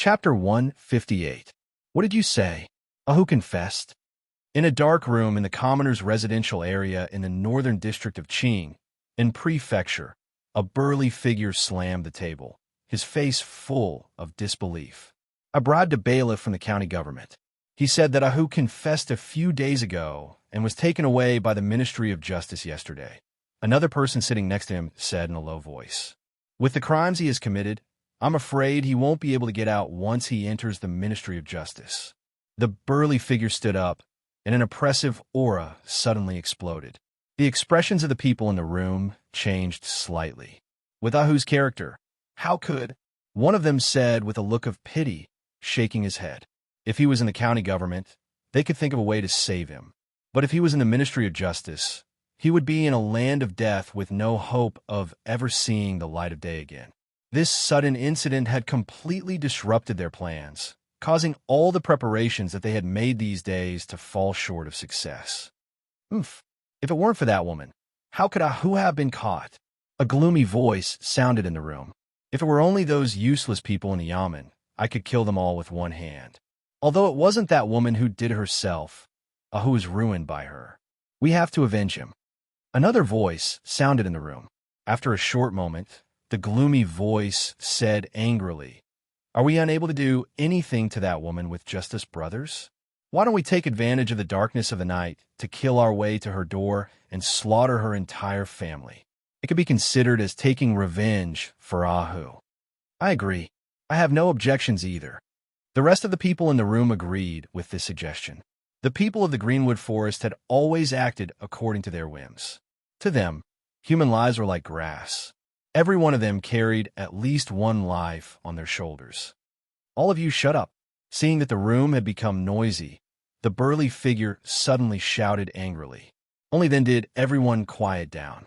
Chapter 158. What did you say? Ahu confessed. In a dark room in the commoner's residential area in the northern district of Qing, in prefecture, a burly figure slammed the table, his face full of disbelief. I bribed a bailiff from the county government. He said that Ahu confessed a few days ago and was taken away by the Ministry of Justice yesterday. Another person sitting next to him said in a low voice. With the crimes he has committed, I'm afraid he won't be able to get out once he enters the Ministry of Justice. The burly figure stood up, and an oppressive aura suddenly exploded. The expressions of the people in the room changed slightly. With Ahu's character, how could? One of them said with a look of pity, shaking his head. If he was in the county government, they could think of a way to save him. But if he was in the Ministry of Justice, he would be in a land of death with no hope of ever seeing the light of day again. This sudden incident had completely disrupted their plans, causing all the preparations that they had made these days to fall short of success. If it weren't for that woman, how could Ahu have been caught? A gloomy voice sounded in the room. If it were only those useless people in the yamen, I could kill them all with one hand. Although it wasn't that woman who did it herself, Ahu was ruined by her. We have to avenge him. Another voice sounded in the room. After a short moment, the gloomy voice said angrily, Are we unable to do anything to that woman with just us brothers? Why don't we take advantage of the darkness of the night to kill our way to her door and slaughter her entire family? It could be considered as taking revenge for Ahu. I agree. I have no objections either. The rest of the people in the room agreed with this suggestion. The people of the Greenwood Forest had always acted according to their whims. To them, human lives were like grass. Every one of them carried at least one life on their shoulders. All of you shut up. Seeing that the room had become noisy, the burly figure suddenly shouted angrily. Only then did everyone quiet down.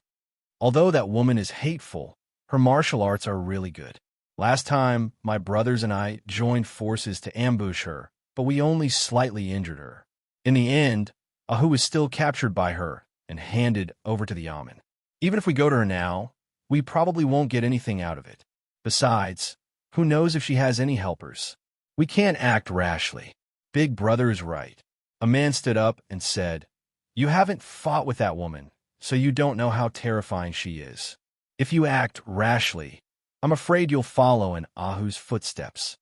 Although that woman is hateful, her martial arts are really good. Last time, my brothers and I joined forces to ambush her, but we only slightly injured her. In the end, Ahu is still captured by her and handed over to the yamen. Even if we go to her now, we probably won't get anything out of it. Besides, who knows if she has any helpers? We can't act rashly. Big Brother is right. A man stood up and said, You haven't fought with that woman, so you don't know how terrifying she is. If you act rashly, I'm afraid you'll follow in Ahu's footsteps.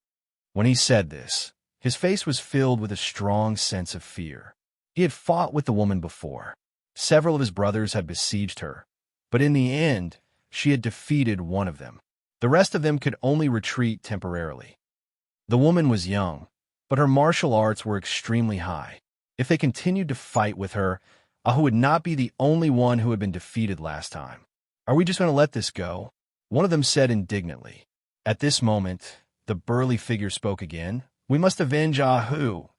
When he said this, his face was filled with a strong sense of fear. He had fought with the woman before. Several of his brothers had besieged her, but in the end, she had defeated one of them. The rest of them could only retreat temporarily. The woman was young, but her martial arts were extremely high. If they continued to fight with her, Ahu would not be the only one who had been defeated last time. Are we just going to let this go? One of them said indignantly. At this moment, the burly figure spoke again. We must avenge Ahu,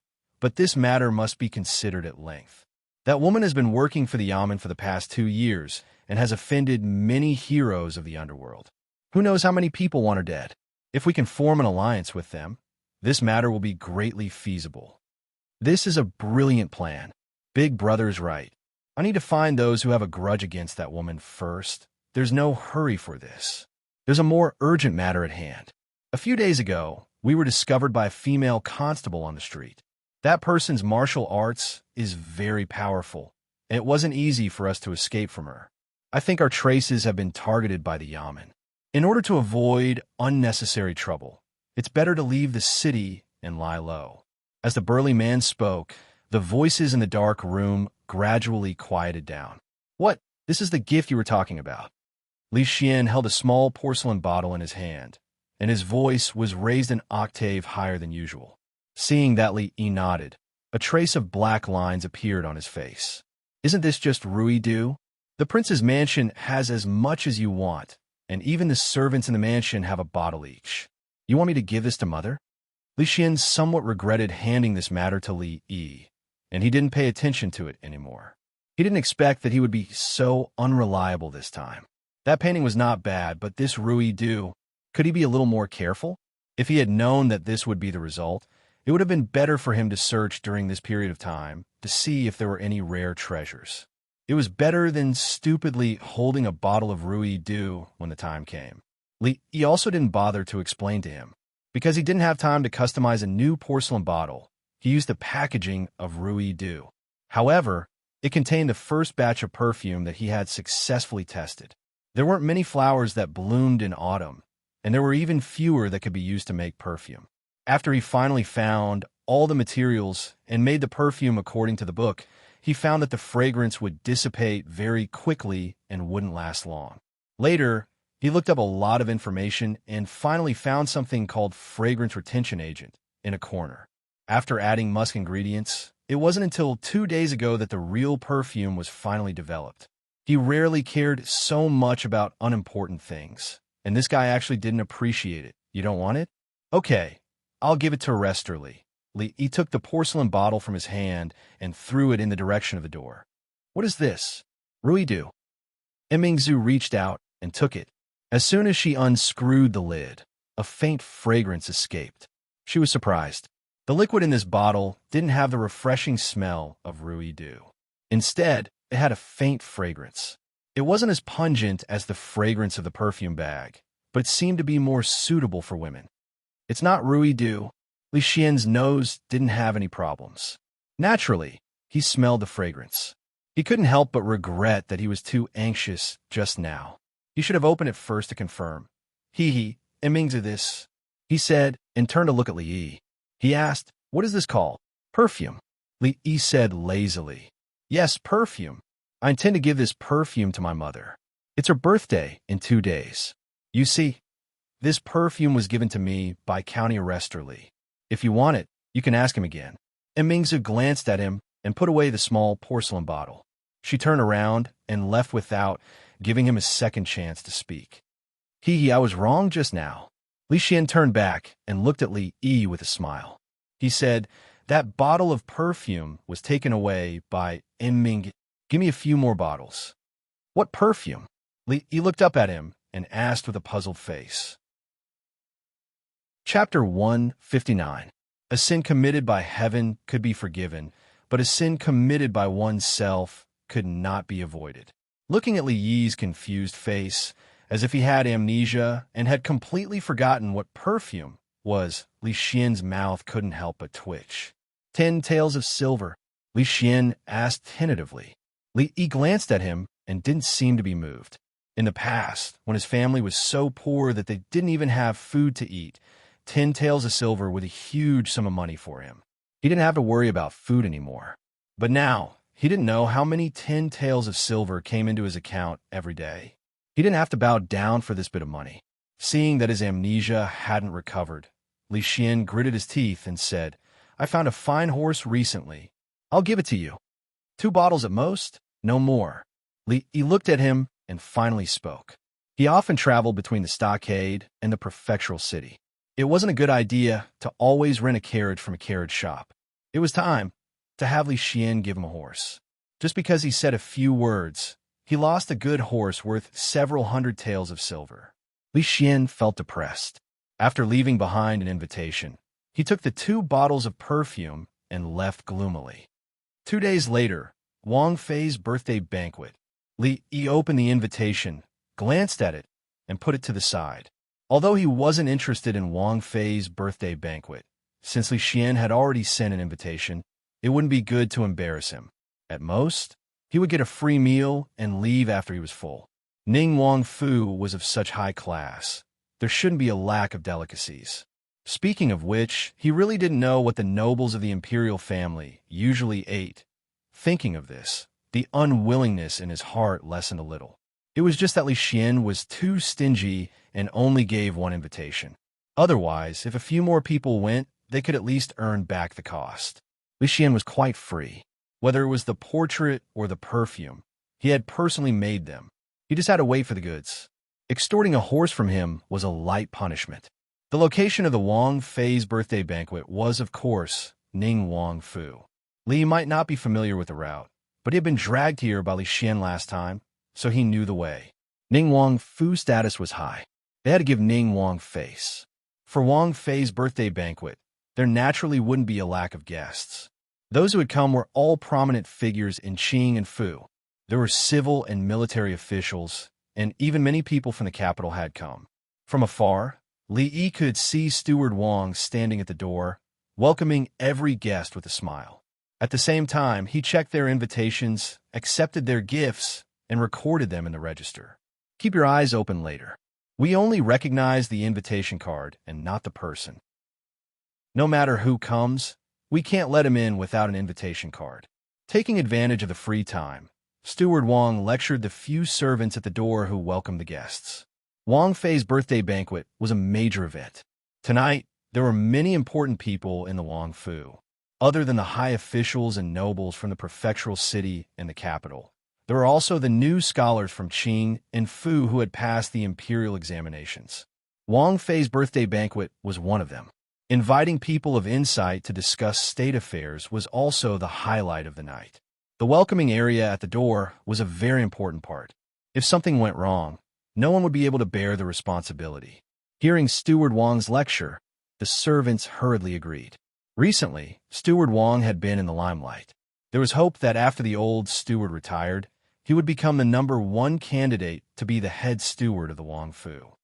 but this matter must be considered at length. That woman has been working for the yamen for the past 2 years and has offended many heroes of the underworld. Who knows how many people want her dead? If we can form an alliance with them, this matter will be greatly feasible. This is a brilliant plan. Big Brother is right. I need to find those who have a grudge against that woman first. There's no hurry for this. There's a more urgent matter at hand. A few days ago, we were discovered by a female constable on the street. That person's martial arts is very powerful, and it wasn't easy for us to escape from her. I think our traces have been targeted by the yamen. In order to avoid unnecessary trouble, it's better to leave the city and lie low. As the burly man spoke, the voices in the dark room gradually quieted down. What? This is the gift you were talking about. Li Xian held a small porcelain bottle in his hand, and his voice was raised an octave higher than usual. Seeing that, Li Yi nodded. A trace of black lines appeared on his face. Isn't this just Ruidu? The prince's mansion has as much as you want, and even the servants in the mansion have a bottle each. You want me to give this to Mother? Li Xian somewhat regretted handing this matter to Li Yi, and he didn't pay attention to it anymore. He didn't expect that he would be so unreliable this time. That painting was not bad, but this Ruidu, could he be a little more careful? If he had known that this would be the result, it would have been better for him to search during this period of time to see if there were any rare treasures. It was better than stupidly holding a bottle of Ruidu when the time came. He also didn't bother to explain to him. Because he didn't have time to customize a new porcelain bottle, he used the packaging of Rui Du. However, it contained the first batch of perfume that he had successfully tested. There weren't many flowers that bloomed in autumn, and there were even fewer that could be used to make perfume. After he finally found all the materials and made the perfume according to the book, he found that the fragrance would dissipate very quickly and wouldn't last long. Later, he looked up a lot of information and finally found something called fragrance retention agent in a corner. After adding musk ingredients, it wasn't until 2 days ago that the real perfume was finally developed. He rarely cared so much about unimportant things, and this guy actually didn't appreciate it. You don't want it? Okay, I'll give it to Resterly. He took the porcelain bottle from his hand and threw it in the direction of the door. What is this? Rui Du. Emingzu reached out and took it. As soon as she unscrewed the lid, a faint fragrance escaped. She was surprised. The liquid in this bottle didn't have the refreshing smell of Rui Du. Instead, it had a faint fragrance. It wasn't as pungent as the fragrance of the perfume bag, but it seemed to be more suitable for women. It's not Rui Du. Li Xian's nose didn't have any problems. Naturally, he smelled the fragrance. He couldn't help but regret that he was too anxious just now. He should have opened it first to confirm. Emingzu this, he said, and turned to look at Li Yi. He asked, what is this called? Perfume. Li Yi said lazily. Yes, perfume. I intend to give this perfume to my mother. It's her birthday in 2 days. You see, this perfume was given to me by County Resterly. If you want it, you can ask him again. Emingzu glanced at him and put away the small porcelain bottle. She turned around and left without giving him a second chance to speak. I was wrong just now. Li Xian turned back and looked at Li Yi with a smile. He said, that bottle of perfume was taken away by Enming. Give me a few more bottles. What perfume? Li Yi looked up at him and asked with a puzzled face. Chapter 159. A sin committed by heaven could be forgiven, but a sin committed by oneself could not be avoided. Looking at Li Yi's confused face, as if he had amnesia and had completely forgotten what perfume was, Li Xian's mouth couldn't help but twitch. 10 taels of silver, Li Xian asked tentatively. Li Yi glanced at him and didn't seem to be moved. In the past, when his family was so poor that they didn't even have food to eat, 10 taels of silver was a huge sum of money for him. He didn't have to worry about food anymore. But now, he didn't know how many 10 taels of silver came into his account every day. He didn't have to bow down for this bit of money. Seeing that his amnesia hadn't recovered, Li Xian gritted his teeth and said, I found a fine horse recently. I'll give it to you. 2 bottles at most, no more. Li Yi looked at him and finally spoke. He often traveled between the stockade and the prefectural city. It wasn't a good idea to always rent a carriage from a carriage shop. It was time to have Li Xian give him a horse. Just because he said a few words, he lost a good horse worth several hundred taels of silver. Li Xian felt depressed. After leaving behind an invitation, he took the 2 bottles of perfume and left gloomily. 2 days later, Wang Fei's birthday banquet. Li Yi opened the invitation, glanced at it, and put it to the side. Although he wasn't interested in Wang Fei's birthday banquet, since Li Xian had already sent an invitation, it wouldn't be good to embarrass him. At most, he would get a free meal and leave after he was full. Ning Wang Fu was of such high class. There shouldn't be a lack of delicacies. Speaking of which, he really didn't know what the nobles of the imperial family usually ate. Thinking of this, the unwillingness in his heart lessened a little. It was just that Li Xian was too stingy and only gave 1 invitation. Otherwise, if a few more people went, they could at least earn back the cost. Li Xian was quite free. Whether it was the portrait or the perfume, he had personally made them. He just had to wait for the goods. Extorting a horse from him was a light punishment. The location of the Wang Fei's birthday banquet was, of course, Ning Wang Fu. Li might not be familiar with the route, but he had been dragged here by Li Xian last time, so he knew the way. Ning Wang Fu's status was high. They had to give Ning Wang face. For Wang Fei's birthday banquet, there naturally wouldn't be a lack of guests. Those who had come were all prominent figures in Qing and Fu. There were civil and military officials, and even many people from the capital had come. From afar, Li Yi could see Steward Wang standing at the door, welcoming every guest with a smile. At the same time, he checked their invitations, accepted their gifts, and recorded them in the register. Keep your eyes open later. We only recognize the invitation card and not the person. No matter who comes, we can't let him in without an invitation card. Taking advantage of the free time, Steward Wang lectured the few servants at the door who welcomed the guests. Wang Fei's birthday banquet was a major event. Tonight, there were many important people in the Wang Fu. Other than the high officials and nobles from the prefectural city and the capital, there were also the new scholars from Qing and Fu who had passed the imperial examinations. Wang Fei's birthday banquet was one of them. Inviting people of insight to discuss state affairs was also the highlight of the night. The welcoming area at the door was a very important part. If something went wrong, no one would be able to bear the responsibility. Hearing Steward Wang's lecture, the servants hurriedly agreed. Recently, Steward Wang had been in the limelight. There was hope that after the old steward retired, he would become the #1 candidate to be the head steward of the Wang Fu.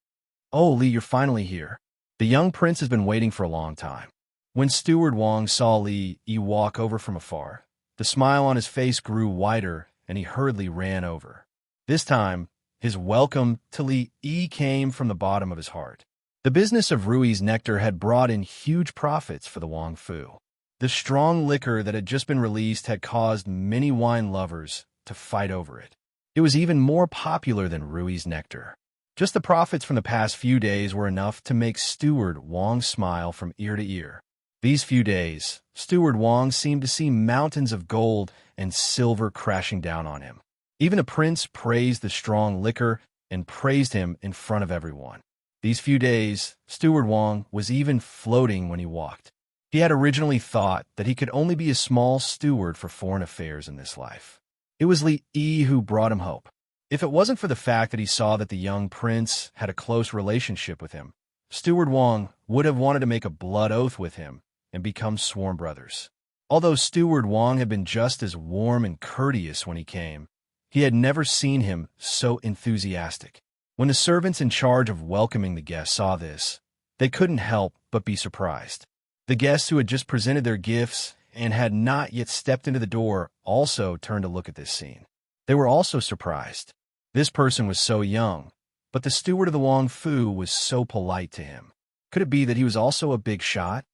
"Oh, Li, you're finally here. The young prince has been waiting for a long time." When Steward Wang saw Li Yi walk over from afar, the smile on his face grew wider and he hurriedly ran over. This time, his welcome to Li Yi came from the bottom of his heart. The business of Rui's nectar had brought in huge profits for the Wang Fu. The strong liquor that had just been released had caused many wine lovers to fight over it. It was even more popular than Rui's nectar. Just the profits from the past few days were enough to make Steward Wang smile from ear to ear. These few days, Steward Wang seemed to see mountains of gold and silver crashing down on him. Even the prince praised the strong liquor and praised him in front of everyone. These few days, Steward Wang was even floating when he walked. He had originally thought that he could only be a small steward for foreign affairs in this life. It was Li Yi who brought him hope. If it wasn't for the fact that he saw that the young prince had a close relationship with him, Steward Wang would have wanted to make a blood oath with him and become sworn brothers. Although Steward Wang had been just as warm and courteous when he came, he had never seen him so enthusiastic. When the servants in charge of welcoming the guests saw this, they couldn't help but be surprised. The guests who had just presented their gifts and had not yet stepped into the door also turned to look at this scene. They were also surprised. This person was so young, but the steward of the Wang Fu was so polite to him. Could it be that he was also a big shot?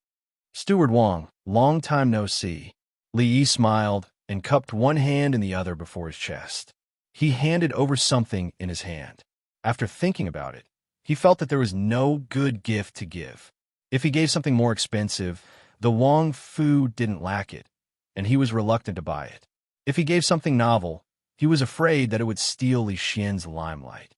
"Steward Wang, long time no see." Li Yi smiled and cupped one hand in the other before his chest. He handed over something in his hand. After thinking about it, he felt that there was no good gift to give. If he gave something more expensive, the Wang Fu didn't lack it, and he was reluctant to buy it. If he gave something novel, he was afraid that it would steal Li Xian's limelight.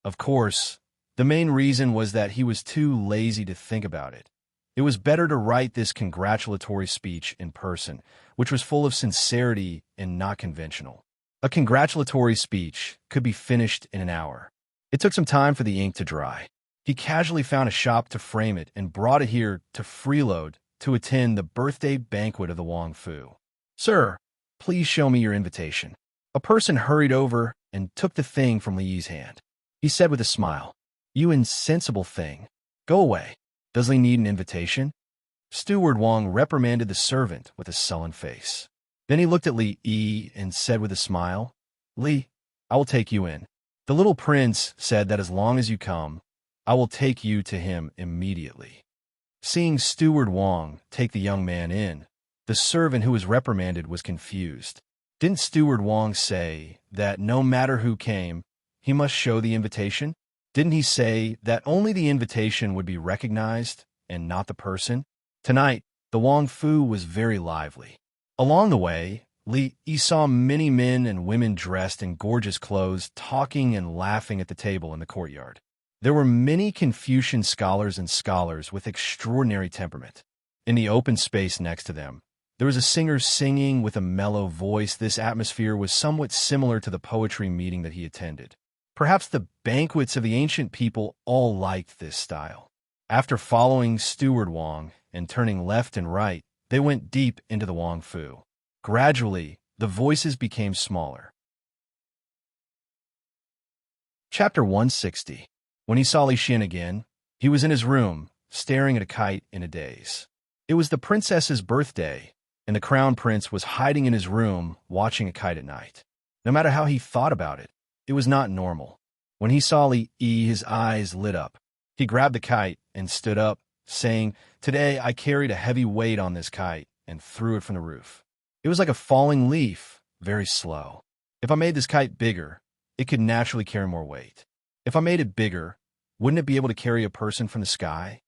Of course, the main reason was that he was too lazy to think about it. It was better to write this congratulatory speech in person, which was full of sincerity and not conventional. A congratulatory speech could be finished in an hour. It took some time for the ink to dry. He casually found a shop to frame it and brought it here to freeload to attend the birthday banquet of the Wang Fu. "Sir, please show me your invitation." A person hurried over and took the thing from Li Yi's hand. He said with a smile, "You insensible thing. Go away. Does Li need an invitation?" Steward Wang reprimanded the servant with a sullen face. Then he looked at Li Yi and said with a smile, "Li, I will take you in." The little prince said that as long as you come, I will take you to him immediately. Seeing Steward Wang take the young man in, the servant who was reprimanded was confused. Didn't Steward Wang say that no matter who came, he must show the invitation? Didn't he say that only the invitation would be recognized and not the person? Tonight, the Wang Fu was very lively. Along the way, Li Yi saw many men and women dressed in gorgeous clothes talking and laughing at the table in the courtyard. There were many Confucian scholars and scholars with extraordinary temperament. In the open space next to them, there was a singer singing with a mellow voice. This atmosphere was somewhat similar to the poetry meeting that he attended. Perhaps the banquets of the ancient people all liked this style. After following Steward Wang and turning left and right, they went deep into the Wang Fu. Gradually, the voices became smaller. Chapter 160. When he saw Li Xian again, He was in his room, staring at a kite in a daze. It was the princess's birthday, and the crown prince was hiding in his room, watching a kite at night. No matter how he thought about it, it was not normal. When he saw Li Yi, his eyes lit up. He grabbed the kite and stood up, saying, "Today I carried a heavy weight on this kite," and threw it from the roof. It was like a falling leaf, very slow. If I made this kite bigger, it could naturally carry more weight. If I made it bigger, wouldn't it be able to carry a person from the sky?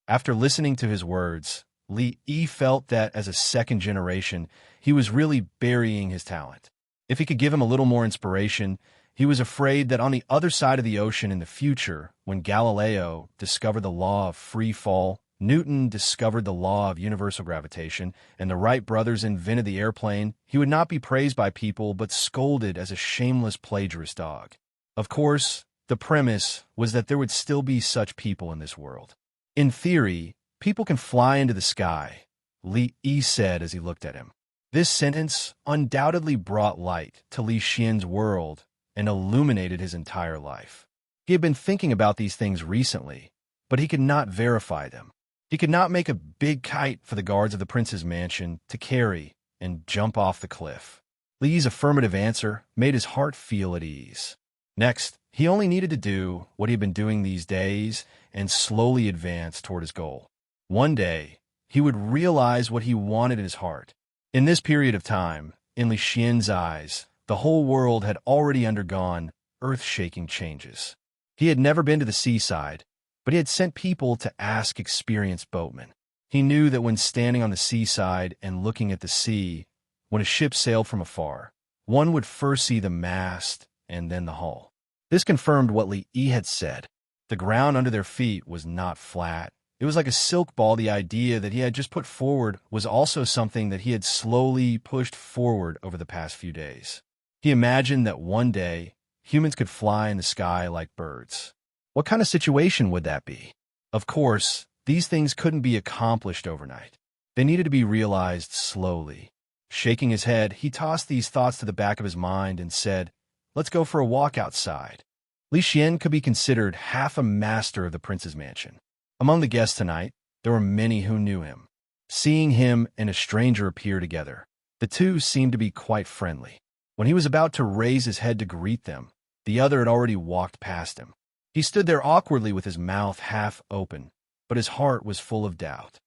After listening to his words, Li Yi felt that as a second generation, he was really burying his talent. If he could give him a little more inspiration, he was afraid that on the other side of the ocean in the future, when Galileo discovered the law of free fall, Newton discovered the law of universal gravitation, and the Wright brothers invented the airplane, he would not be praised by people but scolded as a shameless plagiarist dog. Of course, the premise was that there would still be such people in this world. In theory, people can fly into the sky, Li Yi said as he looked at him. This sentence undoubtedly brought light to Li Xian's world and illuminated his entire life. He had been thinking about these things recently, but he could not verify them. He could not make a big kite for the guards of the prince's mansion to carry and jump off the cliff. Li Yi's affirmative answer made his heart feel at ease. Next, he only needed to do what he had been doing these days and slowly advance toward his goal. One day, he would realize what he wanted in his heart. In this period of time, in Li Xian's eyes, the whole world had already undergone earth-shaking changes. He had never been to the seaside, but he had sent people to ask experienced boatmen. He knew that when standing on the seaside and looking at the sea, when a ship sailed from afar, one would first see the mast and then the hull. This confirmed what Li Yi had said. The ground under their feet was not flat. It was like a silk ball. The idea that he had just put forward was also something that he had slowly pushed forward over the past few days. He imagined that one day, humans could fly in the sky like birds. What kind of situation would that be? Of course, these things couldn't be accomplished overnight. They needed to be realized slowly. Shaking his head, he tossed these thoughts to the back of his mind and said, "Let's go for a walk outside." Li Xian could be considered half a master of the prince's mansion. Among the guests tonight, there were many who knew him. Seeing him and a stranger appear together, the two seemed to be quite friendly. When he was about to raise his head to greet them, the other had already walked past him. He stood there awkwardly with his mouth half open, but his heart was full of doubt.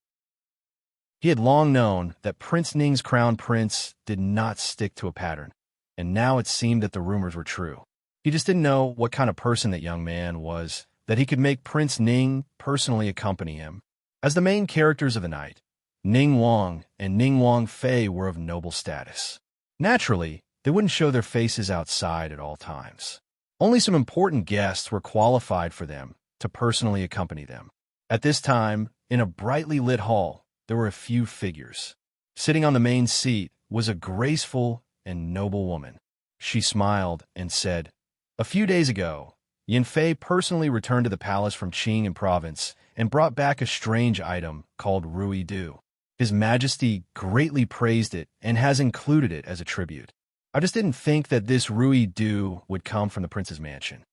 He had long known that Prince Ning's crown prince did not stick to a pattern, and now it seemed that the rumors were true. He just didn't know what kind of person that young man was, that he could make Prince Ning personally accompany him. As the main characters of the night, Ning Wang and Ning Wang Fei were of noble status. Naturally, they wouldn't show their faces outside at all times. Only some important guests were qualified for them to personally accompany them. At this time, in a brightly lit hall, there were a few figures. Sitting on the main seat was a graceful and noble woman. She smiled and said, "A few days ago, Yin Fei personally returned to the palace from Qing in province and brought back a strange item called Rui Du. His Majesty greatly praised it and has included it as a tribute. I just didn't think that this Rui Du would come from the prince's mansion.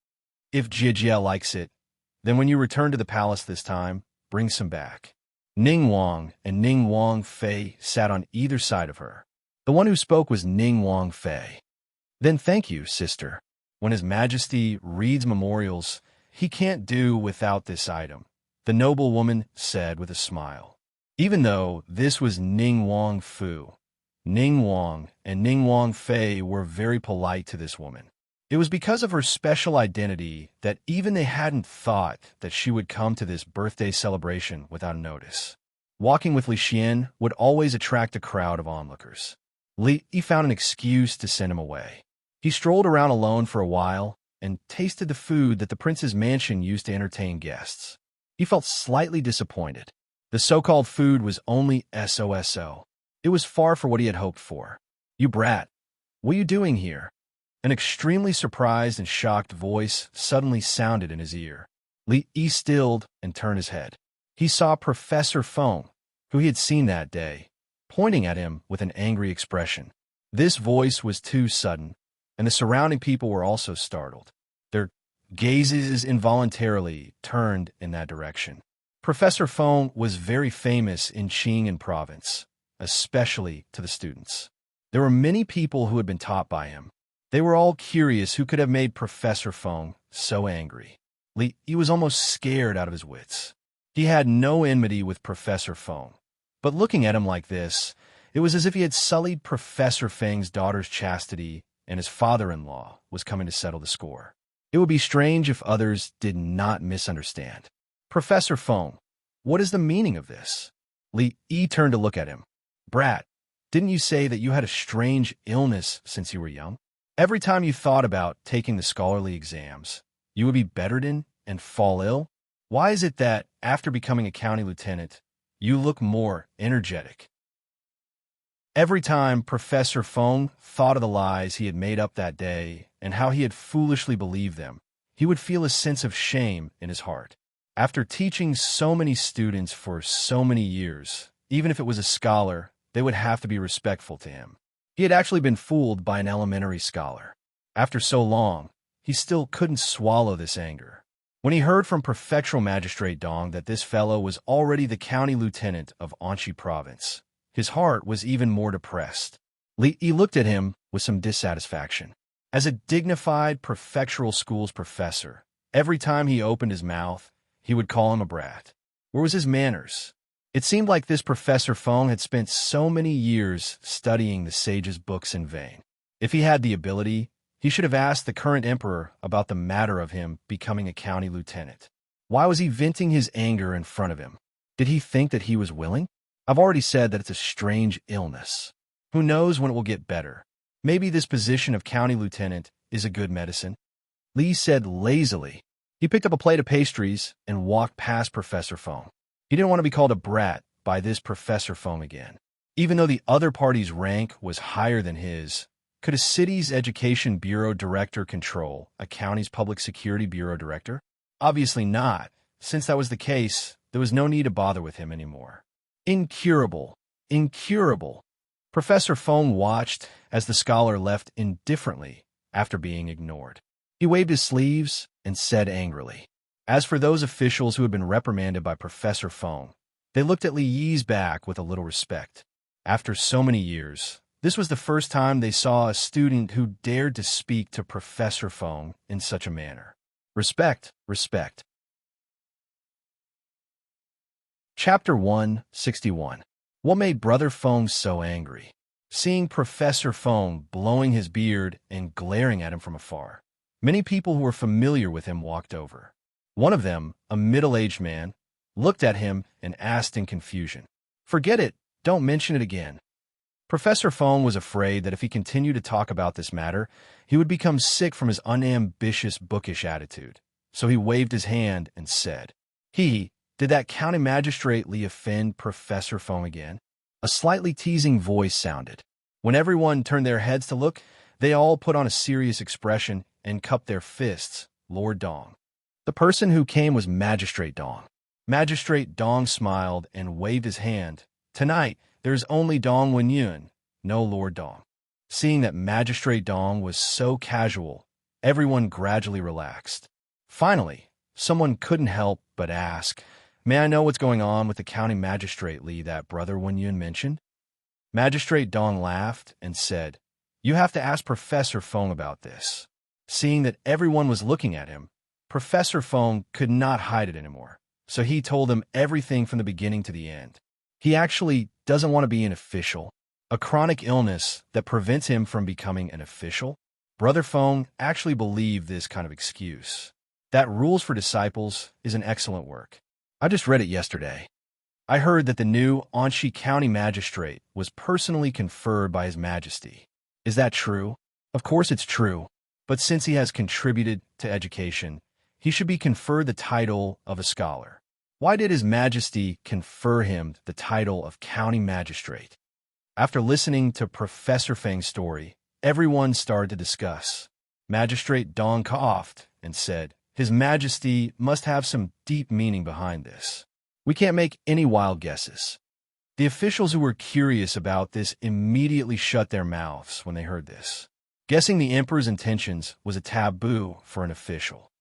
If Jie likes it, then when you return to the palace this time, bring some back." Ning Wang and Ning Wang Fei sat on either side of her. The one who spoke was Ning Wang Fei. "Then thank you, sister. When His Majesty reads memorials, he can't do without this item," the noble woman said with a smile. Even though this was Ning Wang Fu, Ning Wang and Ning Wang Fei were very polite to this woman. It was because of her special identity that even they hadn't thought that she would come to this birthday celebration without notice. Walking with Li Xian would always attract a crowd of onlookers. Li found an excuse to send him away. He strolled around alone for a while and tasted the food that the prince's mansion used to entertain guests. He felt slightly disappointed. The so-called food was only so. It was far from what he had hoped for. "You brat, what are you doing here?" An extremely surprised and shocked voice suddenly sounded in his ear. Li stilled and turned his head. He saw Professor Feng, who he had seen that day, pointing at him with an angry expression. This voice was too sudden, and the surrounding people were also startled. Gazes involuntarily turned in that direction. Professor Feng was very famous in Qing province, especially to the students. There were many people who had been taught by him. They were all curious who could have made Professor Feng so angry. He was almost scared out of his wits. He had no enmity with Professor Feng, but looking at him like this, it was as if he had sullied Professor Feng's daughter's chastity and his father-in-law was coming to settle the score. It would be strange if others did not misunderstand. Professor Feng, what is the meaning of this? Li turned to look at him. Brat, didn't you say that you had a strange illness since you were young? Every time you thought about taking the scholarly exams, you would be bedridden and fall ill? Why is it that, after becoming a county lieutenant, you look more energetic? Every time Professor Feng thought of the lies he had made up that day and how he had foolishly believed them, he would feel a sense of shame in his heart. After teaching so many students for so many years, even if it was a scholar, they would have to be respectful to him. He had actually been fooled by an elementary scholar. After so long, he still couldn't swallow this anger. When he heard from Prefectural Magistrate Dong that this fellow was already the county lieutenant of Anxi Province, his heart was even more depressed. He looked at him with some dissatisfaction. As a dignified prefectural school's professor, every time he opened his mouth, he would call him a brat. Where was his manners? It seemed like this Professor Feng had spent so many years studying the sage's books in vain. If he had the ability, he should have asked the current emperor about the matter of him becoming a county lieutenant. Why was he venting his anger in front of him? Did he think that he was willing? I've already said that it's a strange illness. Who knows when it will get better? Maybe this position of county lieutenant is a good medicine. Li said lazily. He picked up a plate of pastries and walked past Professor Feng. He didn't want to be called a brat by this Professor Feng again. Even though the other party's rank was higher than his, could a city's education bureau director control a county's public security bureau director? Obviously not. Since that was the case, there was no need to bother with him anymore. Incurable. Incurable. Professor Feng watched as the scholar left indifferently after being ignored. He waved his sleeves and said angrily. As for those officials who had been reprimanded by Professor Feng, they looked at Li Yi's back with a little respect. After so many years, this was the first time they saw a student who dared to speak to Professor Feng in such a manner. Respect, respect. Chapter 161. What made Brother Feng so angry? Seeing Professor Feng blowing his beard and glaring at him from afar, many people who were familiar with him walked over. One of them, a middle-aged man, looked at him and asked in confusion, "Forget it, don't mention it again." Professor Feng was afraid that if he continued to talk about this matter, he would become sick from his unambitious, bookish attitude. So he waved his hand and said, Did that county magistrate Li offend Professor Feng again?" A slightly teasing voice sounded. When everyone turned their heads to look, they all put on a serious expression and cupped their fists. Lord Dong. The person who came was Magistrate Dong. Magistrate Dong smiled and waved his hand. Tonight, there's only Dong Wenyun, no Lord Dong. Seeing that Magistrate Dong was so casual, everyone gradually relaxed. Finally, someone couldn't help but ask, "May I know what's going on with the county magistrate Li that Brother Wenyun mentioned?" Magistrate Dong laughed and said, "You have to ask Professor Feng about this." Seeing that everyone was looking at him, Professor Feng could not hide it anymore, so he told them everything from the beginning to the end. He actually doesn't want to be an official. A chronic illness that prevents him from becoming an official? Brother Feng actually believed this kind of excuse. That Rules for Disciples is an excellent work. I just read it yesterday. I heard that the new Anxi County Magistrate was personally conferred by His Majesty. Is that true? Of course it's true, but since he has contributed to education, he should be conferred the title of a scholar. Why did His Majesty confer him the title of County Magistrate? After listening to Professor Feng's story, everyone started to discuss. Magistrate Dong coughed and said, "His Majesty must have some deep meaning behind this. We can't make any wild guesses." The officials who were curious about this immediately shut their mouths when they heard this. Guessing the emperor's intentions was a taboo for an official.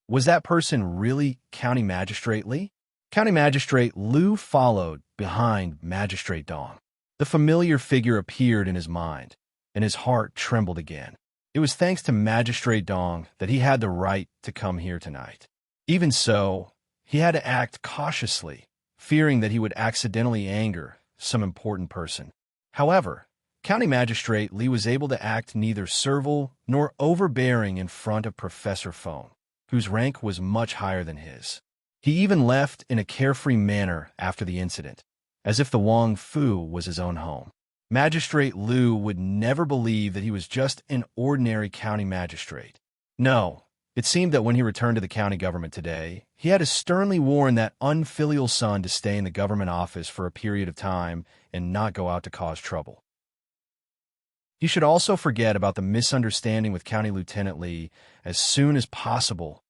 Was that person really County Magistrate Li? County Magistrate Liu followed behind Magistrate Dong. The familiar figure appeared in his mind, and his heart trembled again. It was thanks to Magistrate Dong that he had the right to come here tonight. Even so, he had to act cautiously, fearing that he would accidentally anger some important person. However, County Magistrate Li was able to act neither servile nor overbearing in front of Professor Feng, whose rank was much higher than his. He even left in a carefree manner after the incident, as if the Wang Fu was his own home. Magistrate Liu would never believe that he was just an ordinary county magistrate. No, it seemed that when he returned to the county government today, he had to sternly warn that unfilial son to stay in the government office for a period of time and not go out to cause trouble. He should also forget about the misunderstanding with County Lieutenant Li as soon as possible.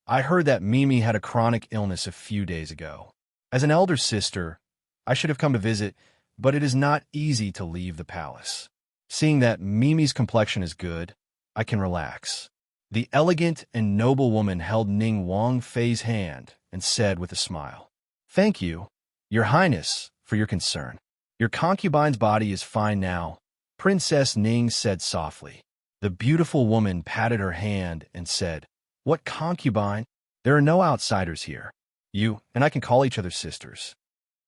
I heard that Mimi had a chronic illness a few days ago. As an elder sister, I should have come to visit, but it is not easy to leave the palace. Seeing that Mimi's complexion is good, I can relax. The elegant and noble woman held Ning Wang Fei's hand and said with a smile, "Thank you, Your Highness, for your concern. Your concubine's body is fine now," Princess Ning said softly. The beautiful woman patted her hand and said, "What concubine? There are no outsiders here. You and I can call each other sisters."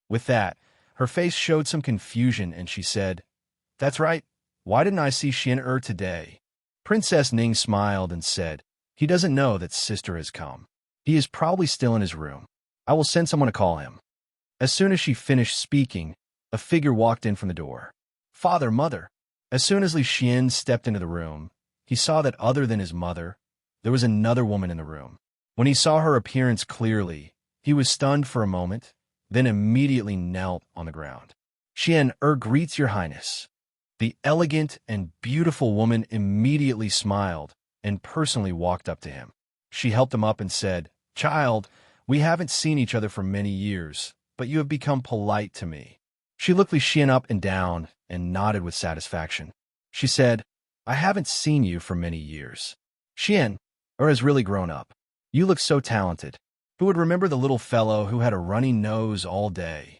With that, her face showed some confusion and she said, "That's right. Why didn't I see Xian today?" Princess Ning smiled and said, "He doesn't know that sister has come. He is probably still in his room. I will send someone to call him." As soon as she finished speaking, a figure walked in from the door. "Father, mother." As soon as Li Xian stepped into the room, he saw that other than his mother, there was another woman in the room. When he saw her appearance clearly, he was stunned for a moment, then immediately knelt on the ground. "Xian greets Your Highness." The elegant and beautiful woman immediately smiled and personally walked up to him. She helped him up and said, "Child, we haven't seen each other for many years, but you have become polite to me." She looked Li Xian up and down and nodded with satisfaction. She said, "I haven't seen you for many years. Xian has really grown up. You look so talented. Who would remember the little fellow who had a runny nose all day?"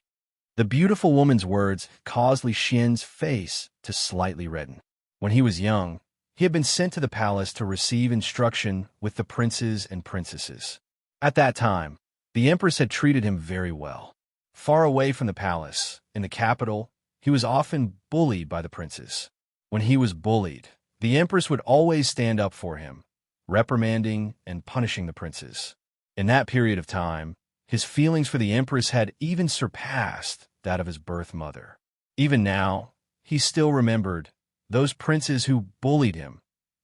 The beautiful woman's words caused Li Xian's face to slightly redden. When he was young, he had been sent to the palace to receive instruction with the princes and princesses. At that time, the empress had treated him very well. Far away from the palace, in the capital, he was often bullied by the princes. When he was bullied, the empress would always stand up for him, reprimanding and punishing the princes. In that period of time, his feelings for the empress had even surpassed that of his birth mother. Even now, he still remembered those princes who bullied him.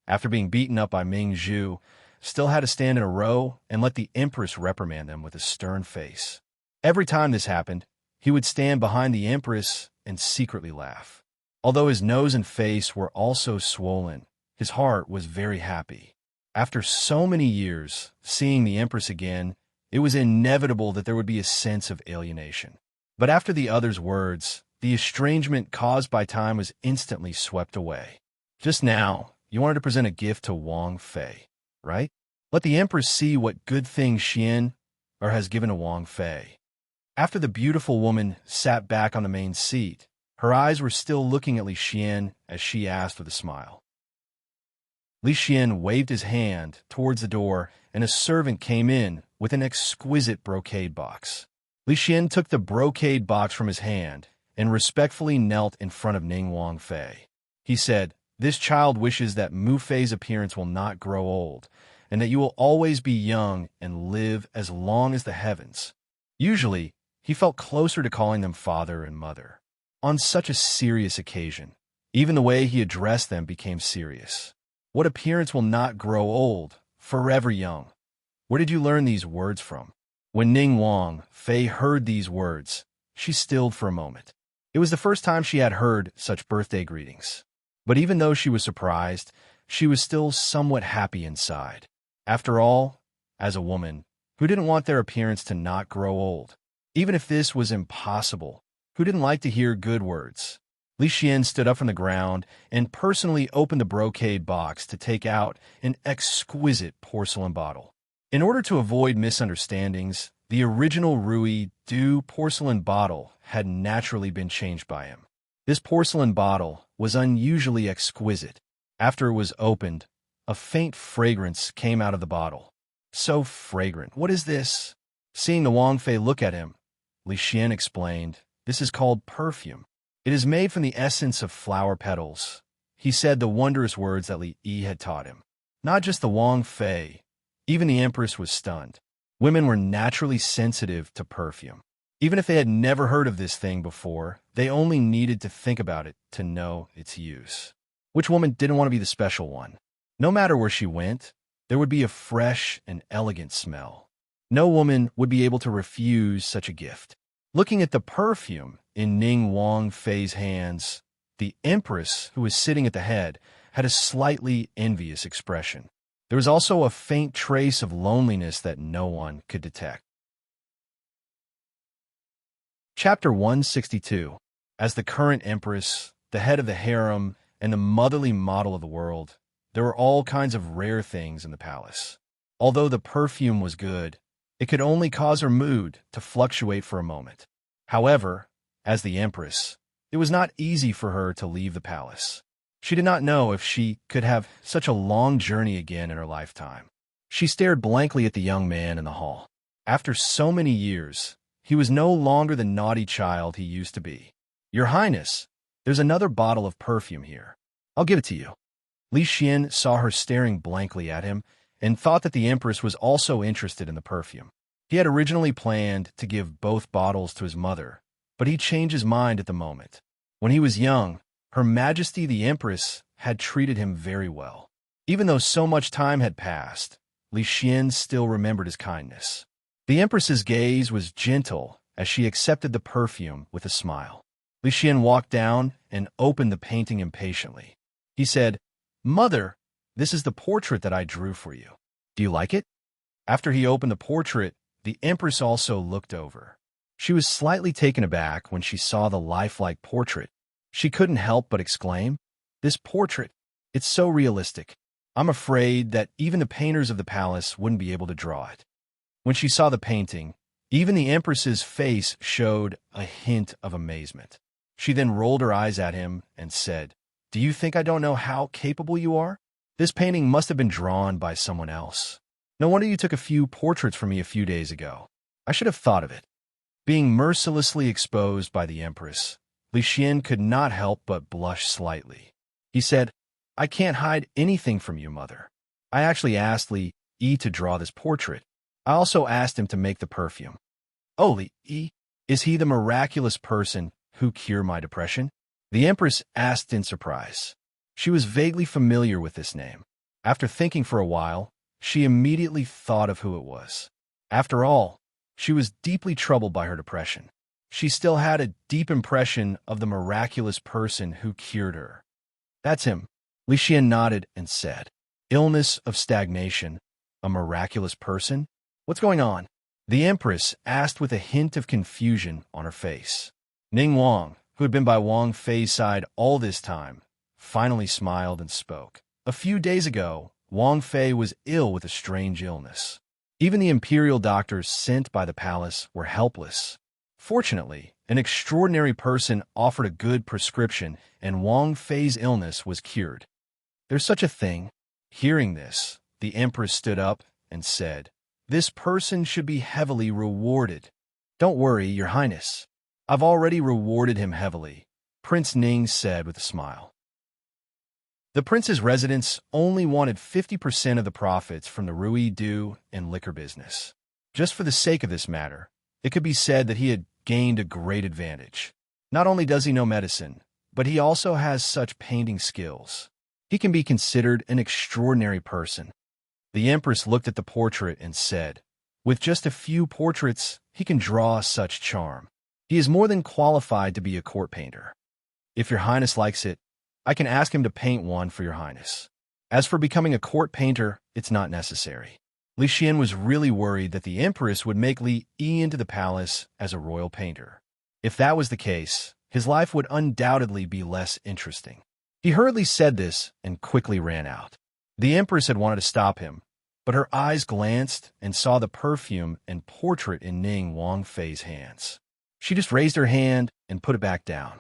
After being beaten up by Ming Zhu, still had to stand in a row and let the empress reprimand them with a stern face. Every time this happened, he would stand behind the empress and secretly laugh. Although his nose and face were also swollen, his heart was very happy. After so many years, seeing the empress again, it was inevitable that there would be a sense of alienation. But after the other's words, the estrangement caused by time was instantly swept away. Just now, you wanted to present a gift to Wang Fei, right? Let the empress see what good things Xian has given to Wang Fei. After the beautiful woman sat back on the main seat, her eyes were still looking at Li Xian as she asked with a smile. Li Xian waved his hand towards the door, and a servant came in with an exquisite brocade box. Li Xian took the brocade box from his hand and respectfully knelt in front of Ning Wang Fei. He said, "This child wishes that Mu Fei's appearance will not grow old, and that you will always be young and live as long as the heavens." Usually, he felt closer to calling them father and mother. On such a serious occasion, even the way he addressed them became serious. What appearance will not grow old, forever young? Where did you learn these words from? When Ning Wang Fei heard these words, she stilled for a moment. It was the first time she had heard such birthday greetings. But even though she was surprised, she was still somewhat happy inside. After all, as a woman, who didn't want their appearance to not grow old? Even if this was impossible, who didn't like to hear good words? Li Xian stood up from the ground and personally opened the brocade box to take out an exquisite porcelain bottle. In order to avoid misunderstandings, the original Rui Du porcelain bottle had naturally been changed by him. This porcelain bottle was unusually exquisite. After it was opened, a faint fragrance came out of the bottle. So fragrant. What is this? Seeing the Wang Fei look at him, Li Xian explained, this is called perfume. It is made from the essence of flower petals. He said the wondrous words that Li Yi had taught him. Not just the Wang Fei, even the Empress was stunned. Women were naturally sensitive to perfume. Even if they had never heard of this thing before, they only needed to think about it to know its use. Which woman didn't want to be the special one? No matter where she went, there would be a fresh and elegant smell. No woman would be able to refuse such a gift. Looking at the perfume in Ning Wang Fei's hands, the Empress, who was sitting at the head, had a slightly envious expression. There was also a faint trace of loneliness that no one could detect. Chapter 162. As the current Empress, the head of the harem, and the motherly model of the world, there were all kinds of rare things in the palace. Although the perfume was good, it could only cause her mood to fluctuate for a moment. However, as the Empress, it was not easy for her to leave the palace. She did not know if she could have such a long journey again in her lifetime. She stared blankly at the young man in the hall. After so many years, he was no longer the naughty child he used to be. Your Highness, there's another bottle of perfume here. I'll give it to you. Li Xian saw her staring blankly at him and thought that the Empress was also interested in the perfume. He had originally planned to give both bottles to his mother, but he changed his mind at the moment. When he was young, Her Majesty the Empress had treated him very well. Even though so much time had passed, Li Xian still remembered his kindness. The Empress's gaze was gentle as she accepted the perfume with a smile. Li Xian walked down and opened the painting impatiently. He said, "Mother, this is the portrait that I drew for you. Do you like it?" After he opened the portrait, the Empress also looked over. She was slightly taken aback when she saw the lifelike portrait. She couldn't help but exclaim, "This portrait, it's so realistic. I'm afraid that even the painters of the palace wouldn't be able to draw it." When she saw the painting, even the Empress's face showed a hint of amazement. She then rolled her eyes at him and said, "Do you think I don't know how capable you are? This painting must have been drawn by someone else. No wonder you took a few portraits from me a few days ago. I should have thought of it." Being mercilessly exposed by the Empress, Li Xian could not help but blush slightly. He said, "I can't hide anything from you, Mother. I actually asked Li Yi to draw this portrait. I also asked him to make the perfume." "Oh, Li Yi, is he the miraculous person who cured my depression?" The Empress asked in surprise. She was vaguely familiar with this name. After thinking for a while, she immediately thought of who it was. After all, she was deeply troubled by her depression. She still had a deep impression of the miraculous person who cured her. "That's him." Li Xian nodded and said, "Illness of stagnation, a miraculous person? What's going on?" The Empress asked with a hint of confusion on her face. Ning Wang, who had been by Wang Fei's side all this time, finally smiled and spoke. A few days ago, Wang Fei was ill with a strange illness. Even the imperial doctors sent by the palace were helpless. Fortunately, an extraordinary person offered a good prescription, and Wang Fei's illness was cured. "There's such a thing." Hearing this, the Empress stood up and said, "This person should be heavily rewarded." "Don't worry, Your Highness. I've already rewarded him heavily," Prince Ning said with a smile. The prince's residence only wanted 50% of the profits from the Rui Du and liquor business. Just for the sake of this matter, it could be said that he had gained a great advantage. Not only does he know medicine, but he also has such painting skills. He can be considered an extraordinary person. The Empress looked at the portrait and said, "With just a few portraits, he can draw such charm. He is more than qualified to be a court painter. If Your Highness likes it, I can ask him to paint one for Your Highness. As for becoming a court painter, it's not necessary." Li Xian was really worried that the Empress would make Li Yi into the palace as a royal painter. If that was the case, his life would undoubtedly be less interesting. He hurriedly said this and quickly ran out. The Empress had wanted to stop him, but her eyes glanced and saw the perfume and portrait in Ning Wang Fei's hands. She just raised her hand and put it back down.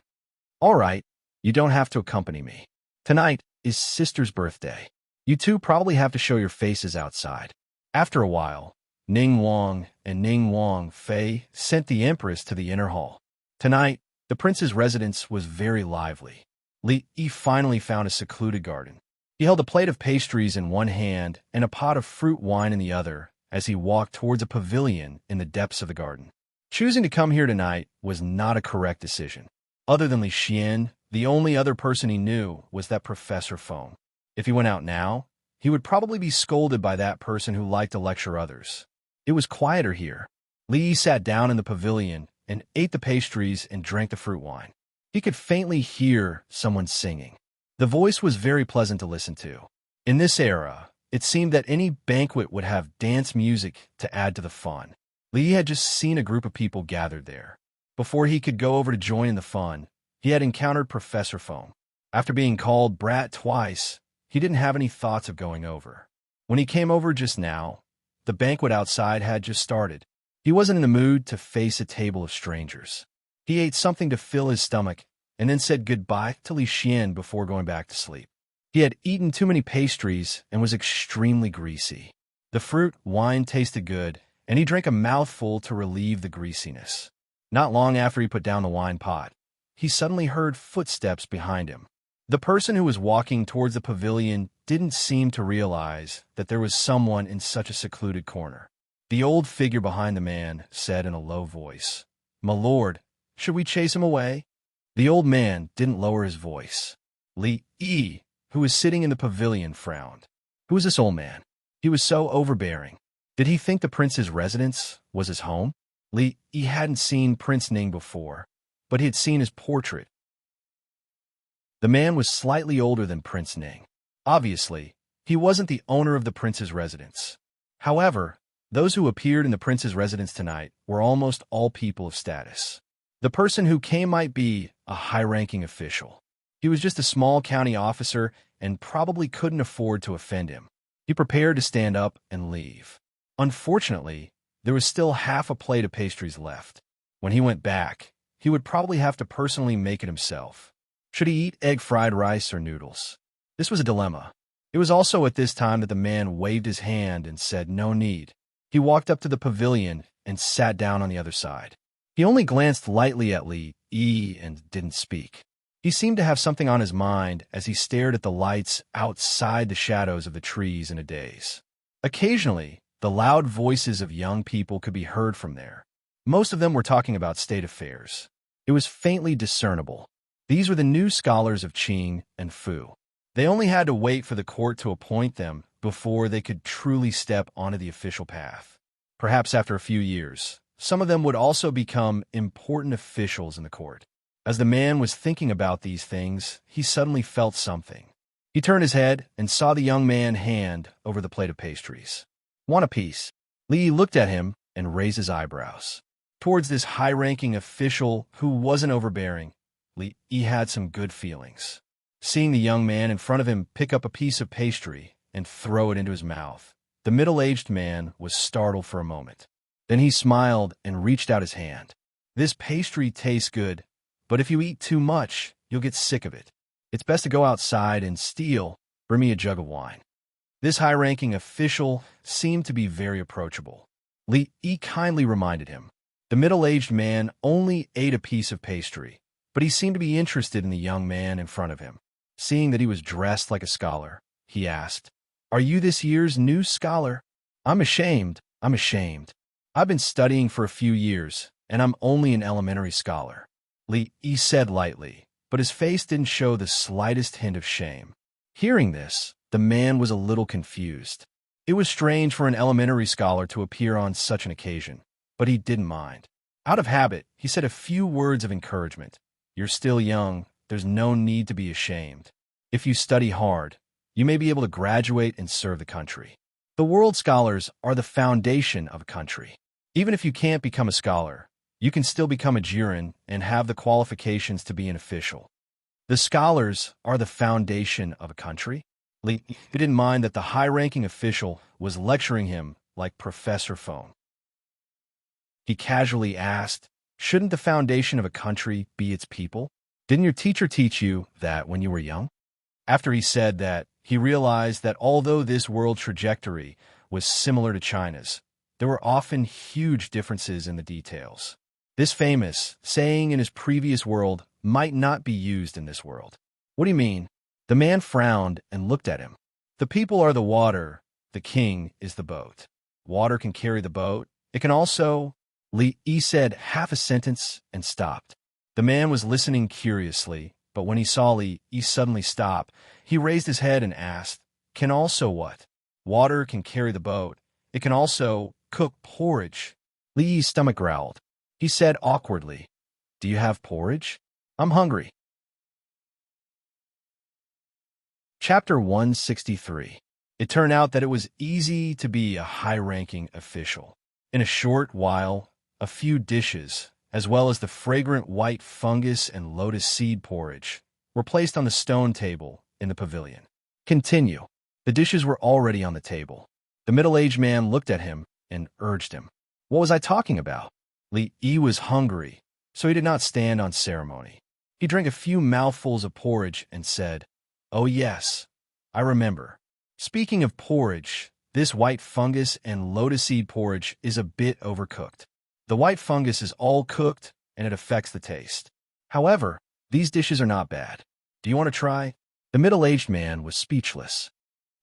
All right, you don't have to accompany me. Tonight is Sister's birthday. You two probably have to show your faces outside. After a while, Ning Wang and Ning Wang Fei sent the Empress to the inner hall. Tonight, the prince's residence was very lively. Li Yi finally found a secluded garden. He held a plate of pastries in one hand and a pot of fruit wine in the other as he walked towards a pavilion in the depths of the garden. Choosing to come here tonight was not a correct decision. Other than Li Xian, the only other person he knew was that Professor Feng. If he went out now, he would probably be scolded by that person who liked to lecture others. It was quieter here. Li Yi sat down in the pavilion and ate the pastries and drank the fruit wine. He could faintly hear someone singing. The voice was very pleasant to listen to. In this era, it seemed that any banquet would have dance music to add to the fun. Li Yi had just seen a group of people gathered there. Before he could go over to join in the fun, he had encountered Professor Feng. After being called brat twice, he didn't have any thoughts of going over. When he came over just now, the banquet outside had just started. He wasn't in the mood to face a table of strangers. He ate something to fill his stomach and then said goodbye to Li Xian before going back to sleep. He had eaten too many pastries and was extremely greasy. The fruit wine tasted good, and he drank a mouthful to relieve the greasiness. Not long after he put down the wine pot, he suddenly heard footsteps behind him. The person who was walking towards the pavilion didn't seem to realize that there was someone in such a secluded corner. The old figure behind the man said in a low voice, "My lord, should we chase him away?" The old man didn't lower his voice. Li Yi, who was sitting in the pavilion, frowned. Who was this old man? He was so overbearing. Did he think the prince's residence was his home? Li Yi hadn't seen Prince Ning before, but he had seen his portrait. The man was slightly older than Prince Ning. Obviously, he wasn't the owner of the prince's residence. However, those who appeared in the prince's residence tonight were almost all people of status. The person who came might be a high-ranking official. He was just a small county officer and probably couldn't afford to offend him. He prepared to stand up and leave. Unfortunately, there was still half a plate of pastries left. When he went back, he would probably have to personally make it himself. Should he eat egg fried rice or noodles? This was a dilemma. It was also at this time that the man waved his hand and said no need. He walked up to the pavilion and sat down on the other side. He only glanced lightly at Li Yi and didn't speak. He seemed to have something on his mind as he stared at the lights outside the shadows of the trees in a daze. Occasionally, the loud voices of young people could be heard from there. Most of them were talking about state affairs. It was faintly discernible. These were the new scholars of Qing and Fu. They only had to wait for the court to appoint them before they could truly step onto the official path. Perhaps after a few years, some of them would also become important officials in the court. As the man was thinking about these things, he suddenly felt something. He turned his head and saw the young man hand over the plate of pastries. "Want a piece?" Li looked at him and raised his eyebrows. Towards this high-ranking official who wasn't overbearing, Li had some good feelings. Seeing the young man in front of him pick up a piece of pastry and throw it into his mouth, the middle-aged man was startled for a moment. Then he smiled and reached out his hand. "This pastry tastes good, but if you eat too much, you'll get sick of it. It's best to go outside and steal. Bring me a jug of wine." This high-ranking official seemed to be very approachable. Li kindly reminded him. The middle-aged man only ate a piece of pastry, but he seemed to be interested in the young man in front of him. Seeing that he was dressed like a scholar, he asked, "Are you this year's new scholar?" I'm ashamed. I've been studying for a few years, and I'm only an elementary scholar," Li said lightly, but his face didn't show the slightest hint of shame. Hearing this, the man was a little confused. It was strange for an elementary scholar to appear on such an occasion, but he didn't mind. Out of habit, he said a few words of encouragement. "You're still young. There's no need to be ashamed. If you study hard, you may be able to graduate and serve the country. The world scholars are the foundation of a country. Even if you can't become a scholar, you can still become a jiren and have the qualifications to be an official. The scholars are the foundation of a country." Li didn't mind that the high-ranking official was lecturing him like Professor Phone. He casually asked, "Shouldn't the foundation of a country be its people? Didn't your teacher teach you that when you were young?" After he said that, he realized that although this world trajectory was similar to China's, there were often huge differences in the details. This famous saying in his previous world might not be used in this world. "What do you mean?" The man frowned and looked at him. "The people are the water, the king is the boat. Water can carry the boat. It can also—" Li Yi said half a sentence and stopped. The man was listening curiously, but when he saw Li Yi suddenly stop, he raised his head and asked, "Can also what?" "Water can carry the boat. It can also cook porridge." Li Yi's stomach growled. He said awkwardly, "Do you have porridge? I'm hungry." Chapter 163. It turned out that it was easy to be a high-ranking official. In a short while, a few dishes, as well as the fragrant white fungus and lotus seed porridge, were placed on the stone table in the pavilion. Continue. The dishes were already on the table. The middle-aged man looked at him and urged him. What was I talking about? Li Yi was hungry, so he did not stand on ceremony. He drank a few mouthfuls of porridge and said, "Oh yes, I remember. Speaking of porridge, this white fungus and lotus seed porridge is a bit overcooked. The white fungus is all cooked, and it affects the taste. However, these dishes are not bad. Do you want to try?" The middle-aged man was speechless.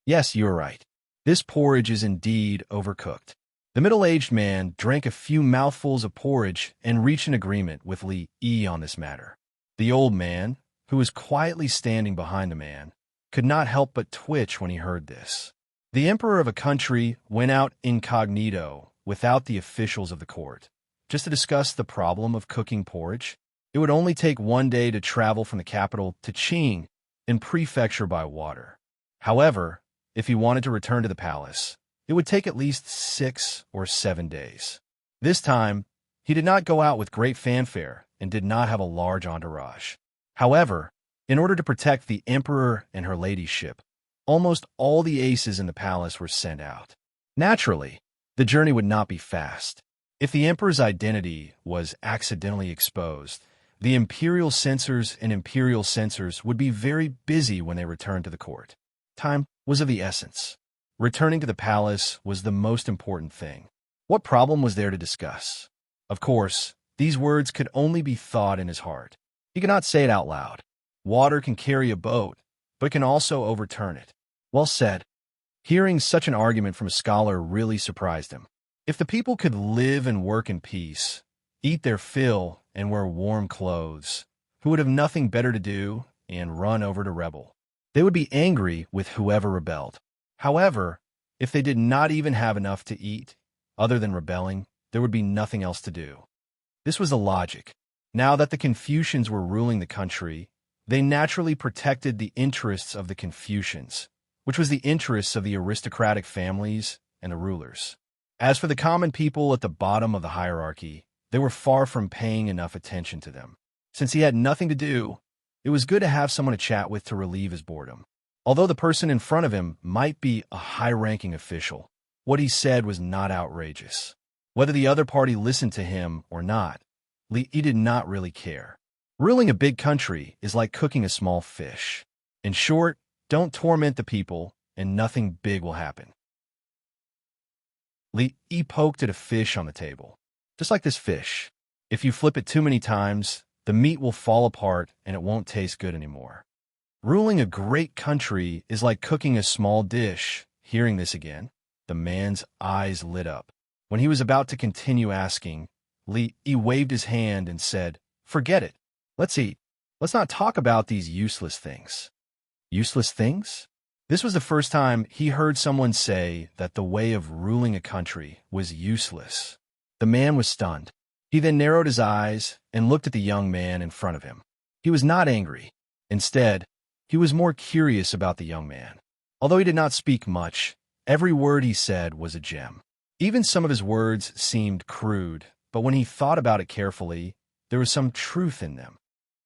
"Yes, you are right. This porridge is indeed overcooked." The middle-aged man drank a few mouthfuls of porridge and reached an agreement with Li Yi on this matter. The old man, who was quietly standing behind the man, could not help but twitch when he heard this. The emperor of a country went out incognito without the officials of the court, just to discuss the problem of cooking porridge. It would only take 1 day to travel from the capital to Qing in prefecture by water. However, if he wanted to return to the palace, it would take at least 6 or 7 days. This time, he did not go out with great fanfare and did not have a large entourage. However, in order to protect the emperor and her ladyship, almost all the aces in the palace were sent out. Naturally, the journey would not be fast. If the emperor's identity was accidentally exposed, the imperial censors and imperial censors would be very busy when they returned to the court. Time was of the essence. Returning to the palace was the most important thing. What problem was there to discuss? Of course, these words could only be thought in his heart. He could not say it out loud. Water can carry a boat, but can also overturn it. Well said. Hearing such an argument from a scholar really surprised him. If the people could live and work in peace, eat their fill and wear warm clothes, who would have nothing better to do and run over to rebel? They would be angry with whoever rebelled. However, if they did not even have enough to eat, other than rebelling, there would be nothing else to do. This was the logic. Now that the Confucians were ruling the country, they naturally protected the interests of the Confucians, which was the interests of the aristocratic families and the rulers. As for the common people at the bottom of the hierarchy, they were far from paying enough attention to them. Since he had nothing to do, it was good to have someone to chat with to relieve his boredom. Although the person in front of him might be a high-ranking official, what he said was not outrageous. Whether the other party listened to him or not, Li Yi did not really care. Ruling a big country is like cooking a small fish. In short, don't torment the people, and nothing big will happen. Li Yi poked at a fish on the table. Just like this fish. If you flip it too many times, the meat will fall apart and it won't taste good anymore. Ruling a great country is like cooking a small dish. Hearing this again, the man's eyes lit up. When he was about to continue asking, Li Yi waved his hand and said, "Forget it. Let's eat. Let's not talk about these useless things." Useless things? This was the first time he heard someone say that the way of ruling a country was useless. The man was stunned. He then narrowed his eyes and looked at the young man in front of him. He was not angry. Instead, he was more curious about the young man. Although he did not speak much, every word he said was a gem. Even some of his words seemed crude, but when he thought about it carefully, there was some truth in them.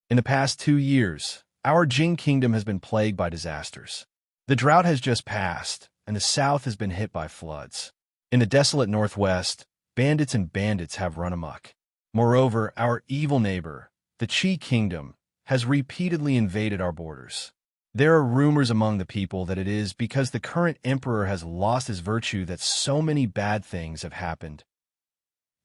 In the past 2 years, our Jing kingdom has been plagued by disasters. The drought has just passed, and the south has been hit by floods. In the desolate northwest, bandits have run amok. Moreover, our evil neighbor, the Qi Kingdom, has repeatedly invaded our borders. There are rumors among the people that it is because the current emperor has lost his virtue that so many bad things have happened.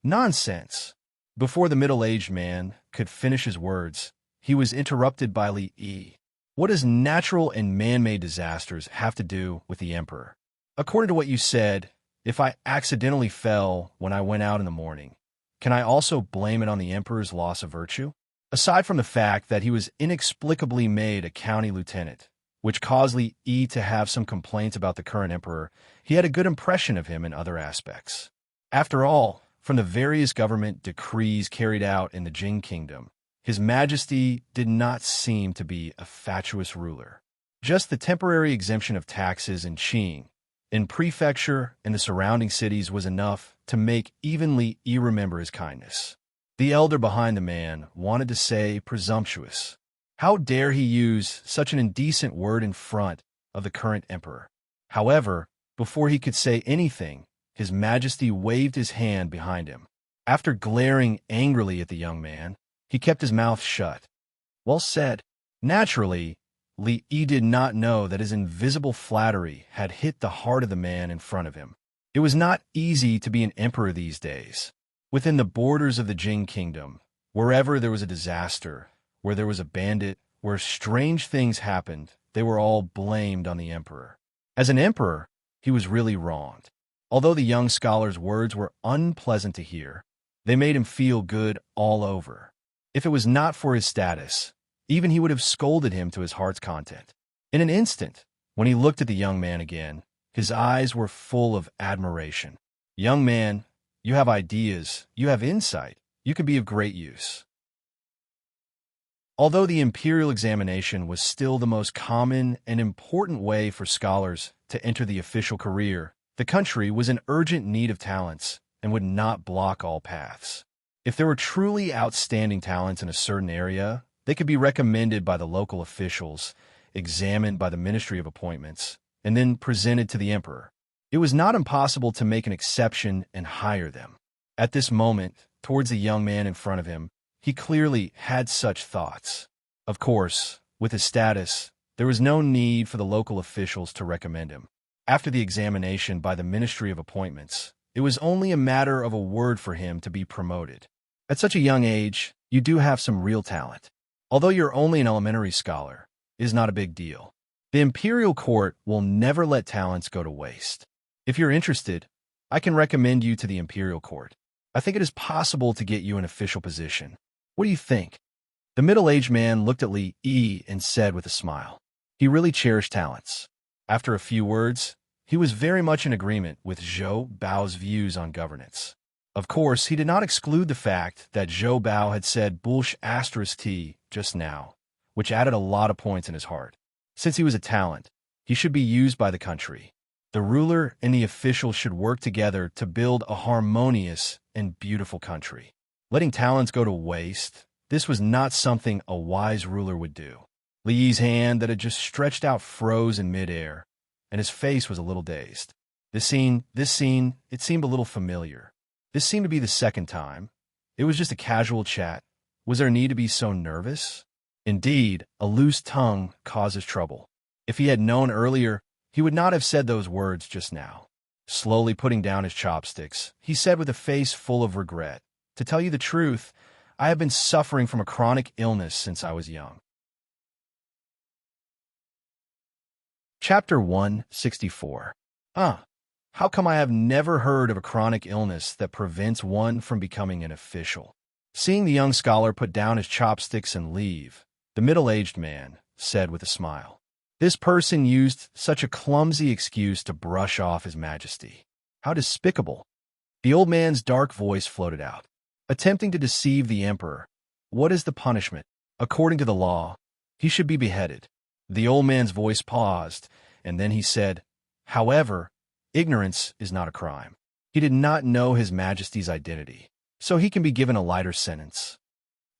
Nonsense! Before the middle-aged man could finish his words, he was interrupted by Li Yi. What does natural and man-made disasters have to do with the emperor? According to what you said, if I accidentally fell when I went out in the morning, can I also blame it on the emperor's loss of virtue? Aside from the fact that he was inexplicably made a county lieutenant, which caused Li Yi to have some complaints about the current emperor, he had a good impression of him in other aspects. After all, from the various government decrees carried out in the Jing Kingdom, His Majesty did not seem to be a fatuous ruler. Just the temporary exemption of taxes in Qing, in prefecture and the surrounding cities was enough to make even Li Yi remember his kindness. The elder behind the man wanted to say presumptuous. How dare he use such an indecent word in front of the current emperor? However, before he could say anything, His Majesty waved his hand behind him. After glaring angrily at the young man, he kept his mouth shut. Well said. Naturally, Li Yi did not know that his invisible flattery had hit the heart of the man in front of him. It was not easy to be an emperor these days. Within the borders of the Jing Kingdom, wherever there was a disaster, where there was a bandit, where strange things happened, they were all blamed on the emperor. As an emperor, he was really wronged. Although the young scholar's words were unpleasant to hear, they made him feel good all over. If it was not for his status, even he would have scolded him to his heart's content. In an instant, when he looked at the young man again, his eyes were full of admiration. Young man, you have ideas, you have insight, you could be of great use. Although the imperial examination was still the most common and important way for scholars to enter the official career, the country was in urgent need of talents and would not block all paths. If there were truly outstanding talents in a certain area, they could be recommended by the local officials, examined by the Ministry of Appointments, and then presented to the emperor. It was not impossible to make an exception and hire them. At this moment, towards the young man in front of him, he clearly had such thoughts. Of course, with his status, there was no need for the local officials to recommend him. After the examination by the Ministry of Appointments, it was only a matter of a word for him to be promoted. At such a young age, you do have some real talent. Although you're only an elementary scholar, it is not a big deal. The imperial court will never let talents go to waste. If you're interested, I can recommend you to the imperial court. I think it is possible to get you an official position. What do you think? The middle-aged man looked at Li Yi and said with a smile. He really cherished talents. After a few words, he was very much in agreement with Zhou Bao's views on governance. Of course, he did not exclude the fact that Zhou Bao had said **T just now, which added a lot of points in his heart. Since he was a talent, he should be used by the country. The ruler and the officials should work together to build a harmonious and beautiful country. Letting talents go to waste, this was not something a wise ruler would do. Li Yi's hand that had just stretched out froze in midair, and his face was a little dazed. This scene, it seemed a little familiar. This seemed to be the second time. It was just a casual chat. Was there need to be so nervous? Indeed, a loose tongue causes trouble. If he had known earlier, he would not have said those words just now. Slowly putting down his chopsticks, he said with a face full of regret, "To tell you the truth, I have been suffering from a chronic illness since I was young." Chapter 164. How come I have never heard of a chronic illness that prevents one from becoming an official? Seeing the young scholar put down his chopsticks and leave, the middle-aged man said with a smile, "This person used such a clumsy excuse to brush off His Majesty. How despicable." The old man's dark voice floated out. "Attempting to deceive the emperor. What is the punishment? According to the law, he should be beheaded." The old man's voice paused, and then he said, "However, ignorance is not a crime. He did not know His Majesty's identity, so he can be given a lighter sentence."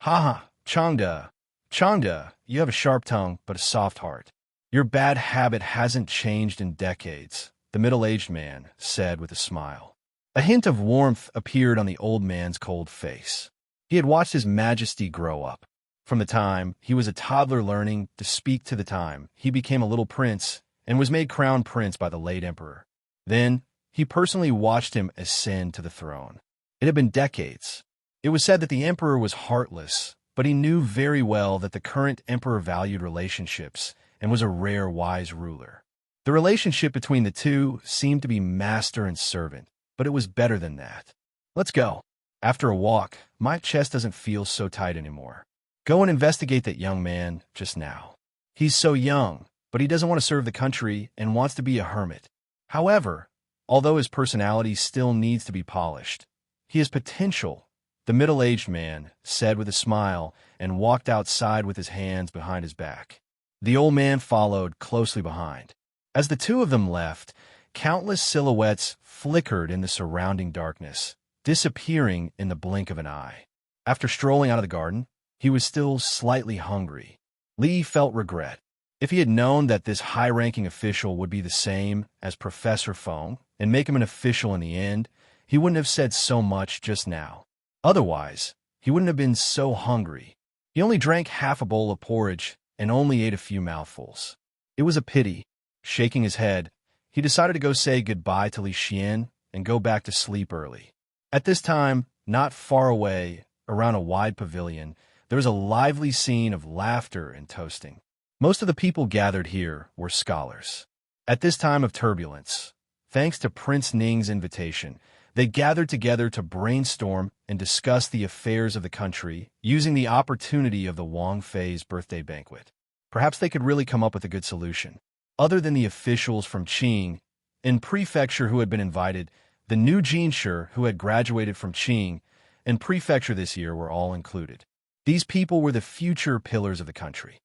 "Ha ha, Changda, you have a sharp tongue but a soft heart. Your bad habit hasn't changed in decades, the middle-aged man said with a smile. A hint of warmth appeared on the old man's cold face. He had watched His Majesty grow up. From the time he was a toddler learning to speak to the time he became a little prince and was made crown prince by the late emperor. Then, he personally watched him ascend to the throne. It had been decades. It was said that the emperor was heartless, but he knew very well that the current emperor valued relationships and was a rare wise ruler. The relationship between the two seemed to be master and servant, but it was better than that. Let's go. After a walk, my chest doesn't feel so tight anymore. Go and investigate that young man just now. He's so young, but he doesn't want to serve the country and wants to be a hermit. However, although his personality still needs to be polished, he has potential, the middle-aged man said with a smile and walked outside with his hands behind his back. The old man followed closely behind. As the two of them left, countless silhouettes flickered in the surrounding darkness, disappearing in the blink of an eye. After strolling out of the garden, he was still slightly hungry. Li felt regret. If he had known that this high-ranking official would be the same as Professor Feng and make him an official in the end, he wouldn't have said so much just now. Otherwise, he wouldn't have been so hungry. He only drank half a bowl of porridge and only ate a few mouthfuls. It was a pity. Shaking his head, he decided to go say goodbye to Li Xian and go back to sleep early. At this time, not far away, around a wide pavilion, there was a lively scene of laughter and toasting. Most of the people gathered here were scholars. At this time of turbulence, thanks to Prince Ning's invitation, they gathered together to brainstorm and discuss the affairs of the country using the opportunity of the Wang Fei's birthday banquet. Perhaps they could really come up with a good solution. Other than the officials from Qing and prefecture who had been invited, the new Jinshi who had graduated from Qing and prefecture this year were all included. These people were the future pillars of the country.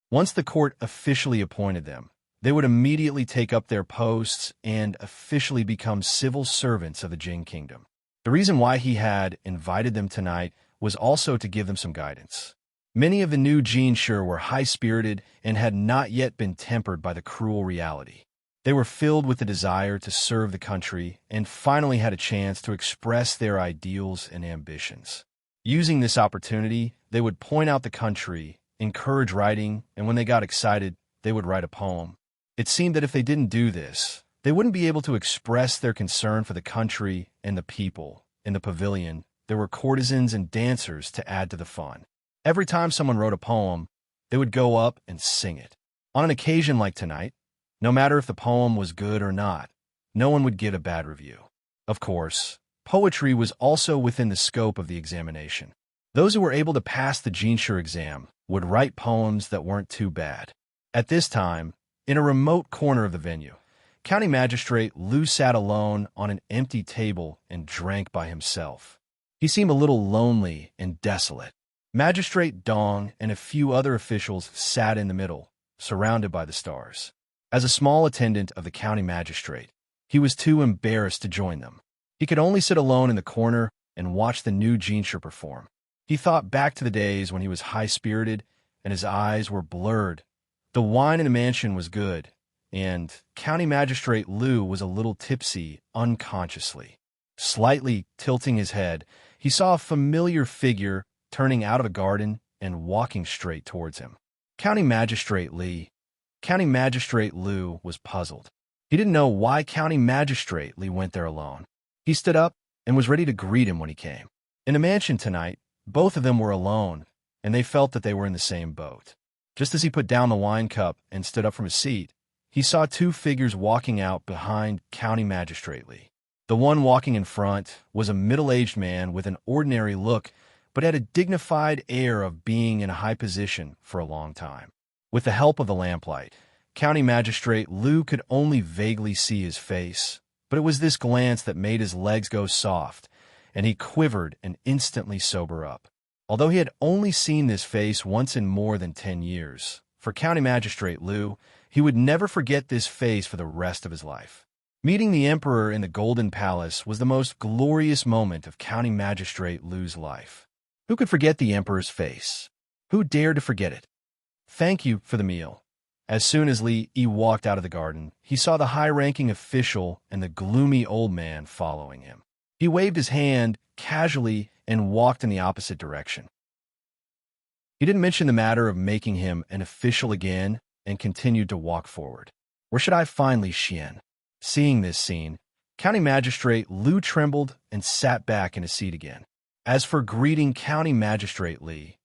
Once the court officially appointed them, they would immediately take up their posts and officially become civil servants of the Jing Kingdom. The reason why he had invited them tonight was also to give them some guidance. Many of the new Jinshi were high-spirited and had not yet been tempered by the cruel reality. They were filled with the desire to serve the country and finally had a chance to express their ideals and ambitions. Using this opportunity, they would point out the country, encourage writing, and when they got excited, they would write a poem. It seemed that if they didn't do this, they wouldn't be able to express their concern for the country and the people. In the pavilion, there were courtesans and dancers to add to the fun. Every time someone wrote a poem, they would go up and sing it. On an occasion like tonight, no matter if the poem was good or not, no one would get a bad review. Of course, poetry was also within the scope of the examination. Those who were able to pass the Jinshi exam would write poems that weren't too bad. At this time, in a remote corner of the venue, County Magistrate Lu sat alone on an empty table and drank by himself. He seemed a little lonely and desolate. Magistrate Dong and a few other officials sat in the middle, surrounded by the stars. As a small attendant of the county magistrate, he was too embarrassed to join them. He could only sit alone in the corner and watch the new Jinshi perform. He thought back to the days when he was high-spirited and his eyes were blurred. The wine in the mansion was good, and County Magistrate Lu was a little tipsy unconsciously. Slightly tilting his head, he saw a familiar figure turning out of a garden and walking straight towards him. County Magistrate Lu was puzzled. He didn't know why County Magistrate Li went there alone. He stood up and was ready to greet him when he came. In the mansion tonight, both of them were alone, and they felt that they were in the same boat. Just as he put down the wine cup and stood up from his seat, he saw two figures walking out behind County Magistrate Li. The one walking in front was a middle-aged man with an ordinary look, but had a dignified air of being in a high position for a long time. With the help of the lamplight, County Magistrate Lu could only vaguely see his face, but it was this glance that made his legs go soft, and he quivered and instantly sober up. Although he had only seen this face once in more than 10 years, for County Magistrate Lu, he would never forget this face for the rest of his life. Meeting the Emperor in the Golden Palace was the most glorious moment of County Magistrate Lu's life. Who could forget the Emperor's face? Who dared to forget it? Thank you for the meal, As soon as Li Yi walked out of the garden, he saw the high-ranking official and the gloomy old man following him. He waved his hand casually and walked in the opposite direction. He didn't mention the matter of making him an official again and continued to walk forward. Where should I find Li Xian? Seeing this scene, County Magistrate Lu trembled and sat back in his seat again. As for greeting County Magistrate Li,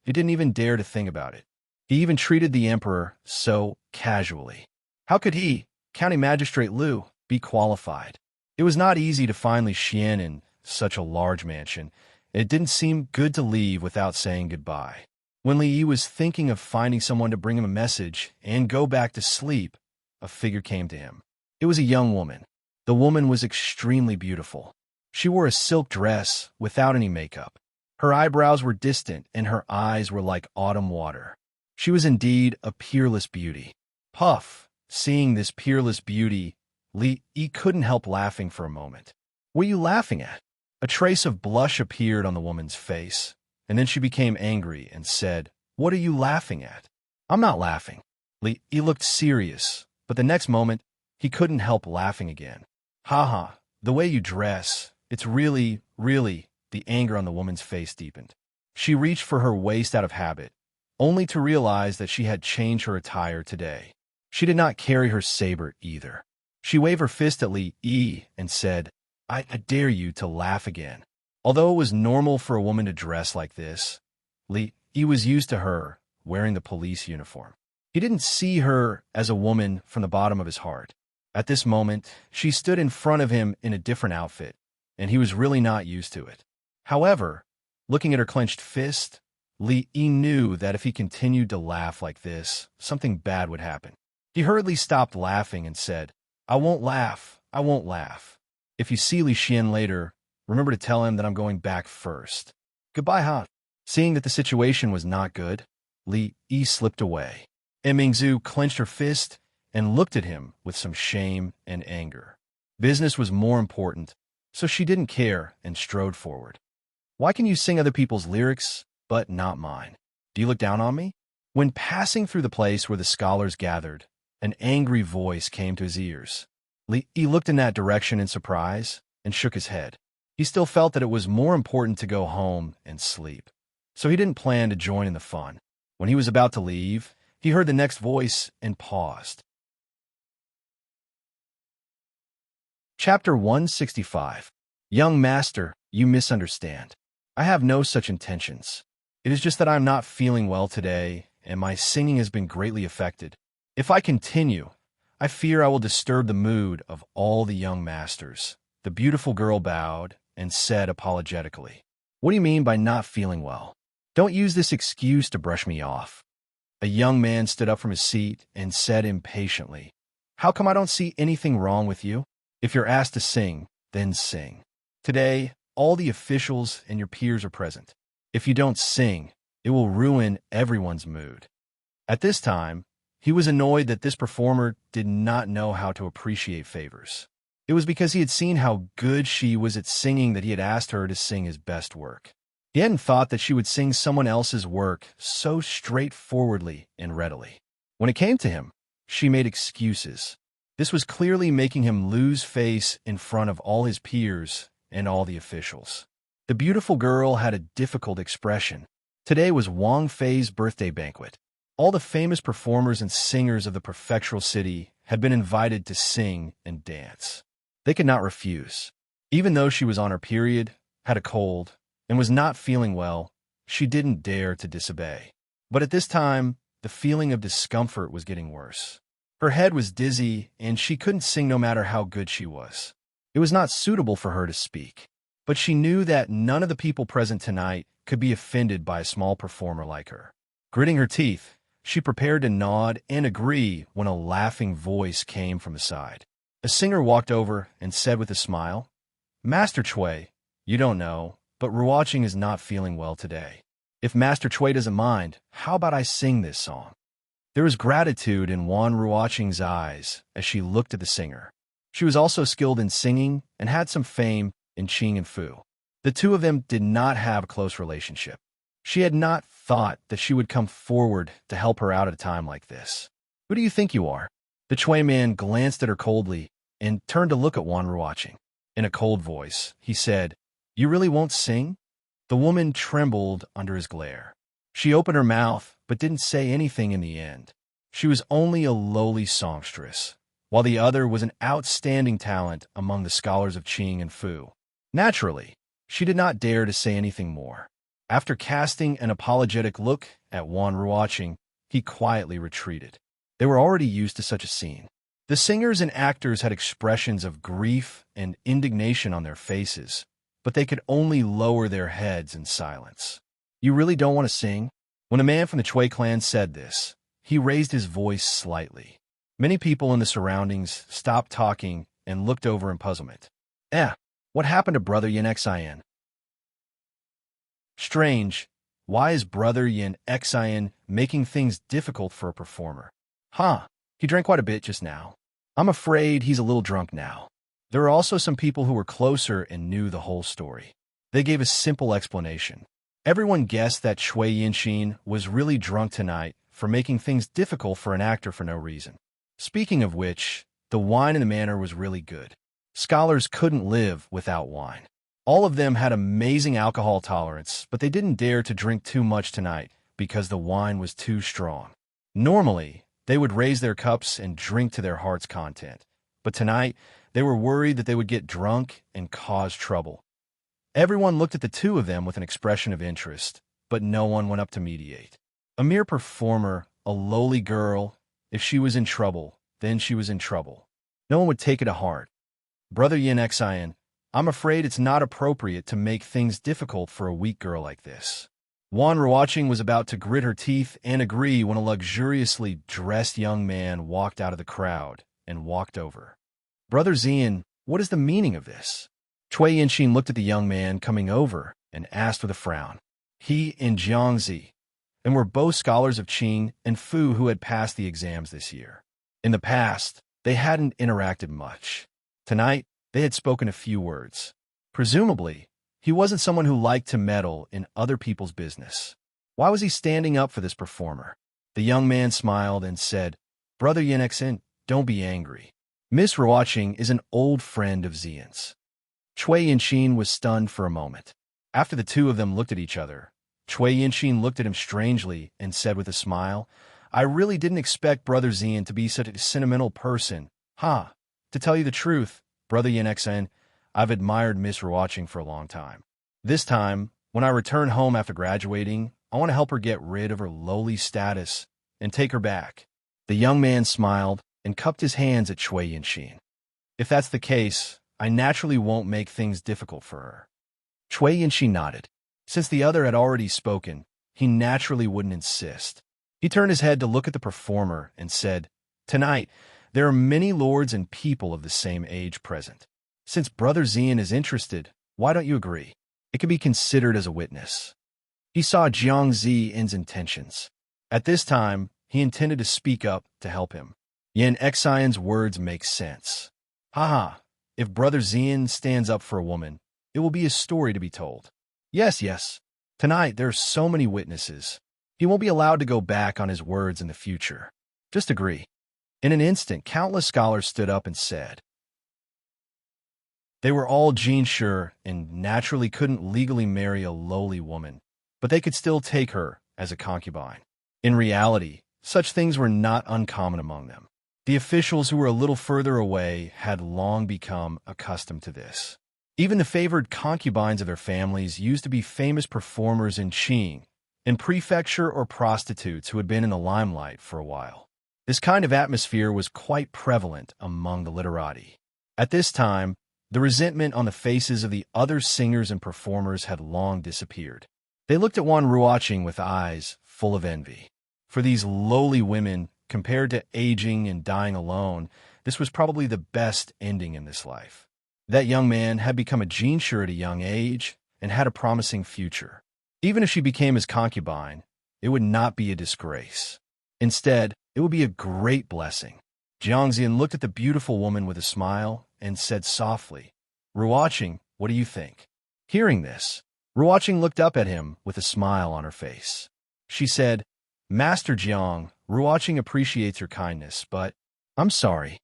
he didn't even dare to think about it. He even treated the Emperor so casually. How could he, County Magistrate Lu, be qualified? It was not easy to find Li Xian in such a large mansion, and it didn't seem good to leave without saying goodbye. When Li Yi was thinking of finding someone to bring him a message and go back to sleep, a figure came to him. It was a young woman. The woman was extremely beautiful. She wore a silk dress without any makeup. Her eyebrows were distant and her eyes were like autumn water. She was indeed a peerless beauty. Puff, seeing this peerless beauty, Li Yi couldn't help laughing for a moment. What are you laughing at? A trace of blush appeared on the woman's face, and then she became angry and said, "What are you laughing at?" "I'm not laughing." Li Yi looked serious, but the next moment, he couldn't help laughing again. "Ha, the way you dress, it's really, the anger on the woman's face deepened. She reached for her waist out of habit, only to realize that she had changed her attire today. She did not carry her saber either. She waved her fist at Li Yi and said, I dare you to laugh again." Although it was normal for a woman to dress like this, Li Yi was used to her wearing the police uniform. He didn't see her as a woman from the bottom of his heart. At this moment, she stood in front of him in a different outfit, and he was really not used to it. However, looking at her clenched fist, Li Yi knew that if he continued to laugh like this, something bad would happen. He hurriedly stopped laughing and said, I won't laugh. If you see Li Xian later, remember to tell him that I'm going back first. Goodbye, Ha." Seeing that the situation was not good, Li Yi slipped away. And Mingzhu clenched her fist and looked at him with some shame and anger. Business was more important, so she didn't care and strode forward. "Why can you sing other people's lyrics, but not mine? Do you look down on me?" When passing through the place where the scholars gathered, an angry voice came to his ears. Li Yi looked in that direction in surprise and shook his head. He still felt that it was more important to go home and sleep, so he didn't plan to join in the fun. When he was about to leave, he heard the next voice and paused. Chapter 165. Young Master, you misunderstand. I have no such intentions. It is just that I am not feeling well today, and my singing has been greatly affected. If I continue, I fear I will disturb the mood of all the young masters. The beautiful girl bowed and said apologetically, What do you mean by not feeling well? Don't use this excuse to brush me off. A young man stood up from his seat and said impatiently, How come I don't see anything wrong with you? If you're asked to sing, then sing. Today, all the officials and your peers are present. If you don't sing, it will ruin everyone's mood. At this time, he was annoyed that this performer did not know how to appreciate favors. It was because he had seen how good she was at singing that he had asked her to sing his best work. He hadn't thought that she would sing someone else's work so straightforwardly and readily. When it came to him, she made excuses. This was clearly making him lose face in front of all his peers and all the officials. The beautiful girl had a difficult expression. Today was Wang Fei's birthday banquet. All the famous performers and singers of the prefectural city had been invited to sing and dance. They could not refuse. Even though she was on her period, had a cold, and was not feeling well, she didn't dare to disobey. But at this time, the feeling of discomfort was getting worse. Her head was dizzy, and she couldn't sing no matter how good she was. It was not suitable for her to speak. But she knew that none of the people present tonight could be offended by a small performer like her. Gritting her teeth, she prepared to nod and agree when a laughing voice came from the side. A singer walked over and said with a smile, Master Chui, you don't know, but Ruoqing is not feeling well today. If Master Chui doesn't mind, how about I sing this song? There was gratitude in Wan Ruoqing's eyes as she looked at the singer. She was also skilled in singing and had some fame in Qing and Fu. The two of them did not have a close relationship. She had not thought that she would come forward to help her out at a time like this. Who do you think you are? The Chui man glanced at her coldly and turned to look at Wan Ruoqing. In a cold voice, he said, "You really won't sing?" The woman trembled under his glare. She opened her mouth, but didn't say anything in the end. She was only a lowly songstress, while the other was an outstanding talent among the scholars of Qing and Fu. Naturally, she did not dare to say anything more. After casting an apologetic look at Wan Ruoqing, he quietly retreated. They were already used to such a scene. The singers and actors had expressions of grief and indignation on their faces, but they could only lower their heads in silence. "You really don't want to sing?" When a man from the Chui clan said this, he raised his voice slightly. Many people in the surroundings stopped talking and looked over in puzzlement. What happened to Brother Yin Xian? Strange. Why is Brother Yin Xian making things difficult for a performer? He drank quite a bit just now. I'm afraid he's a little drunk now. There are also some people who were closer and knew the whole story. They gave a simple explanation. Everyone guessed that Chui Yinxin was really drunk tonight for making things difficult for an actor for no reason. Speaking of which, the wine in the manor was really good. Scholars couldn't live without wine. All of them had amazing alcohol tolerance, but they didn't dare to drink too much tonight because the wine was too strong. Normally, they would raise their cups and drink to their heart's content, but tonight, they were worried that they would get drunk and cause trouble. Everyone looked at the two of them with an expression of interest, but no one went up to mediate. A mere performer, a lowly girl, if she was in trouble, then she was in trouble. No one would take it to heart. Brother Yin Xian, I'm afraid it's not appropriate to make things difficult for a weak girl like this. Wan Ruoqing was about to grit her teeth and agree when a luxuriously dressed young man walked out of the crowd and walked over. Brother Xian, what is the meaning of this? Chui Yinxin looked at the young man coming over and asked with a frown. He and Jiangzi, and were both scholars of Qing and Fu who had passed the exams this year. In the past, they hadn't interacted much. Tonight, they had spoken a few words. Presumably, he wasn't someone who liked to meddle in other people's business. Why was he standing up for this performer? The young man smiled and said, Brother Yin, don't be angry. Miss Ruoqing is an old friend of Xian's. Chui Yinxin was stunned for a moment. After the two of them looked at each other, Chui Yinxin looked at him strangely and said with a smile, I really didn't expect Brother Xian to be such a sentimental person. To tell you the truth, Brother Yin, I've admired Miss Ruoqing for a long time. This time, when I return home after graduating, I want to help her get rid of her lowly status and take her back. The young man smiled and cupped his hands at Chui Yinxin. If that's the case, I naturally won't make things difficult for her. Chui Yinxin nodded. Since the other had already spoken, he naturally wouldn't insist. He turned his head to look at the performer and said, Tonight, there are many lords and people of the same age present. Since Brother Xian is interested, why don't you agree? It can be considered as a witness. He saw Jiangzi Yin's intentions. At this time, he intended to speak up to help him. Yin Xian's words make sense. If Brother Xian stands up for a woman, it will be a story to be told. Yes. Tonight, there are so many witnesses. He won't be allowed to go back on his words in the future. Just agree. In an instant, countless scholars stood up and said. They were all Jinsure and naturally couldn't legally marry a lowly woman, but they could still take her as a concubine. In reality, such things were not uncommon among them. The officials who were a little further away had long become accustomed to this. Even the favored concubines of their families used to be famous performers in Qing, in prefecture or prostitutes who had been in the limelight for a while. This kind of atmosphere was quite prevalent among the literati. At this time, the resentment on the faces of the other singers and performers had long disappeared. They looked at Wan Ruoqing with eyes full of envy. For these lowly women, compared to aging and dying alone, this was probably the best ending in this life. That young man had become a Jinsure at a young age and had a promising future. Even if she became his concubine, it would not be a disgrace. Instead, it would be a great blessing. Jiangxian looked at the beautiful woman with a smile and said softly, Ruoqing, what do you think? Hearing this, Ruoqing looked up at him with a smile on her face. She said, Master Jiang, Ruoqing appreciates your kindness, but I'm sorry.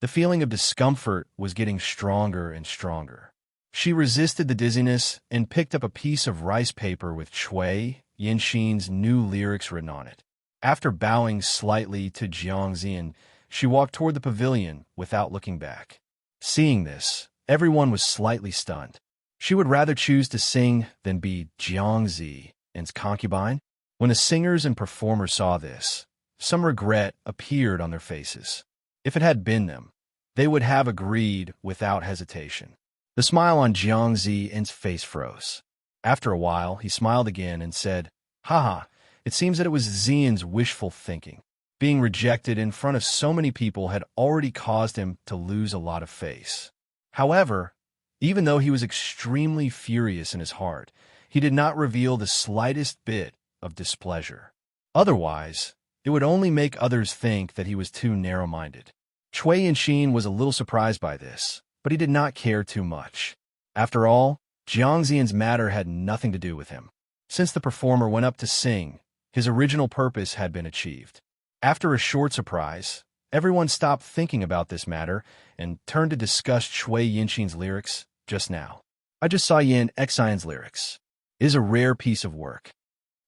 The feeling of discomfort was getting stronger and stronger. She resisted the dizziness and picked up a piece of rice paper with Chui Yinxin's new lyrics written on it. After bowing slightly to Jiangxian, she walked toward the pavilion without looking back. Seeing this, everyone was slightly stunned. She would rather choose to sing than be Jiangxian's concubine. When the singers and performers saw this, some regret appeared on their faces. If it had been them, they would have agreed without hesitation. The smile on Jiangxian's face froze. After a while, he smiled again and said, "Haha, it seems that it was Xian's wishful thinking. Being rejected in front of so many people had already caused him to lose a lot of face." However, even though he was extremely furious in his heart, he did not reveal the slightest bit of displeasure. Otherwise, it would only make others think that he was too narrow-minded. Chui Yinxin was a little surprised by this, but he did not care too much. After all, Jiangxian's matter had nothing to do with him. Since the performer went up to sing, his original purpose had been achieved. After a short surprise, everyone stopped thinking about this matter and turned to discuss Chui Yinxin's lyrics just now. "I just saw Yin Xian's lyrics. It is a rare piece of work.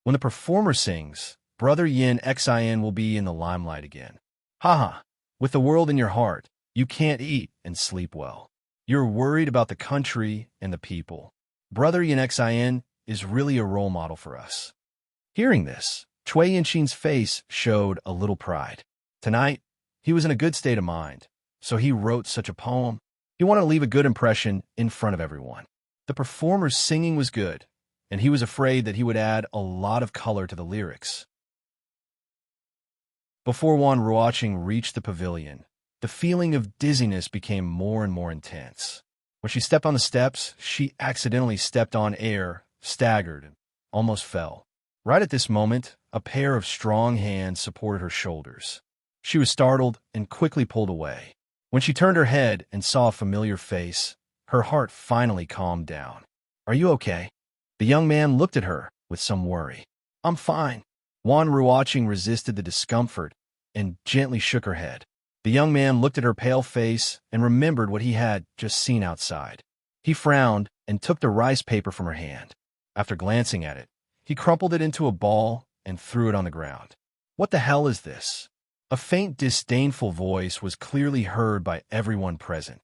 When the performer sings, Brother Yin Xian will be in the limelight again. Haha, with the world in your heart, you can't eat and sleep well. You're worried about the country and the people. Brother Yin Xian is really a role model for us." Hearing this, Chui Yinxin's face showed a little pride. Tonight, he was in a good state of mind, so he wrote such a poem. He wanted to leave a good impression in front of everyone. The performer's singing was good, and he was afraid that he would add a lot of color to the lyrics. Before Wan Ruoqing reached the pavilion, the feeling of dizziness became more and more intense. When she stepped on the steps, she accidentally stepped on air, staggered, and almost fell. Right at this moment, a pair of strong hands supported her shoulders. She was startled and quickly pulled away. When she turned her head and saw a familiar face, her heart finally calmed down. "Are you okay?" The young man looked at her with some worry. "I'm fine." Wan Ruoqing resisted the discomfort and gently shook her head. The young man looked at her pale face and remembered what he had just seen outside. He frowned and took the rice paper from her hand. After glancing at it, he crumpled it into a ball and threw it on the ground. "What the hell is this?" A faint, disdainful voice was clearly heard by everyone present.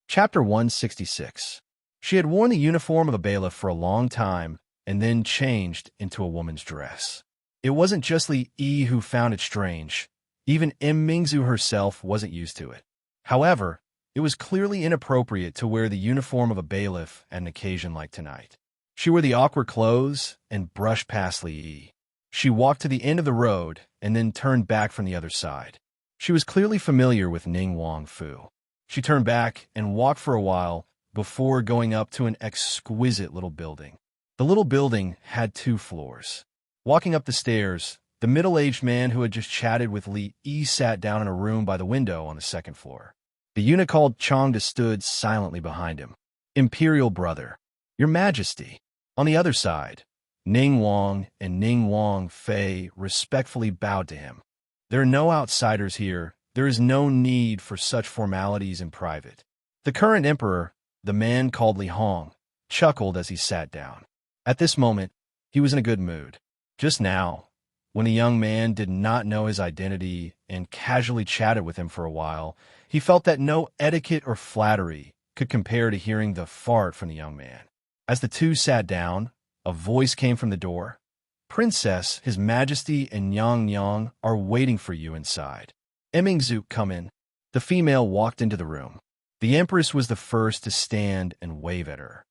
Chapter 166. She had worn the uniform of a bailiff for a long time and then changed into a woman's dress. It wasn't just Li Yi who found it strange. Even Mingzu herself wasn't used to it. However, it was clearly inappropriate to wear the uniform of a bailiff at an occasion like tonight. She wore the awkward clothes and brushed past Li Yi. She walked to the end of the road and then turned back from the other side. She was clearly familiar with Ning Wang Fu. She turned back and walked for a while before going up to an exquisite little building. The little building had 2 floors. Walking up the stairs, the middle-aged man who had just chatted with Li Yi sat down in a room by the window on the 2nd floor. The eunuch called Changda stood silently behind him. "Imperial brother, your majesty." On the other side, Ning Wang and Ning Wang Fei respectfully bowed to him. "There are no outsiders here. There is no need for such formalities in private." The current emperor, the man called Li Hong, chuckled as he sat down. At this moment, he was in a good mood. Just now, when a young man did not know his identity and casually chatted with him for a while, he felt that no etiquette or flattery could compare to hearing the fart from the young man. As the two sat down, a voice came from the door. "Princess, His Majesty and Yang Yang are waiting for you inside." "Mingzu, come in." The female walked into the room. The empress was the first to stand and wave at her.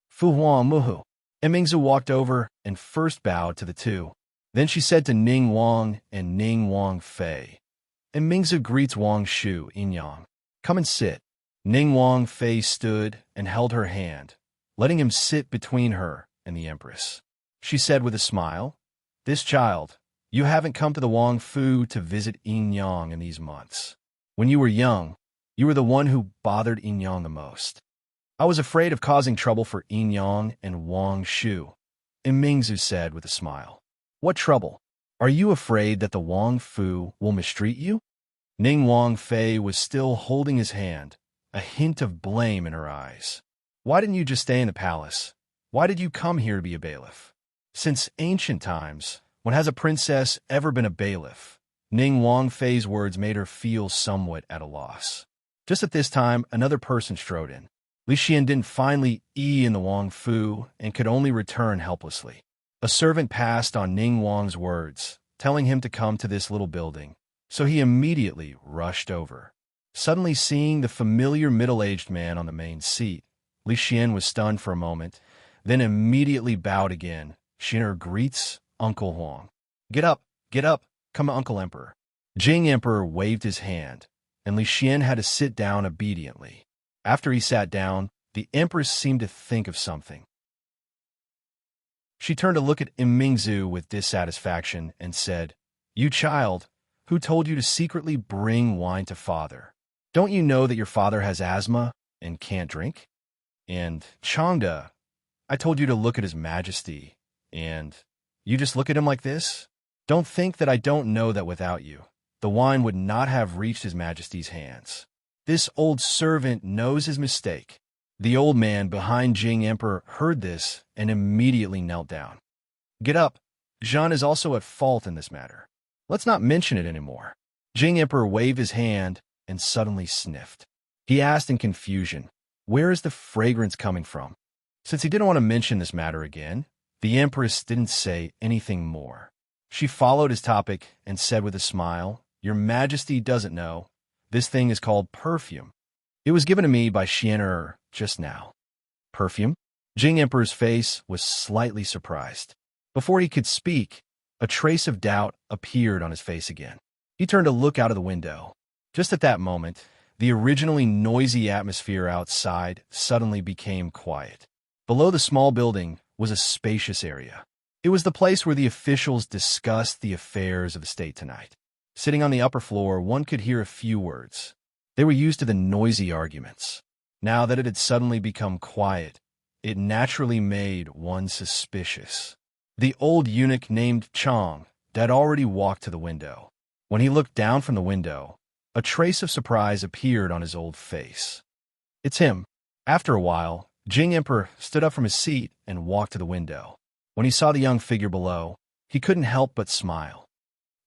"Fu Huang Muhu." Mingzu walked over and first bowed to the two. Then she said to Ning Wang and Ning Wang Fei, "Mingzu greets Wang Shu, Yin Yang. Come and sit." Ning Wang Fei stood and held her hand, letting him sit between her and the empress. She said with a smile, "This child, you haven't come to the Wang Fu to visit Yin Yang in these months. When you were young, you were the one who bothered Yin Yang the most. I was afraid of causing trouble for Yin Yang and Wang Shu." Imingzu said with a smile. What trouble? Are you afraid that the Wang Fu will mistreat you? Ning Wang Fei was still holding his hand, a hint of blame in her eyes. Why didn't you just stay in the palace? Why did you come here to be a bailiff? Since ancient times, when has a princess ever been a bailiff? Ning Wang Fei's words made her feel somewhat at a loss. Just at this time, another person strode in. Li Xian didn't finally in the Wang Fu and could only return helplessly. A servant passed on Ning Wang's words, telling him to come to this little building, so he immediately rushed over. Suddenly seeing the familiar middle-aged man on the main seat, Li Xian was stunned for a moment, then immediately bowed again. Xian'er greets Uncle Huang. Get up, come Uncle Emperor. Jing Emperor waved his hand, and Li Xian had to sit down obediently. After he sat down, the Empress seemed to think of something. She turned to look at Imingzu with dissatisfaction and said, You child, who told you to secretly bring wine to father? Don't you know that your father has asthma and can't drink? And Changda, I told you to look at his majesty, and you just look at him like this? Don't think that I don't know that without you, the wine would not have reached his majesty's hands. This old servant knows his mistake. The old man behind Jing Emperor heard this and immediately knelt down. Get up. Jean is also at fault in this matter. Let's not mention it anymore. Jing Emperor waved his hand and suddenly sniffed. He asked in confusion, where is the fragrance coming from? Since he didn't want to mention this matter again, the Empress didn't say anything more. She followed his topic and said with a smile, Your Majesty doesn't know. This thing is called perfume. It was given to me by Xian'er just now. Perfume? Jing Emperor's face was slightly surprised. Before he could speak, a trace of doubt appeared on his face again. He turned to look out of the window. Just at that moment, the originally noisy atmosphere outside suddenly became quiet. Below the small building was a spacious area. It was the place where the officials discussed the affairs of the state tonight. Sitting on the upper floor, one could hear a few words. They were used to the noisy arguments. Now that it had suddenly become quiet, it naturally made one suspicious. The old eunuch named Chang had already walked to the window. When he looked down from the window, a trace of surprise appeared on his old face. It's him. After a while, Jing Emperor stood up from his seat and walked to the window. When he saw the young figure below, he couldn't help but smile.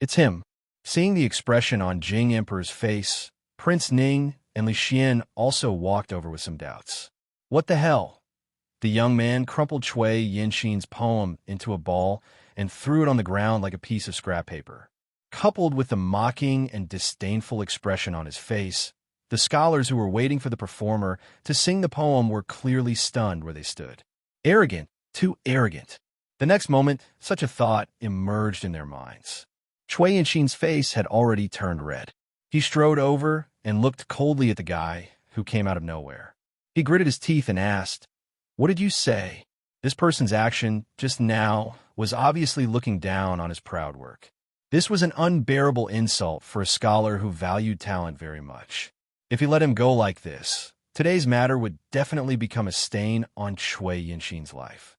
It's him. Seeing the expression on Jing Emperor's face, Prince Ning and Li Xian also walked over with some doubts. What the hell? The young man crumpled Chui Yinxin's poem into a ball and threw it on the ground like a piece of scrap paper. Coupled with the mocking and disdainful expression on his face, the scholars who were waiting for the performer to sing the poem were clearly stunned where they stood. Arrogant, too arrogant. The next moment, such a thought emerged in their minds. Chui Yinxin's face had already turned red. He strode over and looked coldly at the guy who came out of nowhere. He gritted his teeth and asked, What did you say? This person's action just now was obviously looking down on his proud work. This was an unbearable insult for a scholar who valued talent very much. If he let him go like this, today's matter would definitely become a stain on Chui Yinxin's life.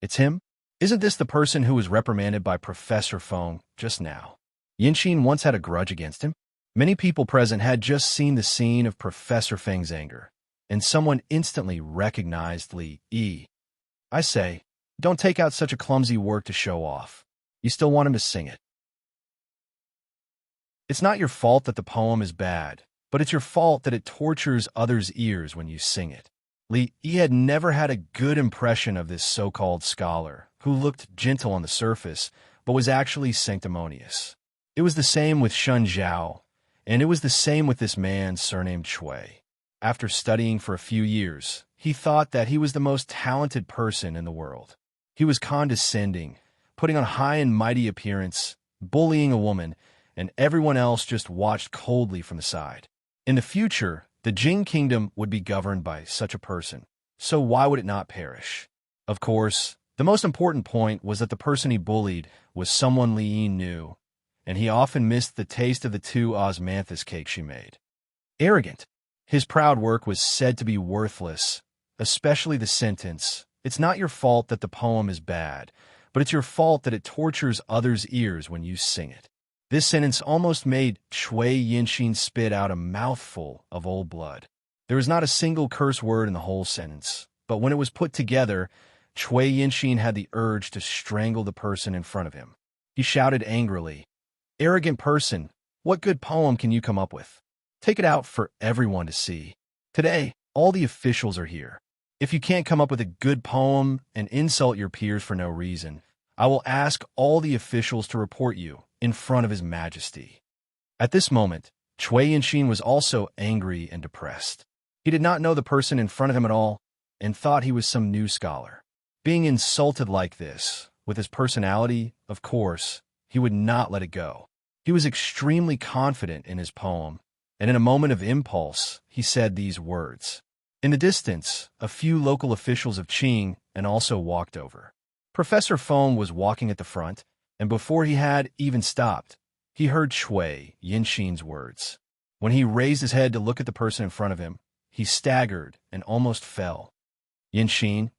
It's him? Isn't this the person who was reprimanded by Professor Feng just now? Yinxin once had a grudge against him. Many people present had just seen the scene of Professor Feng's anger, and someone instantly recognized Li Yi. I say, don't take out such a clumsy work to show off. You still want him to sing it. It's not your fault that the poem is bad, but it's your fault that it tortures others' ears when you sing it. Li Yi had never had a good impression of this so-called scholar, who looked gentle on the surface, but was actually sanctimonious. It was the same with Shun Zhao, and it was the same with this man surnamed Chui. After studying for a few years, he thought that he was the most talented person in the world. He was condescending, putting on high and mighty appearance, bullying a woman, and everyone else just watched coldly from the side. In the future, the Jing Kingdom would be governed by such a person, so why would it not perish? Of course, the most important point was that the person he bullied was someone Li Yi knew, and he often missed the taste of the 2 osmanthus cakes she made. Arrogant. His proud work was said to be worthless, especially the sentence, It's not your fault that the poem is bad, but it's your fault that it tortures others' ears when you sing it. This sentence almost made Chui Yinxin spit out a mouthful of old blood. There was not a single curse word in the whole sentence, but when it was put together, Chui Yinxin had the urge to strangle the person in front of him. He shouted angrily, "Arrogant person, what good poem can you come up with? Take it out for everyone to see. Today, all the officials are here. If you can't come up with a good poem and insult your peers for no reason, I will ask all the officials to report you in front of His Majesty." At this moment, Chui Yinxin was also angry and depressed. He did not know the person in front of him at all and thought he was some new scholar. Being insulted like this, with his personality, of course, he would not let it go. He was extremely confident in his poem, and in a moment of impulse, he said these words. In the distance, a few local officials of Qing and also walked over. Professor Feng was walking at the front, and before he had even stopped, he heard Chui Yinxin's words. When he raised his head to look at the person in front of him, he staggered and almost fell. Yinxin,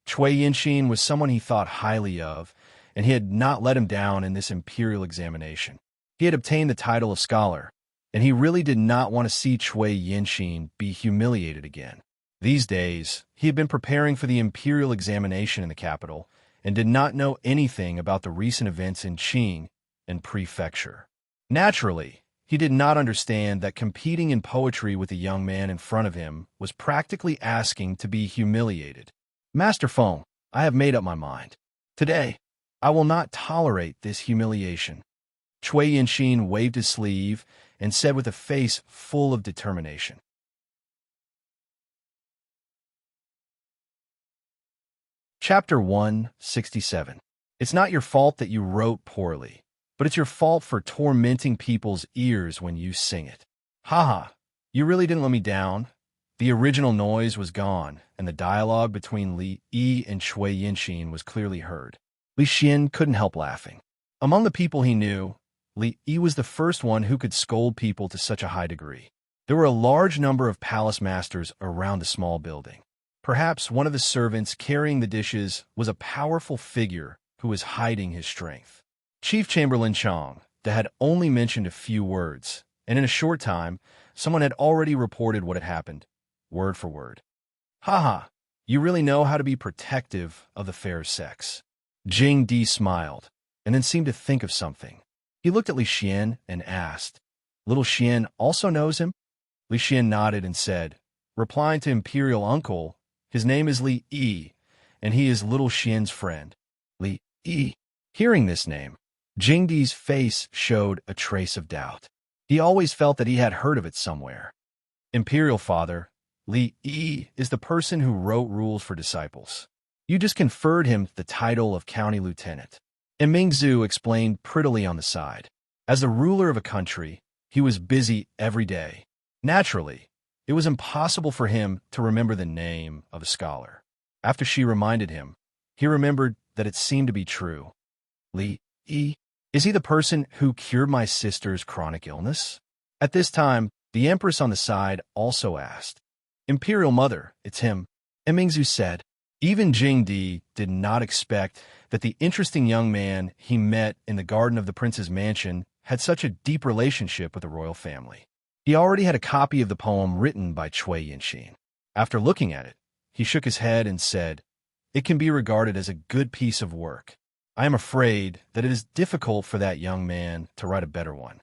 Chui Yinxin was someone he thought highly of, and he had not let him down in this imperial examination. He had obtained the title of scholar, and he really did not want to see Chui Yinxin be humiliated again. These days, he had been preparing for the imperial examination in the capital and did not know anything about the recent events in Qing and prefecture. Naturally, he did not understand that competing in poetry with the young man in front of him was practically asking to be humiliated. "Master Feng, I have made up my mind. Today, I will not tolerate this humiliation." Chui Yinxin waved his sleeve and said with a face full of determination. Chapter 167. It's not your fault that you wrote poorly, but it's your fault for tormenting people's ears when you sing it. Haha, you really didn't let me down. The original noise was gone, and the dialogue between Li Yi and Chui Yinxin was clearly heard. Li Xian couldn't help laughing. Among the people he knew, Li Yi was the first one who could scold people to such a high degree. There were a large number of palace masters around the small building. Perhaps one of the servants carrying the dishes was a powerful figure who was hiding his strength. Chief Chamberlain Chang had only mentioned a few words, and in a short time, someone had already reported what had happened, word for word. Haha, you really know how to be protective of the fair sex. Jing Di smiled, and then seemed to think of something. He looked at Li Xian and asked, "Little Xian also knows him?" Li Xian nodded and said, replying to Imperial Uncle, "His name is Li Yi, and he is Little Xian's friend." Li Yi. Hearing this name, Jing Di's face showed a trace of doubt. He always felt that he had heard of it somewhere. Imperial Father, Li Yi is the person who wrote rules for disciples. You just conferred him the title of county lieutenant. And Mingzhu explained prettily on the side. As the ruler of a country, he was busy every day. Naturally, it was impossible for him to remember the name of a scholar. After she reminded him, he remembered that it seemed to be true. Li Yi, is he the person who cured my sister's chronic illness? At this time, the Empress on the side also asked. Imperial Mother, it's him. And Mingzhu said. Even Jing Di did not expect that the interesting young man he met in the garden of the prince's mansion had such a deep relationship with the royal family. He already had a copy of the poem written by Chui Yinxin. After looking at it, he shook his head and said, "It can be regarded as a good piece of work. I am afraid that it is difficult for that young man to write a better one."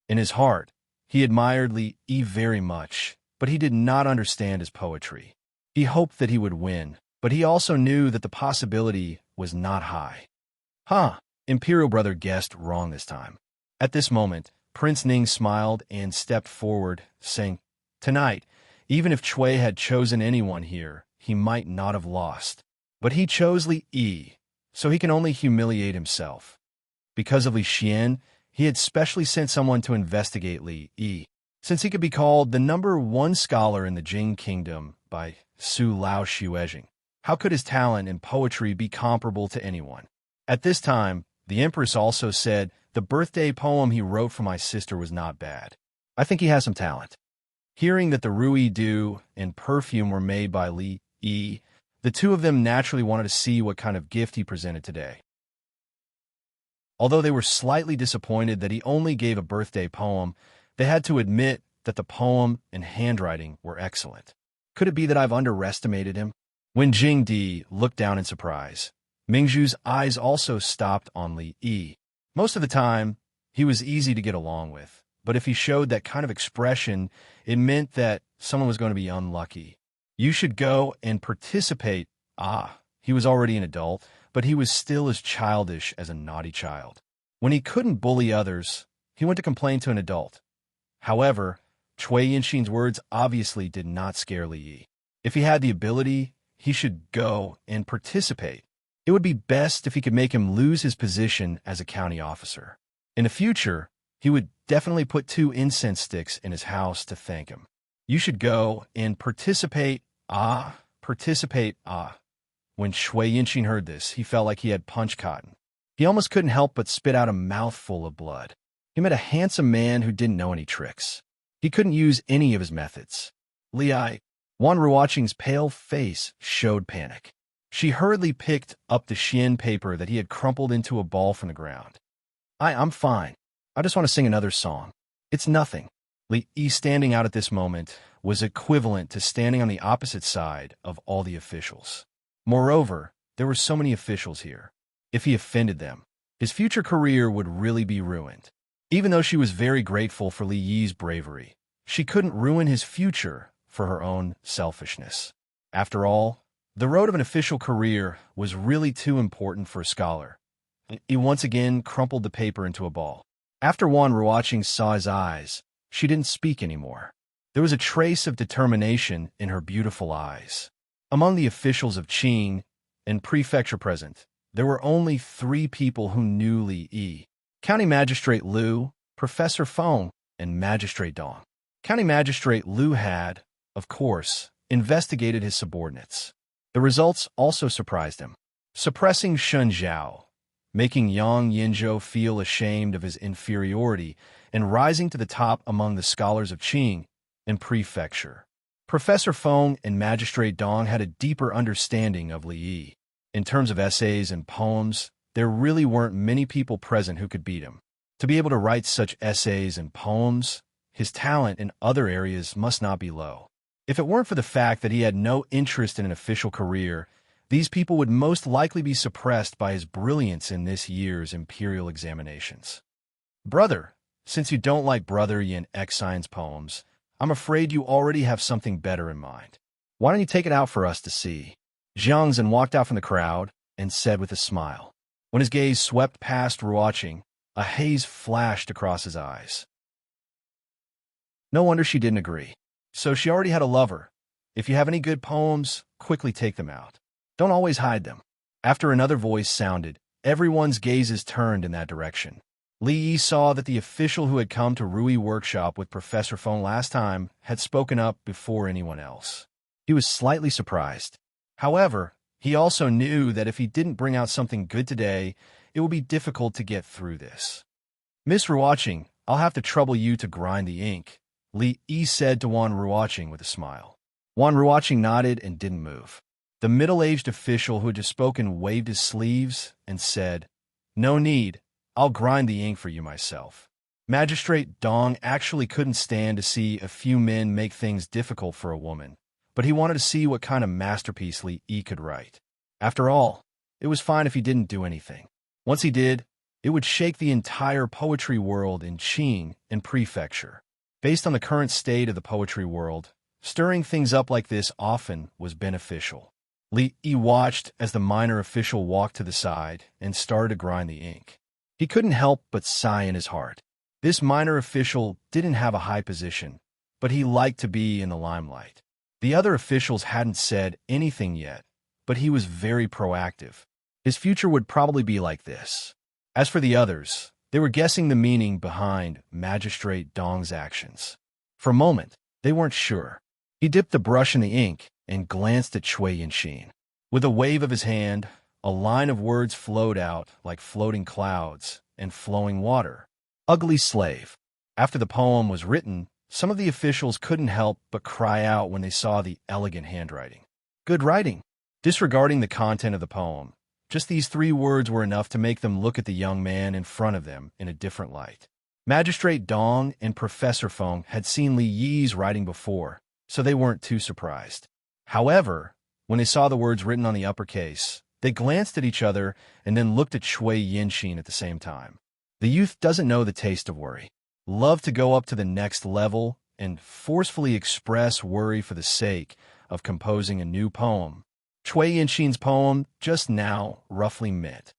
In his heart, he admired Li Yi very much, but he did not understand his poetry. He hoped that he would win, but he also knew that the possibility was not high. Imperial Brother guessed wrong this time. At this moment, Prince Ning smiled and stepped forward, saying, "Tonight, even if Chui had chosen anyone here, he might not have lost. But he chose Li Yi, so he can only humiliate himself. Because of Li Xian, he had specially sent someone to investigate Li Yi, since he could be called the #1 scholar in the Jing Kingdom by Su Lao Xuezhing. How could his talent in poetry be comparable to anyone? At this time, the Empress also said, the birthday poem he wrote for my sister was not bad. I think he has some talent." Hearing that the Rui Dew and perfume were made by Li Yi, The two of them naturally wanted to see what kind of gift he presented today. Although they were slightly disappointed that he only gave a birthday poem, they had to admit that the poem and handwriting were excellent. Could it be that I've underestimated him? When Jing Di looked down in surprise, Mingzhu's eyes also stopped on Li Yi. Most of the time, he was easy to get along with, but if he showed that kind of expression, it meant that someone was going to be unlucky. You should go and participate. He was already an adult, but he was still as childish as a naughty child. When he couldn't bully others, he went to complain to an adult. However, Cui Yinxin's words obviously did not scare Li Yi. If he had the ability, he should go and participate. It would be best if he could make him lose his position as a county officer. In the future, he would definitely put 2 incense sticks in his house to thank him. You should go and participate. Participate. When Cui Yinxin heard this, he felt like he had punch cotton. He almost couldn't help but spit out a mouthful of blood. He met a handsome man who didn't know any tricks. He couldn't use any of his methods. Wan Ruoqing's pale face showed panic. She hurriedly picked up the Xian paper that he had crumpled into a ball from the ground. I'm fine. I just want to sing another song. It's nothing. Li Yi, standing out at this moment, was equivalent to standing on the opposite side of all the officials. Moreover, there were so many officials here. If he offended them, his future career would really be ruined. Even though she was very grateful for Li Yi's bravery, she couldn't ruin his future for her own selfishness. After all, the road of an official career was really too important for a scholar. He once again crumpled the paper into a ball. After Wan Ruoqing saw his eyes, she didn't speak anymore. There was a trace of determination in her beautiful eyes. Among the officials of Qing and prefecture present, there were only 3 people who knew Li Yi: County Magistrate Liu, Professor Feng, and Magistrate Dong. County Magistrate Liu had, of course, investigated his subordinates. The results also surprised him. Suppressing Shun Zhao, making Yang Yinzhou feel ashamed of his inferiority, and rising to the top among the scholars of Qing and prefecture. Professor Feng and Magistrate Dong had a deeper understanding of Li Yi. In terms of essays and poems, there really weren't many people present who could beat him. To be able to write such essays and poems, his talent in other areas must not be low. If it weren't for the fact that he had no interest in an official career, these people would most likely be suppressed by his brilliance in this year's imperial examinations. Brother, since you don't like Brother Yin Xian's poems, I'm afraid you already have something better in mind. Why don't you take it out for us to see? Jiangzhen walked out from the crowd and said with a smile. When his gaze swept past Ruoqing, a haze flashed across his eyes. No wonder she didn't agree. So she already had a lover. If you have any good poems, quickly take them out. Don't always hide them. After another voice sounded, everyone's gazes turned in that direction. Li Yi saw that the official who had come to Rui workshop with Professor Feng last time had spoken up before anyone else. He was slightly surprised. However, he also knew that if he didn't bring out something good today, it would be difficult to get through this. Miss Ruoqing, I'll have to trouble you to grind the ink, Li Yi said to Wan Ruoqing with a smile. Wan Ruoqing nodded and didn't move. The middle-aged official who had just spoken waved his sleeves and said, No need, I'll grind the ink for you myself. Magistrate Dong actually couldn't stand to see a few men make things difficult for a woman, but he wanted to see what kind of masterpiece Li Yi could write. After all, it was fine if he didn't do anything. Once he did, it would shake the entire poetry world in Qing and prefecture. Based on the current state of the poetry world, stirring things up like this often was beneficial. Li Yi watched as the minor official walked to the side and started to grind the ink. He couldn't help but sigh in his heart. This minor official didn't have a high position, but he liked to be in the limelight. The other officials hadn't said anything yet, but he was very proactive. His future would probably be like this. As for the others, they were guessing the meaning behind Magistrate Dong's actions. For a moment, they weren't sure. He dipped the brush in the ink and glanced at Cui Yinxin. With a wave of his hand, a line of words flowed out like floating clouds and flowing water. Ugly slave. After the poem was written, some of the officials couldn't help but cry out when they saw the elegant handwriting. Good writing. Disregarding the content of the poem, just these 3 words were enough to make them look at the young man in front of them in a different light. Magistrate Dong and Professor Feng had seen Li Yi's writing before, so they weren't too surprised. However, when they saw the words written on the uppercase, they glanced at each other and then looked at Shui Yinxin at the same time. The youth doesn't know the taste of worry. Love to go up to the next level and forcefully express worry for the sake of composing a new poem. Shui Yinxin's poem just now roughly meant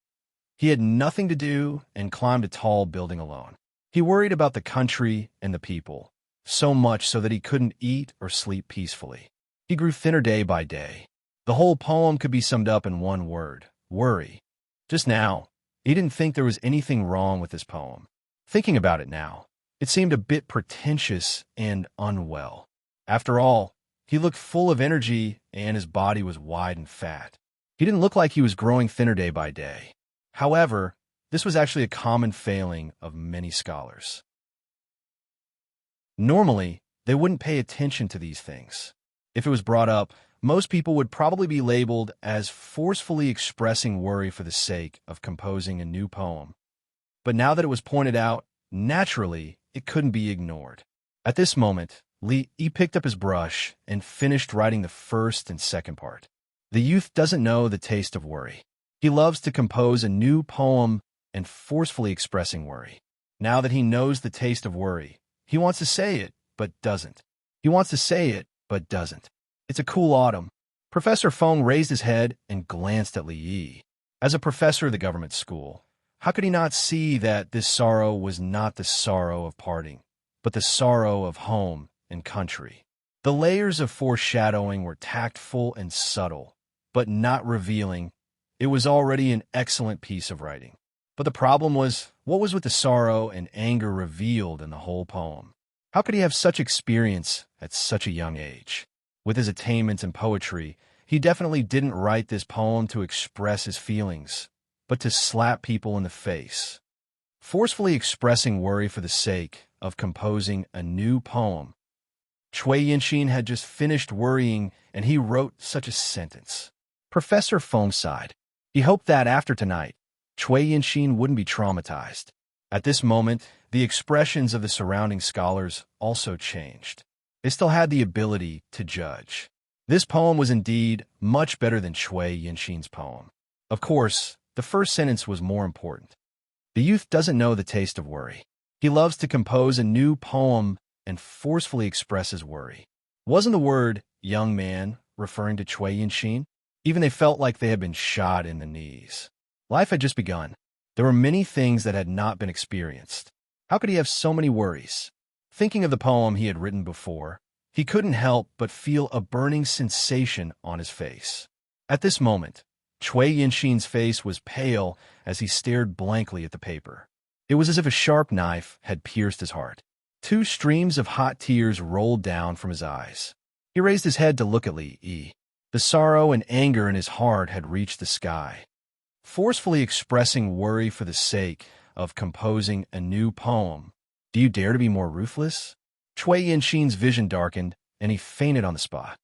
he had nothing to do and climbed a tall building alone. He worried about the country and the people, so much so that he couldn't eat or sleep peacefully. He grew thinner day by day. The whole poem could be summed up in one word: worry. Just now, he didn't think there was anything wrong with this poem. Thinking about it now, it seemed a bit pretentious and unwell. After all, he looked full of energy and his body was wide and fat. He didn't look like he was growing thinner day by day. However, this was actually a common failing of many scholars. Normally, they wouldn't pay attention to these things. If it was brought up, most people would probably be labeled as forcefully expressing worry for the sake of composing a new poem. But now that it was pointed out, naturally, it couldn't be ignored. At this moment, Li Yi picked up his brush and finished writing the first and second part. The youth doesn't know the taste of worry. He loves to compose a new poem and forcefully expressing worry. Now that he knows the taste of worry, he wants to say it, but doesn't. He wants to say it, but doesn't. It's a cool autumn. Professor Feng raised his head and glanced at Li Yi. As a professor of the government school, how could he not see that this sorrow was not the sorrow of parting, but the sorrow of home and country? The layers of foreshadowing were tactful and subtle, but not revealing. It was already an excellent piece of writing. But the problem was, what was with the sorrow and anger revealed in the whole poem? How could he have such experience at such a young age? With his attainments in poetry, he definitely didn't write this poem to express his feelings, but to slap people in the face. Forcefully expressing worry for the sake of composing a new poem. Shui Yinxin had just finished worrying, and he wrote such a sentence. Professor Feng sighed. He hoped that after tonight, Shui Yinxin wouldn't be traumatized. At this moment, the expressions of the surrounding scholars also changed. They still had the ability to judge. This poem was indeed much better than Shui Yinxin's poem. Of course, the first sentence was more important. The youth doesn't know the taste of worry. He loves to compose a new poem and forcefully express his worry. Wasn't the word young man referring to Shui Yinxin? Even they felt like they had been shot in the knees. Life had just begun. There were many things that had not been experienced. How could he have so many worries? Thinking of the poem he had written before, he couldn't help but feel a burning sensation on his face. At this moment, Shui Yinxin's face was pale as he stared blankly at the paper. It was as if a sharp knife had pierced his heart. 2 streams of hot tears rolled down from his eyes. He raised his head to look at Li Yi. The sorrow and anger in his heart had reached the sky. Forcefully expressing worry for the sake of composing a new poem. Do you dare to be more ruthless? Shui Yinxin's vision darkened, and he fainted on the spot.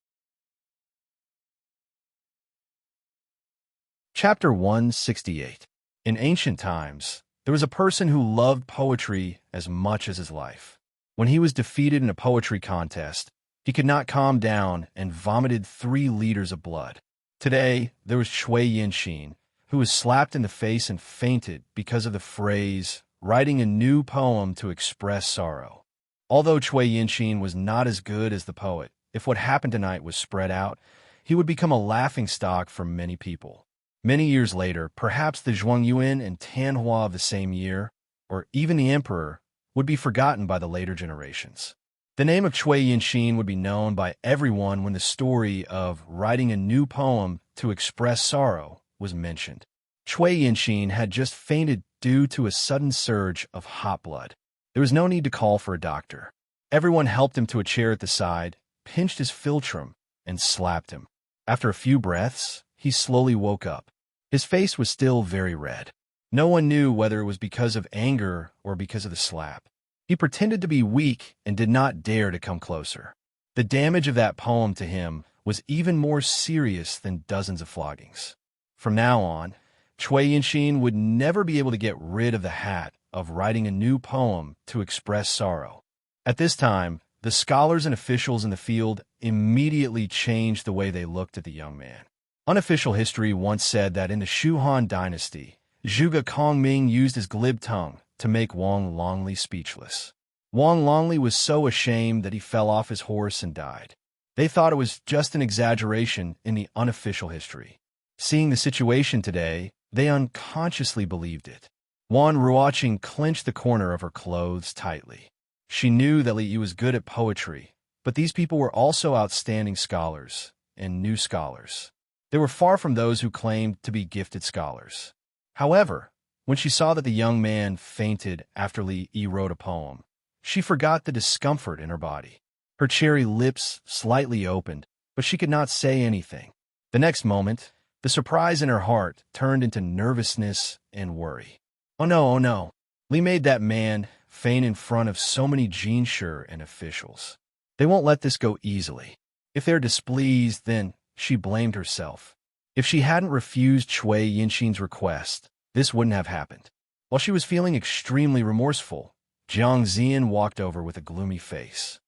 Chapter 168. In ancient times, there was a person who loved poetry as much as his life. When he was defeated in a poetry contest, he could not calm down and vomited 3 liters of blood. Today, there was Shui Yinxin, who was slapped in the face and fainted because of the phrase, writing a new poem to express sorrow. Although Shui Yinxin was not as good as the poet, if what happened tonight was spread out, he would become a laughingstock for many people. Many years later, perhaps the Zhuangyuan and Tanhua of the same year, or even the emperor, would be forgotten by the later generations. The name of Shui Yinxin would be known by everyone when the story of writing a new poem to express sorrow was mentioned. Shui Yinxin had just fainted due to a sudden surge of hot blood. There was no need to call for a doctor. Everyone helped him to a chair at the side, pinched his philtrum, and slapped him. After a few breaths, he slowly woke up. His face was still very red. No one knew whether it was because of anger or because of the slap. He pretended to be weak and did not dare to come closer. The damage of that poem to him was even more serious than dozens of floggings. From now on, Chui Yinxin would never be able to get rid of the hat of writing a new poem to express sorrow. At this time, the scholars and officials in the field immediately changed the way they looked at the young man. Unofficial history once said that in the Shu Han dynasty, Zhuge Kongming used his glib tongue to make Wang Longli speechless. Wang Longli was so ashamed that he fell off his horse and died. They thought it was just an exaggeration in the unofficial history. Seeing the situation today, they unconsciously believed it. Wan Ruoqing clenched the corner of her clothes tightly. She knew that Li Yi was good at poetry, but these people were also outstanding scholars and new scholars. They were far from those who claimed to be gifted scholars. However, when she saw that the young man fainted after Li Yi wrote a poem, she forgot the discomfort in her body. Her cherry lips slightly opened, but she could not say anything. The next moment, the surprise in her heart turned into nervousness and worry. Oh no. Li made that man faint in front of so many Jinshi and officials. They won't let this go easily. If they're displeased, then she blamed herself. If she hadn't refused Chui Yinxin's request, this wouldn't have happened. While she was feeling extremely remorseful, Jiang Zian walked over with a gloomy face.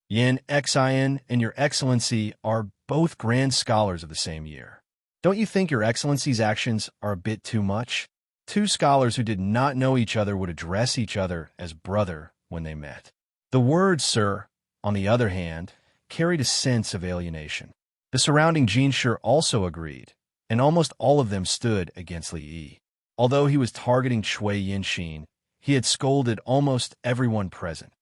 Yin Xin and Your Excellency are both grand scholars of the same year. Don't you think Your Excellency's actions are a bit too much? Two scholars who did not know each other would address each other as brother when they met. The word sir, on the other hand, carried a sense of alienation. The surrounding Jinshi also agreed, and almost all of them stood against Li Yi. Although he was targeting Chui Yinxin, he had scolded almost everyone present.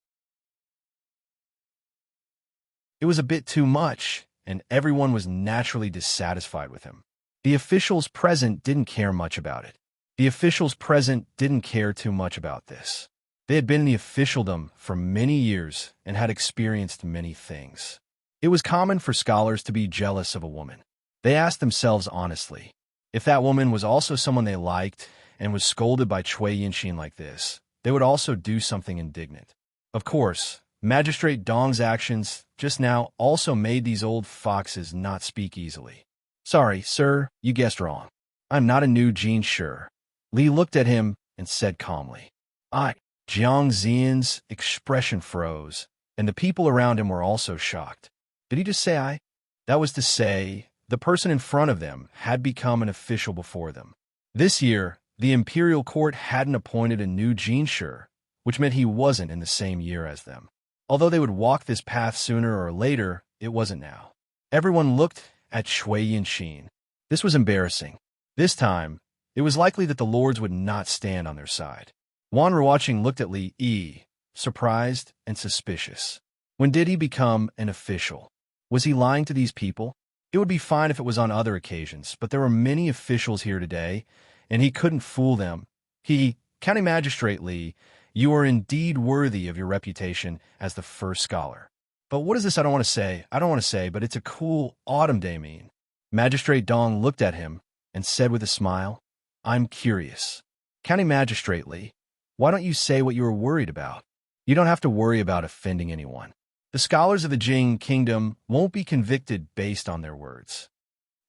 It was a bit too much, and everyone was naturally dissatisfied with him. The officials present didn't care much about it. The officials present didn't care too much about this. They had been in the officialdom for many years and had experienced many things. It was common for scholars to be jealous of a woman. They asked themselves honestly, if that woman was also someone they liked and was scolded by Chui Yinxin like this, they would also do something indignant. Of course, Magistrate Dong's actions just now also made these old foxes not speak easily. Sorry, sir, you guessed wrong. I'm not a new Jinshi. Li looked at him and said calmly. Jiang Zian's expression froze, and the people around him were also shocked. Did he just say I? That was to say, the person in front of them had become an official before them. This year, the imperial court hadn't appointed a new Jinshi, which meant he wasn't in the same year as them. Although they would walk this path sooner or later, it wasn't now. Everyone looked at Chui Yinxin. This was embarrassing. This time, it was likely that the lords would not stand on their side. Wan Ruoqing looked at Li Yi, surprised and suspicious. When did he become an official? Was he lying to these people? It would be fine if it was on other occasions, but there were many officials here today, and he couldn't fool them. County Magistrate Li, you are indeed worthy of your reputation as the first scholar. But what is this I don't want to say, but it's a cool autumn day mean. Magistrate Dong looked at him and said with a smile, I'm curious. County Magistrate Li, why don't you say what you are worried about? You don't have to worry about offending anyone. The scholars of the Jing Kingdom won't be convicted based on their words.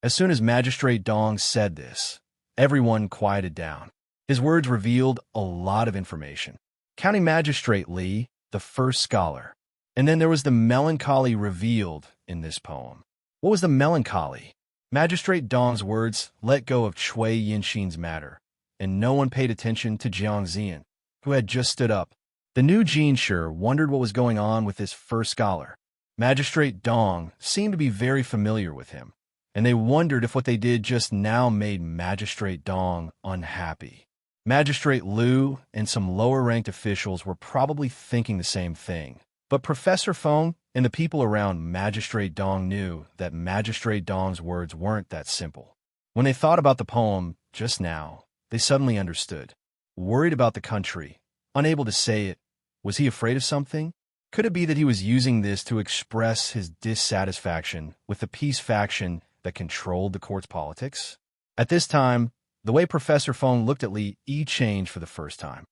As soon as Magistrate Dong said this, everyone quieted down. His words revealed a lot of information. County Magistrate Li, the first scholar. And then there was the melancholy revealed in this poem. What was the melancholy? Magistrate Dong's words let go of Chui Yinxin's matter, and no one paid attention to Jiang Zian, who had just stood up. The new Jinshi wondered what was going on with this first scholar. Magistrate Dong seemed to be very familiar with him, and they wondered if what they did just now made Magistrate Dong unhappy. Magistrate Liu and some lower-ranked officials were probably thinking the same thing, but Professor Feng and the people around Magistrate Dong knew that Magistrate Dong's words weren't that simple. When they thought about the poem just now, they suddenly understood. Worried about the country, unable to say it, was he afraid of something? Could it be that he was using this to express his dissatisfaction with the peace faction that controlled the court's politics? At this time, the way Professor Feng looked at Li Yi changed for the first time.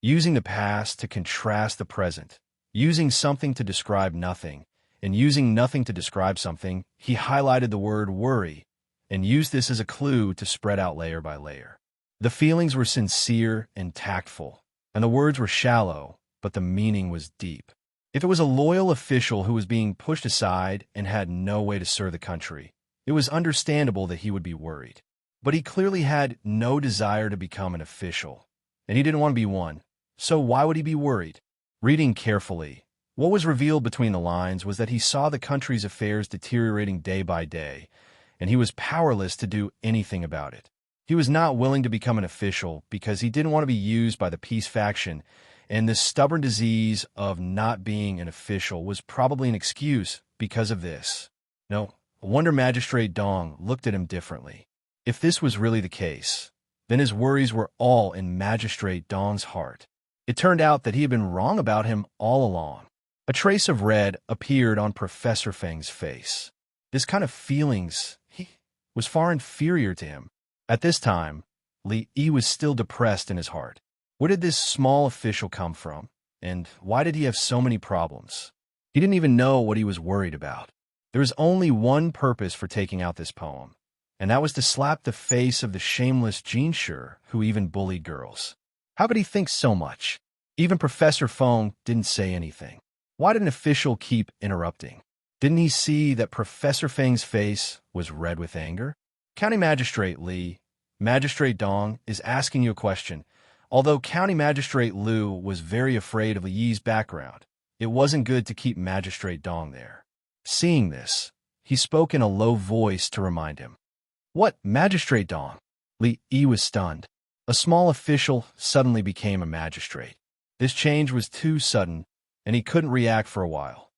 Using the past to contrast the present, using something to describe nothing, and using nothing to describe something, he highlighted the word worry and used this as a clue to spread out layer by layer. The feelings were sincere and tactful, and the words were shallow, but the meaning was deep. If it was a loyal official who was being pushed aside and had no way to serve the country, it was understandable that he would be worried. But he clearly had no desire to become an official, and he didn't want to be one. So why would he be worried? Reading carefully, what was revealed between the lines was that he saw the country's affairs deteriorating day by day, and he was powerless to do anything about it. He was not willing to become an official because he didn't want to be used by the peace faction, and this stubborn disease of not being an official was probably an excuse because of this. No, Wonder Magistrate Dong looked at him differently. If this was really the case, then his worries were all in Magistrate Dong's heart. It turned out that he had been wrong about him all along. A trace of red appeared on Professor Feng's face. This kind of feelings was far inferior to him. At this time, Li Yi was still depressed in his heart. Where did this small official come from, and why did he have so many problems? He didn't even know what he was worried about. There was only one purpose for taking out this poem, and that was to slap the face of the shameless Jinshi who even bullied girls. How could he think so much? Even Professor Feng didn't say anything. Why did an official keep interrupting? Didn't he see that Professor Feng's face was red with anger? County Magistrate Li, Magistrate Dong is asking you a question. Although County Magistrate Liu was very afraid of Li Yi's background, it wasn't good to keep Magistrate Dong there. Seeing this, he spoke in a low voice to remind him. What, Magistrate Dong? Li Yi was stunned. A small official suddenly became a magistrate. This change was too sudden, and he couldn't react for a while.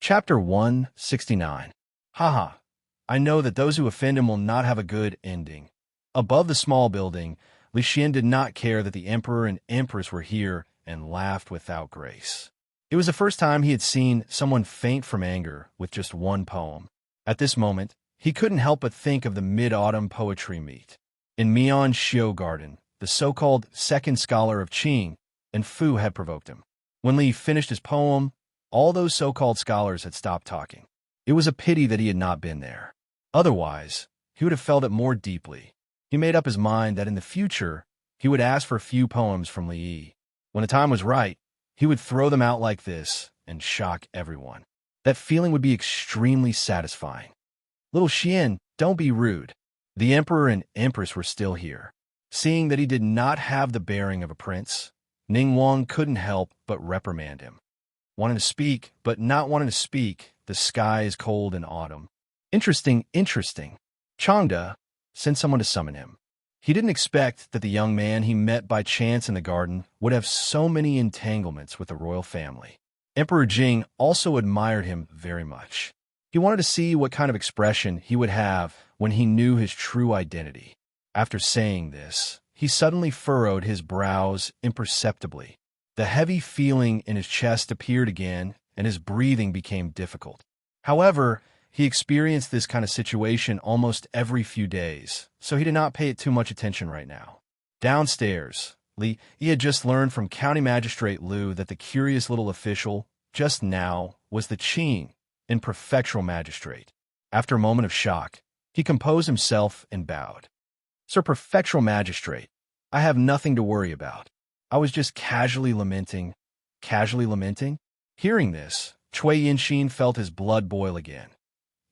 Chapter 169. Haha. I know that those who offend him will not have a good ending. Above the small building, Li Xian did not care that the emperor and empress were here and laughed without grace. It was the first time he had seen someone faint from anger with just one poem. At this moment, he couldn't help but think of the mid-autumn poetry meet. In Mian Xiu Garden, the so-called second scholar of Qing and Fu had provoked him. When Li finished his poem, all those so-called scholars had stopped talking. It was a pity that he had not been there. Otherwise, he would have felt it more deeply. He made up his mind that in the future, he would ask for a few poems from Li Yi. When the time was right, he would throw them out like this and shock everyone. That feeling would be extremely satisfying. Little Xian, don't be rude. The emperor and empress were still here. Seeing that he did not have the bearing of a prince, Ning Wang couldn't help but reprimand him. Wanting to speak, but not wanting to speak, the sky is cold in autumn. Interesting. Changda sent someone to summon him. He didn't expect that the young man he met by chance in the garden would have so many entanglements with the royal family. Emperor Jing also admired him very much. He wanted to see what kind of expression he would have when he knew his true identity. After saying this, he suddenly furrowed his brows imperceptibly. The heavy feeling in his chest appeared again, and his breathing became difficult. However, he experienced this kind of situation almost every few days, so he did not pay it too much attention right now. Downstairs, Li Yi had just learned from County Magistrate Liu that the curious little official, just now, was the Qing and Prefectural Magistrate. After a moment of shock, he composed himself and bowed. Sir Prefectural Magistrate, I have nothing to worry about. I was just casually lamenting. Hearing this, Cui Yinshin felt his blood boil again.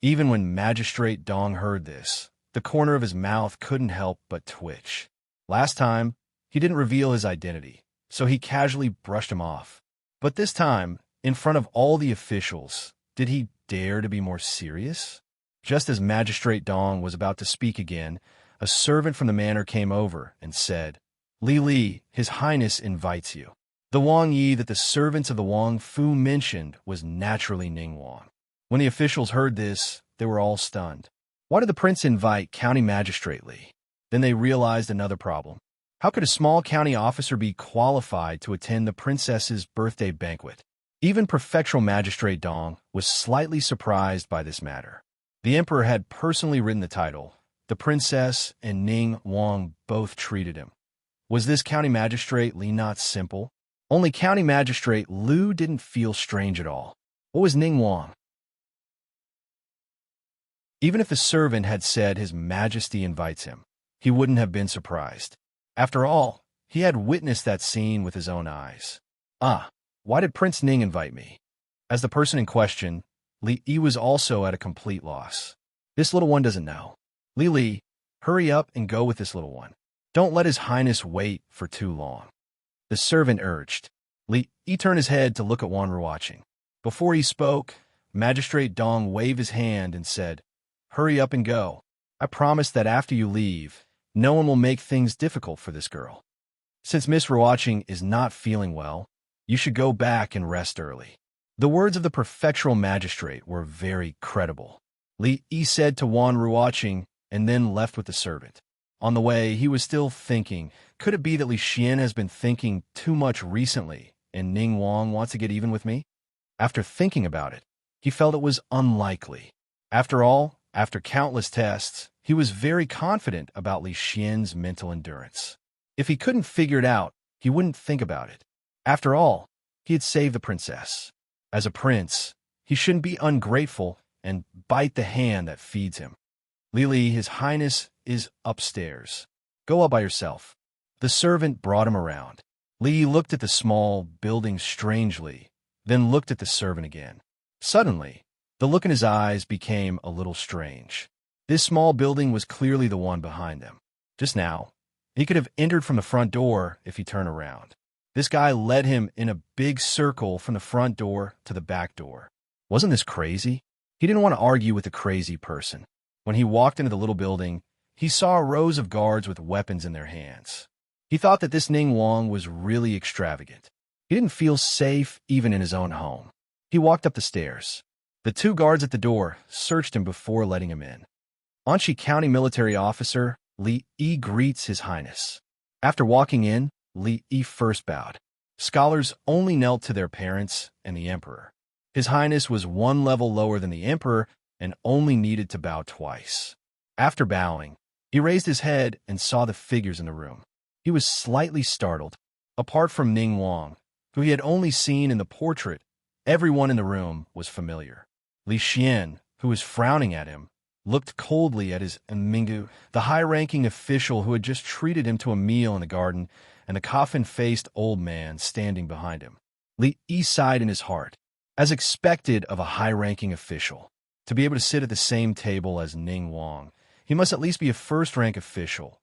Even when Magistrate Dong heard this, the corner of his mouth couldn't help but twitch. Last time, he didn't reveal his identity, so he casually brushed him off. But this time, in front of all the officials, did he dare to be more serious? Just as Magistrate Dong was about to speak again, a servant from the manor came over and said, Li, His Highness invites you. The Wang Yi that the servants of the Wang Fu mentioned was naturally Ning Wang. When the officials heard this, they were all stunned. Why did the prince invite County Magistrate Li? Then they realized another problem. How could a small county officer be qualified to attend the princess's birthday banquet? Even Prefectural Magistrate Dong was slightly surprised by this matter. The emperor had personally written the title. The princess and Ning Wang both treated him. Was this County Magistrate Li not simple? Only County Magistrate Lu didn't feel strange at all. What was Ning Wang? Even if the servant had said His Majesty invites him, he wouldn't have been surprised. After all, he had witnessed that scene with his own eyes. Why did Prince Ning invite me? As the person in question, Li Yi was also at a complete loss. This little one doesn't know. Li, hurry up and go with this little one. Don't let His Highness wait for too long. The servant urged. Li Yi turned his head to look at Wan Ruoqing. Before he spoke, Magistrate Dong waved his hand and said, "Hurry up and go. I promise that after you leave, no one will make things difficult for this girl. Since Miss Ruoqing is not feeling well, you should go back and rest early." The words of the prefectural magistrate were very credible. Li Yi said to Wan Ruoqing and then left with the servant. On the way, he was still thinking, could it be that Li Xian has been thinking too much recently and Ning Wang wants to get even with me? After thinking about it, he felt it was unlikely. After all, after countless tests, he was very confident about Li Xian's mental endurance. If he couldn't figure it out, he wouldn't think about it. After all, he had saved the princess. As a prince, he shouldn't be ungrateful and bite the hand that feeds him. Li, His Highness is upstairs. Go up by yourself. The servant brought him around. Li looked at the small building strangely, then looked at the servant again. Suddenly, the look in his eyes became a little strange. This small building was clearly the one behind them. Just now, he could have entered from the front door if he turned around. This guy led him in a big circle from the front door to the back door. Wasn't this crazy? He didn't want to argue with a crazy person. When he walked into the little building, he saw rows of guards with weapons in their hands. He thought that this Ning Wang was really extravagant. He didn't feel safe even in his own home. He walked up the stairs. The two guards at the door searched him before letting him in. Anshi County Military Officer Li Yi greets His Highness. After walking in, Li Yi first bowed. Scholars only knelt to their parents and the emperor. His Highness was one level lower than the emperor and only needed to bow twice. After bowing, he raised his head and saw the figures in the room. He was slightly startled. Apart from Ning Wang, who he had only seen in the portrait, everyone in the room was familiar. Li Xian, who was frowning at him, looked coldly at his Mingu, the high-ranking official who had just treated him to a meal in the garden, and the coffin-faced old man standing behind him. Li Yi sighed in his heart. As expected of a high-ranking official, to be able to sit at the same table as Ning Wang, he must at least be a first-rank official.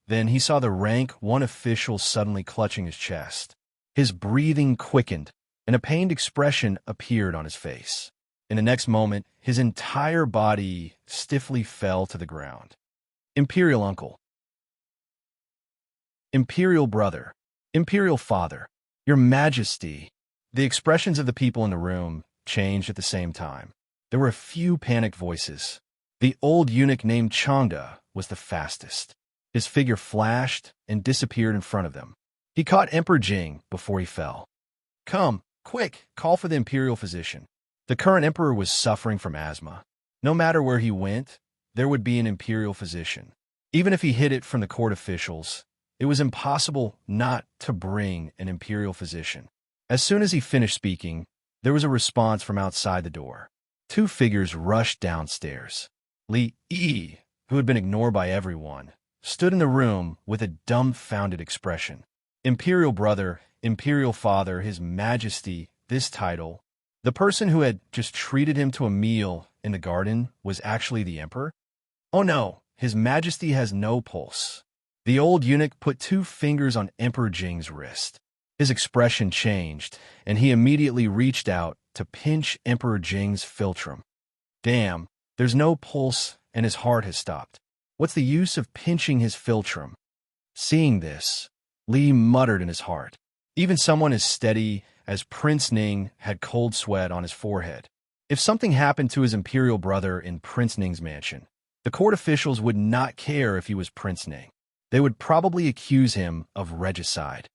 Then he saw the rank one official suddenly clutching his chest. His breathing quickened, and a pained expression appeared on his face. In the next moment, his entire body stiffly fell to the ground. Imperial uncle, Imperial brother, Imperial father, Your Majesty. The expressions of the people in the room changed at the same time. There were a few panicked voices. The old eunuch named Changda was the fastest. His figure flashed and disappeared in front of them. He caught Emperor Jing before he fell. "Come, quick, call for the imperial physician." The current emperor was suffering from asthma. No matter where he went, there would be an imperial physician. Even if he hid it from the court officials, it was impossible not to bring an imperial physician. As soon as he finished speaking, there was a response from outside the door. Two figures rushed downstairs. Li Yi, who had been ignored by everyone, stood in the room with a dumbfounded expression. Imperial brother, Imperial father, His Majesty, this title. The person who had just treated him to a meal in the garden was actually the emperor? Oh no, His Majesty has no pulse. The old eunuch put two fingers on Emperor Jing's wrist. His expression changed, and he immediately reached out to pinch Emperor Jing's philtrum. Damn, there's no pulse and his heart has stopped. What's the use of pinching his philtrum? Seeing this, Li muttered in his heart. Even someone as steady as Prince Ning had cold sweat on his forehead. If something happened to his imperial brother in Prince Ning's mansion, the court officials would not care if he was Prince Ning. They would probably accuse him of regicide.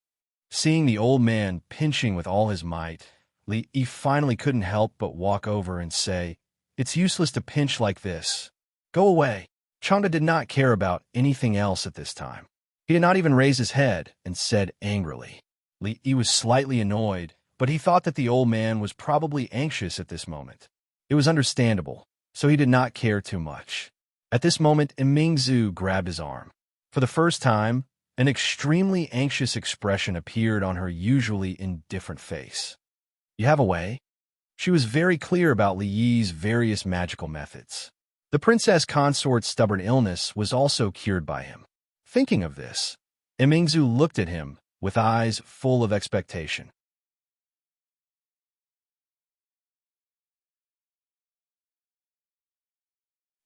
Seeing the old man pinching with all his might, Li Yi finally couldn't help but walk over and say, "It's useless to pinch like this. Go away." Changda did not care about anything else at this time. He did not even raise his head and said angrily. He was slightly annoyed, but he thought that the old man was probably anxious at this moment. It was understandable, so he did not care too much. At this moment, Imingzu grabbed his arm. For the first time, an extremely anxious expression appeared on her usually indifferent face. You have a way? She was very clear about Li Yi's various magical methods. The princess consort's stubborn illness was also cured by him. Thinking of this, Imingzu looked at him with eyes full of expectation.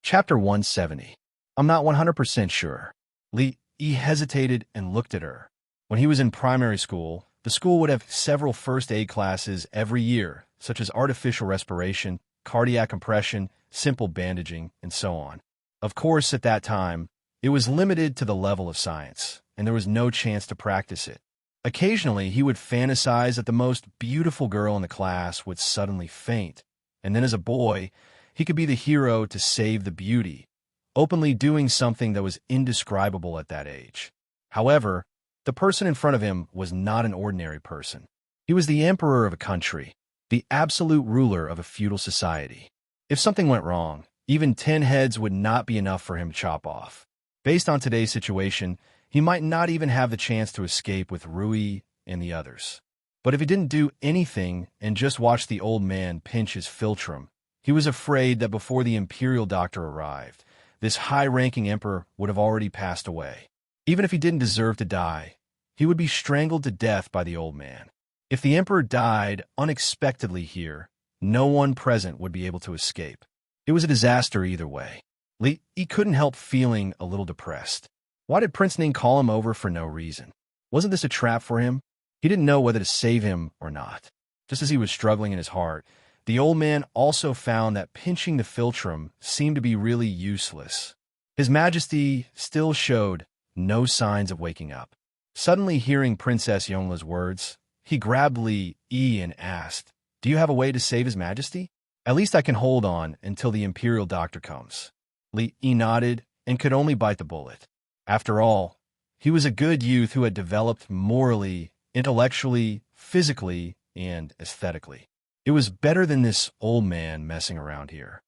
Chapter 170. I'm not 100% sure. Li Yi hesitated and looked at her. When he was in primary school, the school would have several first aid classes every year, such as artificial respiration, cardiac compression, simple bandaging, and so on. Of course, at that time, it was limited to the level of science, and there was no chance to practice it. Occasionally, he would fantasize that the most beautiful girl in the class would suddenly faint, and then as a boy, he could be the hero to save the beauty, openly doing something that was indescribable at that age. However, the person in front of him was not an ordinary person. He was the emperor of a country, the absolute ruler of a feudal society. If something went wrong, even 10 heads would not be enough for him to chop off. Based on today's situation, he might not even have the chance to escape with Rui and the others. But if he didn't do anything and just watched the old man pinch his philtrum, he was afraid that before the imperial doctor arrived, this high-ranking emperor would have already passed away. Even if he didn't deserve to die, he would be strangled to death by the old man. If the emperor died unexpectedly here, no one present would be able to escape. It was a disaster either way. He couldn't help feeling a little depressed. Why did Prince Ning call him over for no reason? Wasn't this a trap for him? He didn't know whether to save him or not. Just as he was struggling in his heart, the old man also found that pinching the philtrum seemed to be really useless. His Majesty still showed no signs of waking up. Suddenly hearing Princess Yongla's words, he grabbed Li Yi and asked, "Do you have a way to save His Majesty? At least I can hold on until the imperial doctor comes." Li Yi nodded and could only bite the bullet. After all, he was a good youth who had developed morally, intellectually, physically, and aesthetically. It was better than this old man messing around here.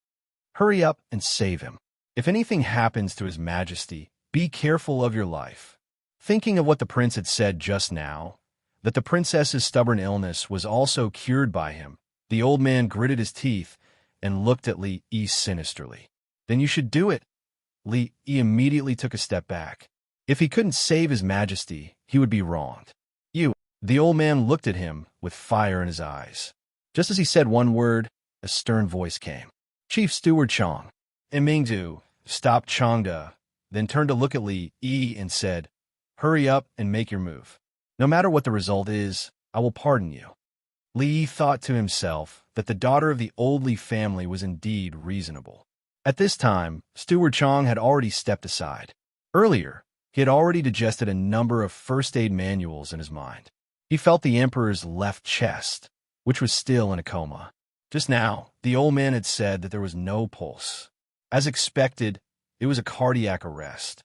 Hurry up and save him. If anything happens to His Majesty, be careful of your life. Thinking of what the prince had said just now, that the princess's stubborn illness was also cured by him, the old man gritted his teeth and looked at Li Yi sinisterly. Then you should do it. Li Yi immediately took a step back. If he couldn't save His Majesty, he would be wronged. The old man looked at him with fire in his eyes. Just as he said one word, a stern voice came. Chief Steward Chong. Imingdu stopped Chongda, then turned to look at Li Yi and said, "Hurry up and make your move. No matter what the result is, I will pardon you." Li Yi thought to himself that the daughter of the old Li family was indeed reasonable. At this time, Steward Chong had already stepped aside. Earlier, he had already digested a number of first aid manuals in his mind. He felt the emperor's left chest, which was still in a coma. Just now, the old man had said that there was no pulse. As expected, it was a cardiac arrest.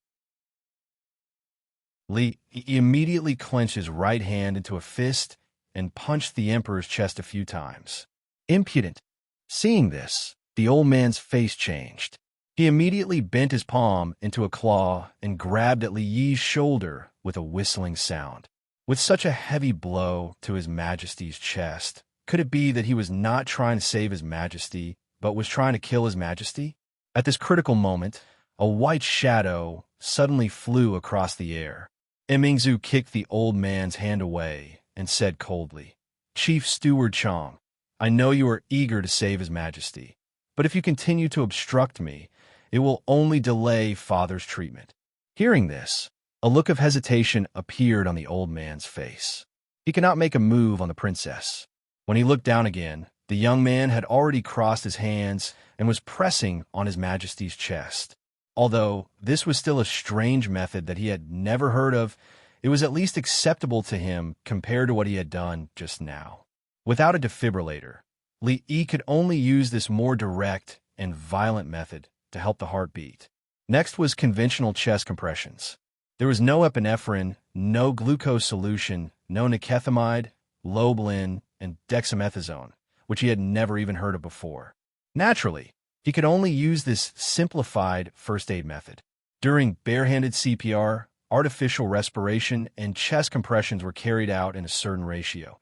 Li immediately clenched his right hand into a fist and punched the emperor's chest a few times. Impudent. Seeing this, the old man's face changed. He immediately bent his palm into a claw and grabbed at Li Yi's shoulder with a whistling sound. With such a heavy blow to His Majesty's chest, could it be that he was not trying to save His Majesty, but was trying to kill His Majesty? At this critical moment, a white shadow suddenly flew across the air. Imingzu kicked the old man's hand away and said coldly, "Chief Steward Chong, I know you are eager to save His Majesty, but if you continue to obstruct me, it will only delay Father's treatment." Hearing this, a look of hesitation appeared on the old man's face. He could not make a move on the princess. When he looked down again, the young man had already crossed his hands and was pressing on His Majesty's chest. Although this was still a strange method that he had never heard of, it was at least acceptable to him compared to what he had done just now. Without a defibrillator, Li Yi could only use this more direct and violent method to help the heart beat. Next was conventional chest compressions. There was no epinephrine, no glucose solution, no nicotinamide, lobeline, and dexamethasone, which he had never even heard of before. Naturally, he could only use this simplified first aid method. During barehanded CPR, artificial respiration and chest compressions were carried out in a certain ratio.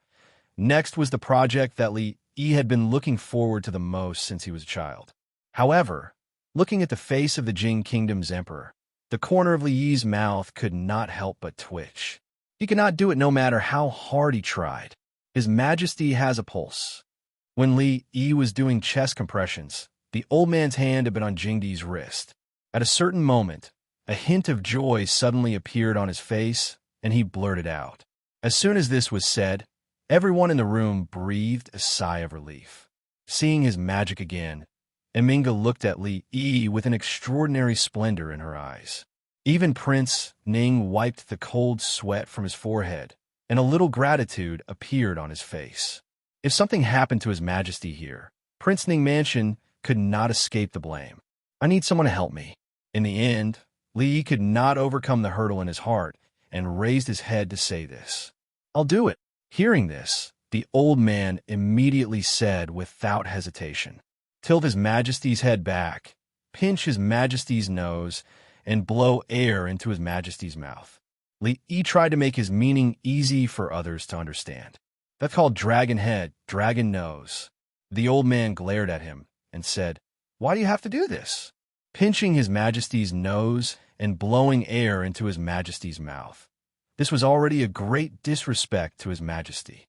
Next was the project that Li Yi had been looking forward to the most since he was a child. However, looking at the face of the Jing Kingdom's emperor, the corner of Li Yi's mouth could not help but twitch. He could not do it no matter how hard he tried. His Majesty has a pulse. When Li Yi was doing chest compressions, the old man's hand had been on Jingdi's wrist. At a certain moment, a hint of joy suddenly appeared on his face, and he blurted out. As soon as this was said, everyone in the room breathed a sigh of relief. Seeing his magic again, Eminga looked at Li Yi with an extraordinary splendor in her eyes. Even Prince Ning wiped the cold sweat from his forehead, and a little gratitude appeared on his face. If something happened to His Majesty here, Prince Ning Mansion could not escape the blame. I need someone to help me. In the end, Li Yi could not overcome the hurdle in his heart and raised his head to say this. I'll do it. Hearing this, the old man immediately said without hesitation, tilt His Majesty's head back, pinch His Majesty's nose, and blow air into His Majesty's mouth. Li Yi tried to make his meaning easy for others to understand. That's called dragon head, dragon nose. The old man glared at him and said, Why do you have to do this? Pinching His Majesty's nose and blowing air into His Majesty's mouth. This was already a great disrespect to His Majesty.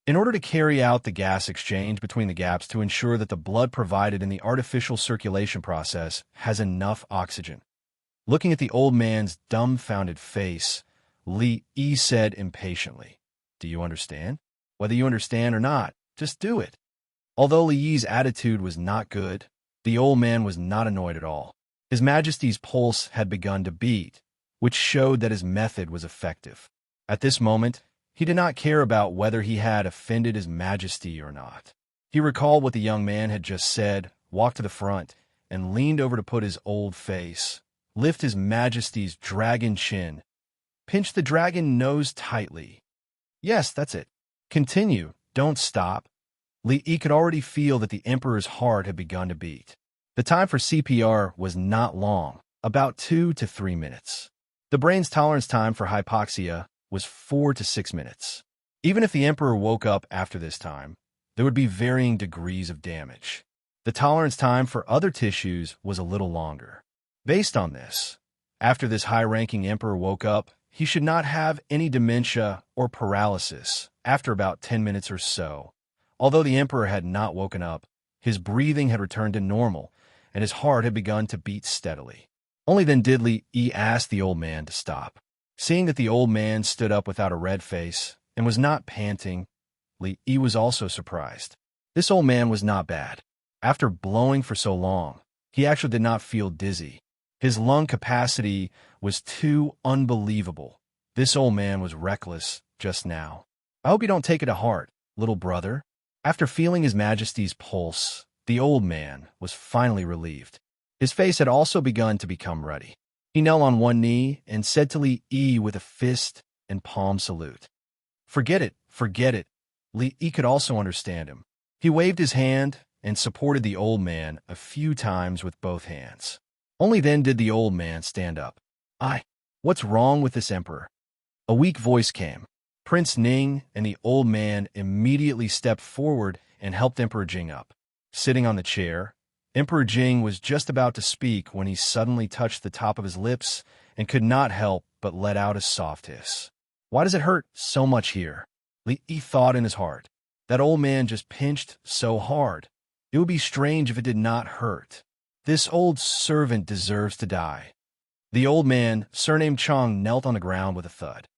In order to carry out the gas exchange between the gaps to ensure that the blood provided in the artificial circulation process has enough oxygen. Looking at the old man's dumbfounded face, Li Yi said impatiently, Do you understand? Whether you understand or not, just do it. Although Li Yi's attitude was not good, the old man was not annoyed at all. His Majesty's pulse had begun to beat, which showed that his method was effective. At this moment, he did not care about whether he had offended His Majesty or not. He recalled what the young man had just said, walked to the front, and leaned over to put his old face, lift His Majesty's dragon chin, pinch the dragon nose tightly. Yes, that's it. Continue, don't stop. Li Yi could already feel that the Emperor's heart had begun to beat. The time for CPR was not long, about 2 to 3 minutes. The brain's tolerance time for hypoxia was 4 to 6 minutes. Even if the Emperor woke up after this time, there would be varying degrees of damage. The tolerance time for other tissues was a little longer. Based on this, after this high-ranking Emperor woke up, he should not have any dementia or paralysis after about 10 minutes or so. Although the Emperor had not woken up, his breathing had returned to normal, and his heart had begun to beat steadily. Only then did Li Yi ask the old man to stop. Seeing that the old man stood up without a red face and was not panting, Li Yi was also surprised. This old man was not bad. After blowing for so long, he actually did not feel dizzy. His lung capacity was too unbelievable. This old man was reckless just now. I hope you don't take it to heart, little brother. After feeling His Majesty's pulse, the old man was finally relieved. His face had also begun to become ruddy. He knelt on one knee and said to Li Yi with a fist and palm salute. Forget it, forget it. Li Yi could also understand him. He waved his hand and supported the old man a few times with both hands. Only then did the old man stand up. What's wrong with this Emperor? A weak voice came. Prince Ning and the old man immediately stepped forward and helped Emperor Jing up. Sitting on the chair, Emperor Jing was just about to speak when he suddenly touched the top of his lips and could not help but let out a soft hiss. Why does it hurt so much here? Li Yi thought in his heart. That old man just pinched so hard. It would be strange if it did not hurt. This old servant deserves to die. The old man, surnamed Chong, knelt on the ground with a thud.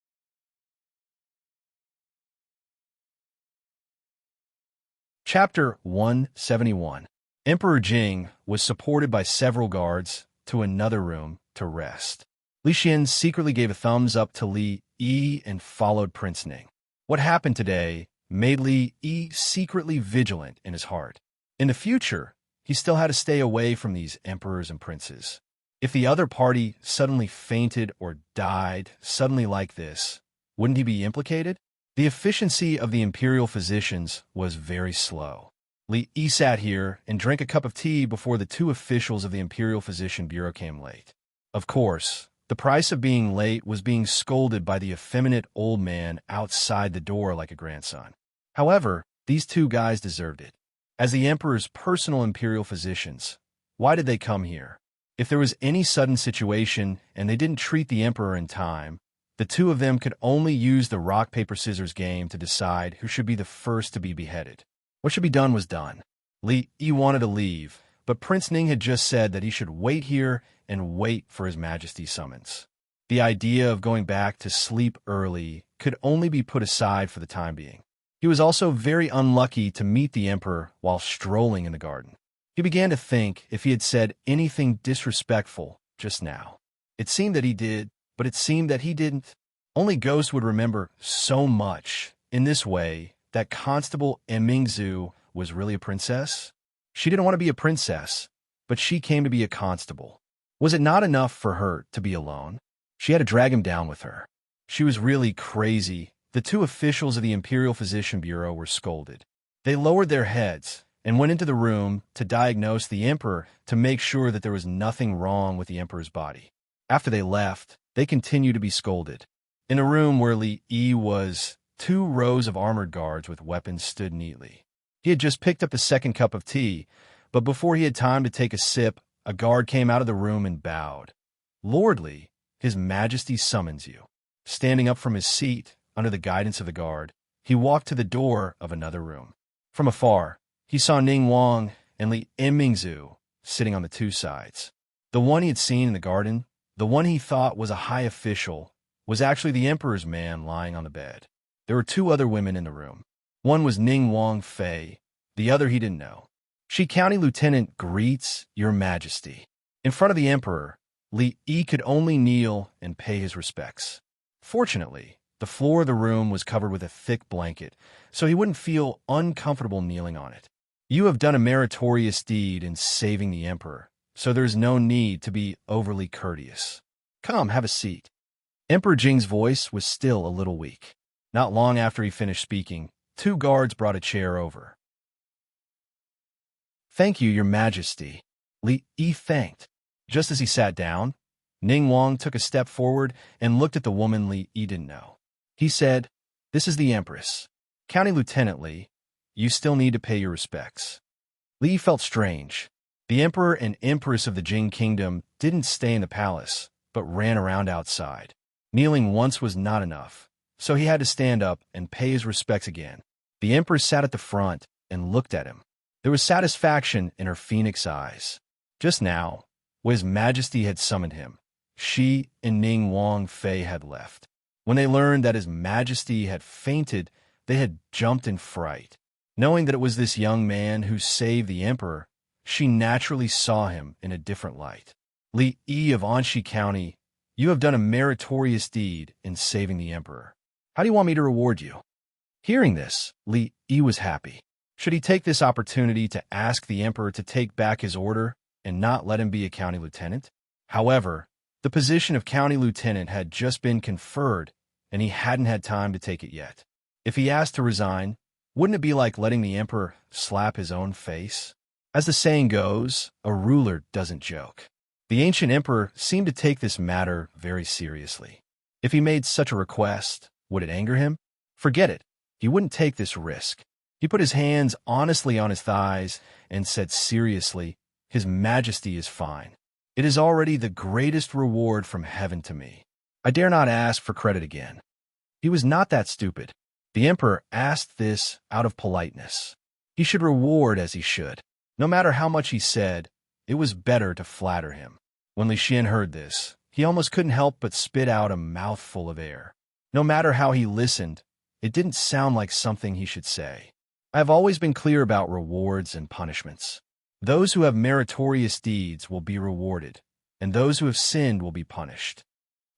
Chapter 171. Emperor Jing was supported by several guards to another room to rest. Li Xian secretly gave a thumbs up to Li Yi and followed Prince Ning. What happened today made Li Yi secretly vigilant in his heart. In the future, he still had to stay away from these emperors and princes. If the other party suddenly fainted or died suddenly like this, wouldn't he be implicated? The efficiency of the imperial physicians was very slow. Li Yi sat here and drank a cup of tea before the two officials of the Imperial Physician Bureau came late. Of course, the price of being late was being scolded by the effeminate old man outside the door like a grandson. However, these two guys deserved it. As the Emperor's personal imperial physicians, why did they come here? If there was any sudden situation and they didn't treat the Emperor in time, the two of them could only use the rock-paper-scissors game to decide who should be the first to be beheaded. What should be done was done. Li Yi wanted to leave, but Prince Ning had just said that he should wait here and wait for His Majesty's summons. The idea of going back to sleep early could only be put aside for the time being. He was also very unlucky to meet the Emperor while strolling in the garden. He began to think if he had said anything disrespectful just now. It seemed that he did, but it seemed that he didn't. Only Ghost would remember so much. In this way, that Constable Emingzu was really a princess? She didn't want to be a princess, but she came to be a constable. Was it not enough for her to be alone? She had to drag him down with her. She was really crazy. The two officials of the Imperial Physician Bureau were scolded. They lowered their heads and went into the room to diagnose the Emperor to make sure that there was nothing wrong with the Emperor's body. After they left, they continued to be scolded. In a room where Li Yi was, 2 rows of armored guards with weapons stood neatly. He had just picked up the second cup of tea, but before he had time to take a sip, a guard came out of the room and bowed. "Lord Li, His Majesty summons you." Standing up from his seat, under the guidance of the guard, he walked to the door of another room. From afar, he saw Ning Wang and Li Emingzu sitting on the two sides. The one he had seen in the garden, the one he thought was a high official, was actually the Emperor's man lying on the bed. There were 2 other women in the room. One was Ning Wang Fei, the other he didn't know. "She County Lieutenant greets Your Majesty." In front of the Emperor, Li Yi could only kneel and pay his respects. Fortunately, the floor of the room was covered with a thick blanket, so he wouldn't feel uncomfortable kneeling on it. "You have done a meritorious deed in saving the Emperor, so there is no need to be overly courteous. Come, have a seat." Emperor Jing's voice was still a little weak. Not long after he finished speaking, 2 guards brought a chair over. "Thank you, Your Majesty," Li Yi thanked. Just as he sat down, Ning Wang took a step forward and looked at the woman Li Yi didn't know. He said, "This is the Empress. County Lieutenant Li, you still need to pay your respects." Li Yi felt strange. The Emperor and Empress of the Jing Kingdom didn't stay in the palace, but ran around outside. Kneeling once was not enough, so he had to stand up and pay his respects again. The Empress sat at the front and looked at him. There was satisfaction in her phoenix eyes. Just now, when His Majesty had summoned him, she and Ning Wang Fei had left. When they learned that His Majesty had fainted, they had jumped in fright. Knowing that it was this young man who saved the Emperor, she naturally saw him in a different light. "Li Yi of Anxi County, you have done a meritorious deed in saving the Emperor. How do you want me to reward you?" Hearing this, Li Yi was happy. Should he take this opportunity to ask the Emperor to take back his order and not let him be a county lieutenant? However, the position of county lieutenant had just been conferred, and he hadn't had time to take it yet. If he asked to resign, wouldn't it be like letting the Emperor slap his own face? As the saying goes, a ruler doesn't joke. The ancient Emperor seemed to take this matter very seriously. If he made such a request, would it anger him? Forget it. He wouldn't take this risk. He put his hands honestly on his thighs and said seriously, "His Majesty is fine. It is already the greatest reward from heaven to me. I dare not ask for credit again." He was not that stupid. The Emperor asked this out of politeness. He should reward as he should. No matter how much he said, it was better to flatter him. When Li Xian heard this, he almost couldn't help but spit out a mouthful of air. No matter how he listened, it didn't sound like something he should say. I have always been clear about rewards and punishments. Those who have meritorious deeds will be rewarded, and those who have sinned will be punished.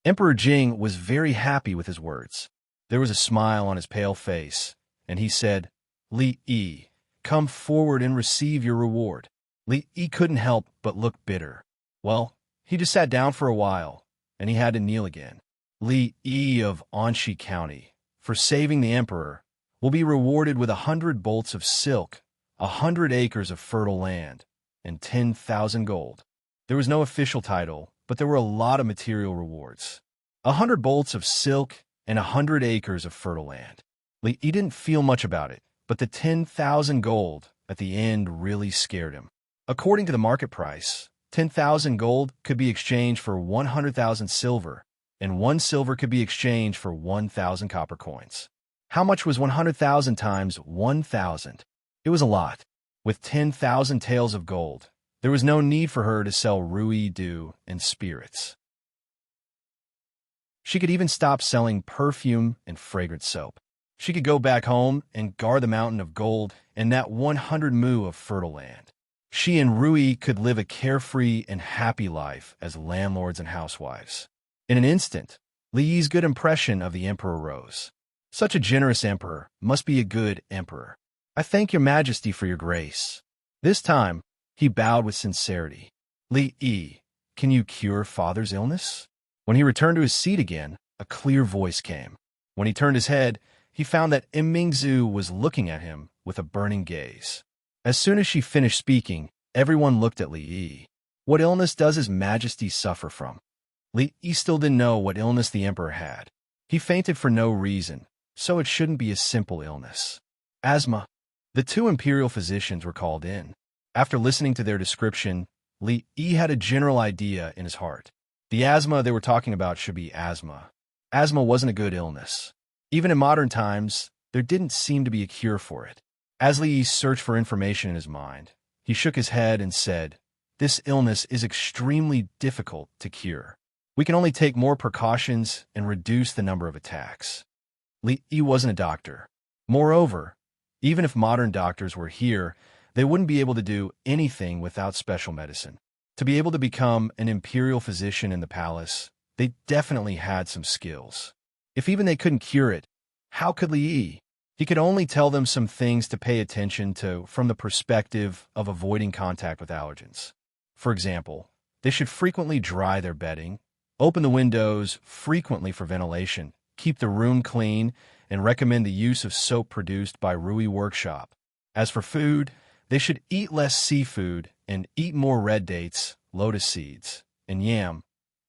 Emperor Jing was very happy with his words. There was a smile on his pale face, and he said, "Li Yi, come forward and receive your reward." Li Yi couldn't help but look bitter. Well, He just sat down for a while, and he had to kneel again. Li Yi of Anxi County, for saving the emperor, will be rewarded with 100 bolts of silk, 100 acres of fertile land, and 10,000 gold. There was no official title, but there were a lot of material rewards. 100 bolts of silk and 100 acres of fertile land. Li Yi didn't feel much about it, but the 10,000 gold at the end really scared him. According to the market price, 10,000 gold could be exchanged for 100,000 silver, and 1 silver could be exchanged for 1,000 copper coins. How much was 100,000 times 1,000? It was a lot. With 10,000 taels of gold, there was no need for her to sell Rui dew and spirits. She could even stop selling perfume and fragrant soap. She could go back home and guard the mountain of gold and that 100 mu of fertile land. She and Rui could live a carefree and happy life as landlords and housewives. In an instant, Li Yi's good impression of the emperor rose. Such a generous emperor must be a good emperor. I thank your majesty for your grace. This time, he bowed with sincerity. Li Yi, can you cure father's illness? When he returned to his seat again, a clear voice came. When he turned his head, he found that Imingzu was looking at him with a burning gaze. As soon as she finished speaking, everyone looked at Li Yi. What illness does his majesty suffer from? Li Yi still didn't know what illness the emperor had. He fainted for no reason, so it shouldn't be a simple illness. Asthma. The 2 imperial physicians were called in. After listening to their description, Li Yi had a general idea in his heart. The asthma they were talking about should be asthma. Asthma wasn't a good illness. Even in modern times, there didn't seem to be a cure for it. As Li Yi searched for information in his mind, he shook his head and said, "This illness is extremely difficult to cure. We can only take more precautions and reduce the number of attacks." Li Yi wasn't a doctor. Moreover, even if modern doctors were here, they wouldn't be able to do anything without special medicine. To be able to become an imperial physician in the palace, they definitely had some skills. If even they couldn't cure it, how could Li Yi? He could only tell them some things to pay attention to from the perspective of avoiding contact with allergens. For example, they should frequently dry their bedding, open the windows frequently for ventilation, keep the room clean, and recommend the use of soap produced by Rui Workshop. As for food, they should eat less seafood and eat more red dates, lotus seeds, and yam.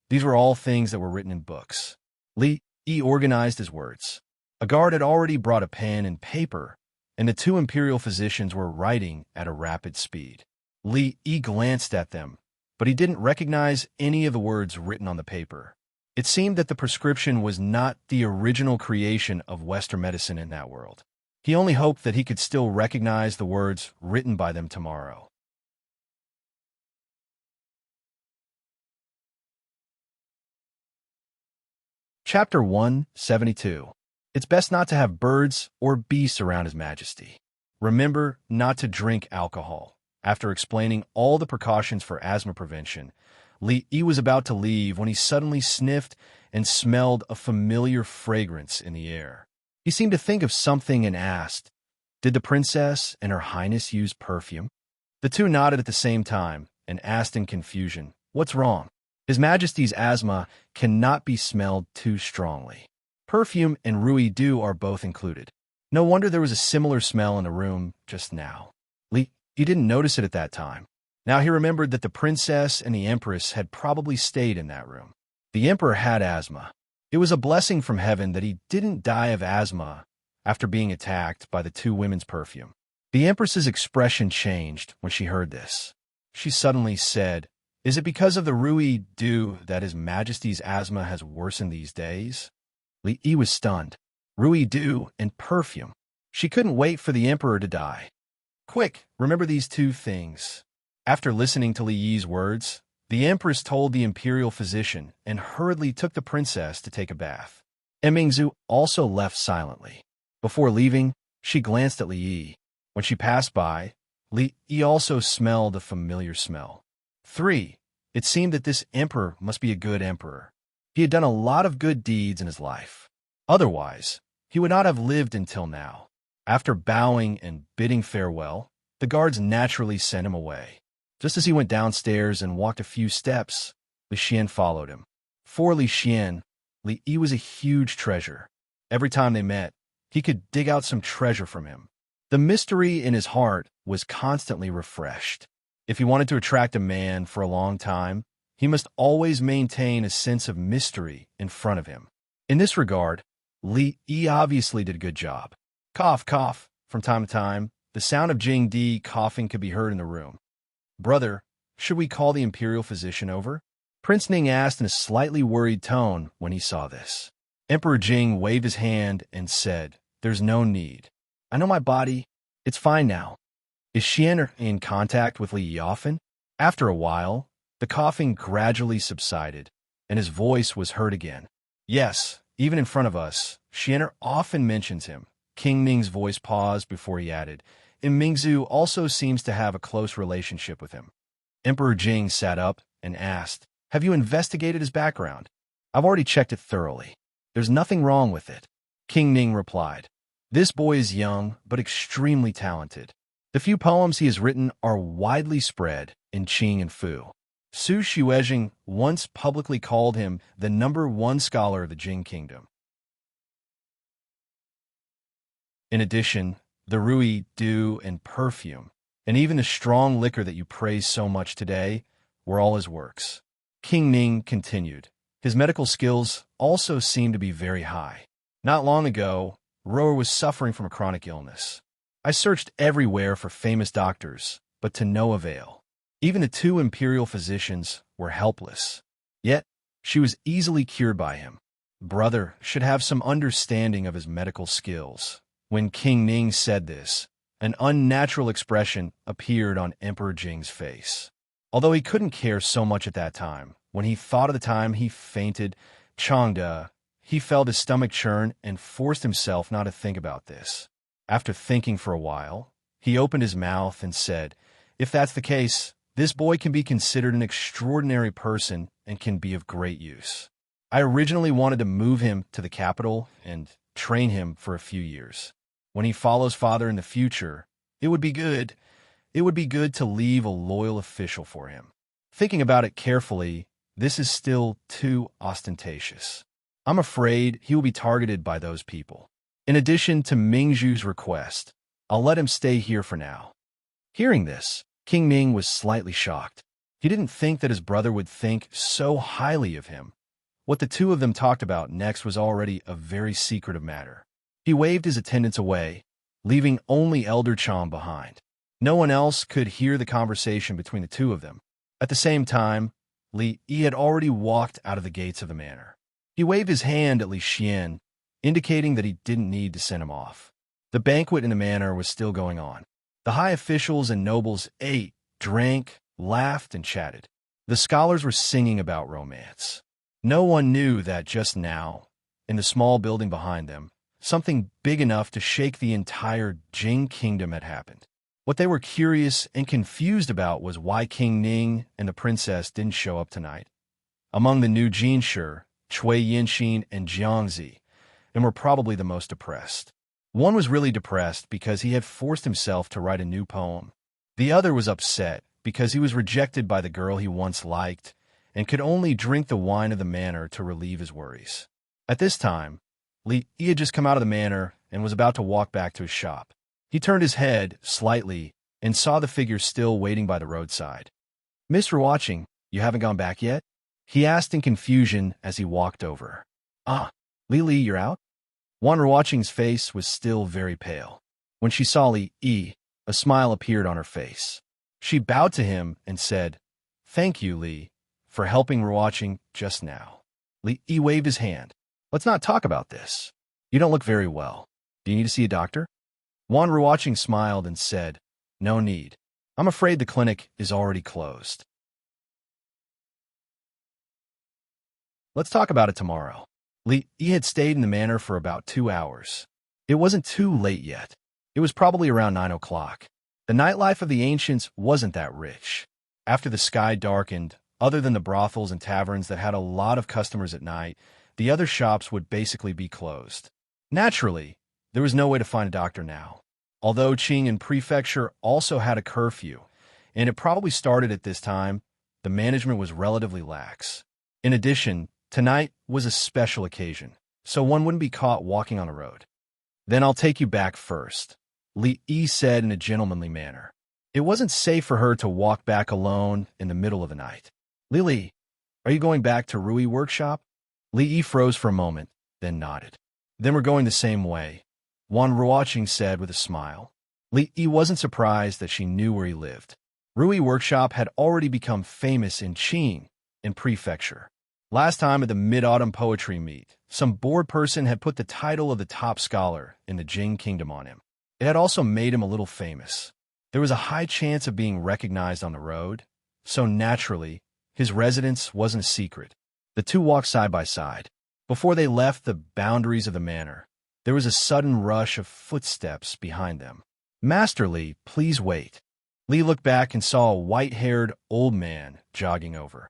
These were all things that were written in books. Li Yi organized his words. A guard had already brought a pen and paper, and the 2 imperial physicians were writing at a rapid speed. Li Yi glanced at them, but he didn't recognize any of the words written on the paper. It seemed that the prescription was not the original creation of Western medicine in that world. He only hoped that he could still recognize the words written by them tomorrow. Chapter 172. It's best not to have birds or beasts around His Majesty. Remember not to drink alcohol. After explaining all the precautions for asthma prevention, Li Yi was about to leave when he suddenly sniffed and smelled a familiar fragrance in the air. He seemed to think of something and asked, "Did the princess and her highness use perfume?" The 2 nodded at the same time and asked in confusion, "What's wrong?" His Majesty's asthma cannot be smelled too strongly. Perfume and Rui dew are both included. No wonder there was a similar smell in the room just now. Li Yi didn't notice it at that time. Now he remembered that the princess and the empress had probably stayed in that room. The emperor had asthma. It was a blessing from heaven that he didn't die of asthma after being attacked by the 2 women's perfume. The empress's expression changed when she heard this. She suddenly said, "Is it because of the Rui dew that His Majesty's asthma has worsened these days?" Li Yi was stunned. Rui dew and perfume. She couldn't wait for the emperor to die. Quick, remember these 2 things. After listening to Li Yi's words, the empress told the imperial physician and hurriedly took the princess to take a bath. Emingzu also left silently. Before leaving, she glanced at Li Yi. When she passed by, Li Yi also smelled a familiar smell. 3. It seemed that this emperor must be a good emperor. He had done a lot of good deeds in his life. Otherwise, he would not have lived until now. After bowing and bidding farewell, the guards naturally sent him away. Just as he went downstairs and walked a few steps, Li Xian followed him. For Li Xian, Li Yi was a huge treasure. Every time they met, he could dig out some treasure from him. The mystery in his heart was constantly refreshed. If he wanted to attract a man for a long time, he must always maintain a sense of mystery in front of him. In this regard, Li Yi obviously did a good job. Cough, cough. From time to time, the sound of Jing Di coughing could be heard in the room. Brother, should we call the imperial physician over? Prince Ning asked in a slightly worried tone when he saw this. Emperor Jing waved his hand and said, "There's no need. I know my body. It's fine now." Is Xian in contact with Li Yi often? After a while, the coughing gradually subsided, and his voice was heard again. Yes, even in front of us, Xian often mentions him. King Ning's voice paused before he added, and Mingzhu also seems to have a close relationship with him. Emperor Jing sat up and asked, "Have you investigated his background?" "I've already checked it thoroughly. There's nothing wrong with it." King Ning replied, "This boy is young, but extremely talented. The few poems he has written are widely spread in Qing and Fu. Su Xuezheng once publicly called him the #1 scholar of the Jing Kingdom. In addition, the Rui, dew, and perfume, and even the strong liquor that you praise so much today, were all his works." King Ning continued, "His medical skills also seem to be very high. Not long ago, Roer was suffering from a chronic illness. I searched everywhere for famous doctors, but to no avail. Even the 2 imperial physicians were helpless. Yet, she was easily cured by him. Brother should have some understanding of his medical skills." When King Ning said this, an unnatural expression appeared on Emperor Jing's face. Although he couldn't care so much at that time, when he thought of the time he fainted Changde, he felt his stomach churn and forced himself not to think about this. After thinking for a while, he opened his mouth and said, "If that's the case, this boy can be considered an extraordinary person and can be of great use. I originally wanted to move him to the capital and train him for a few years. When he follows father in the future, it would be good to leave a loyal official for him. Thinking about it carefully, this is still too ostentatious. I'm afraid he will be targeted by those people. In addition to Mingzhu's request, I'll let him stay here for now." Hearing this, King Ning was slightly shocked. He didn't think that his brother would think so highly of him. What the 2 of them talked about next was already a very secretive matter. He waved his attendants away, leaving only Elder Chom behind. No one else could hear the conversation between the 2 of them. At the same time, Li Yi had already walked out of the gates of the manor. He waved his hand at Li Xian, indicating that he didn't need to send him off. The banquet in the manor was still going on. The high officials and nobles ate, drank, laughed, and chatted. The scholars were singing about romance. No one knew that just now, in the small building behind them, something big enough to shake the entire Jing kingdom had happened. What they were curious and confused about was why King Ning and the princess didn't show up tonight. Among the new Jinshi, Cui Yinxin and Jiangzi, and were probably the most depressed. One was really depressed because he had forced himself to write a new poem. The other was upset because he was rejected by the girl he once liked and could only drink the wine of the manor to relieve his worries. At this time, Li Yi had just come out of the manor and was about to walk back to his shop. He turned his head slightly and saw the figure still waiting by the roadside. "Mr. Watching, you haven't gone back yet?" he asked in confusion as he walked over. "Ah, Li, you're out?" Wan Watching's face was still very pale. When she saw Li Yi, a smile appeared on her face. She bowed to him and said, "Thank you, Li, for helping Watching just now." Li Yi waved his hand. "Let's not talk about this. You don't look very well. Do you need to see a doctor?" Wan Watching smiled and said, "No need. I'm afraid the clinic is already closed. Let's talk about it tomorrow." Li Yi had stayed in the manor for about 2 hours. It wasn't too late yet. It was probably around 9 o'clock. The nightlife of the ancients wasn't that rich. After the sky darkened, other than the brothels and taverns that had a lot of customers at night, the other shops would basically be closed. Naturally, there was no way to find a doctor now. Although Qing and Prefecture also had a curfew, and it probably started at this time, the management was relatively lax. In addition, tonight was a special occasion, so one wouldn't be caught walking on the road. "Then I'll take you back first," Li Yi said in a gentlemanly manner. It wasn't safe for her to walk back alone in the middle of the night. "Li, are you going back to Rui workshop?" Li Yi froze for a moment, then nodded. "Then we're going the same way," Wan Ruoqing said with a smile. Li Yi wasn't surprised that she knew where he lived. Rui workshop had already become famous in Qing, in prefecture. Last time at the Mid-Autumn Poetry Meet, some bored person had put the title of the top scholar in the Jing Kingdom on him. It had also made him a little famous. There was a high chance of being recognized on the road, so naturally, his residence wasn't a secret. The two walked side by side. Before they left the boundaries of the manor, there was a sudden rush of footsteps behind them. "Master Li, please wait." Li looked back and saw a white-haired old man jogging over.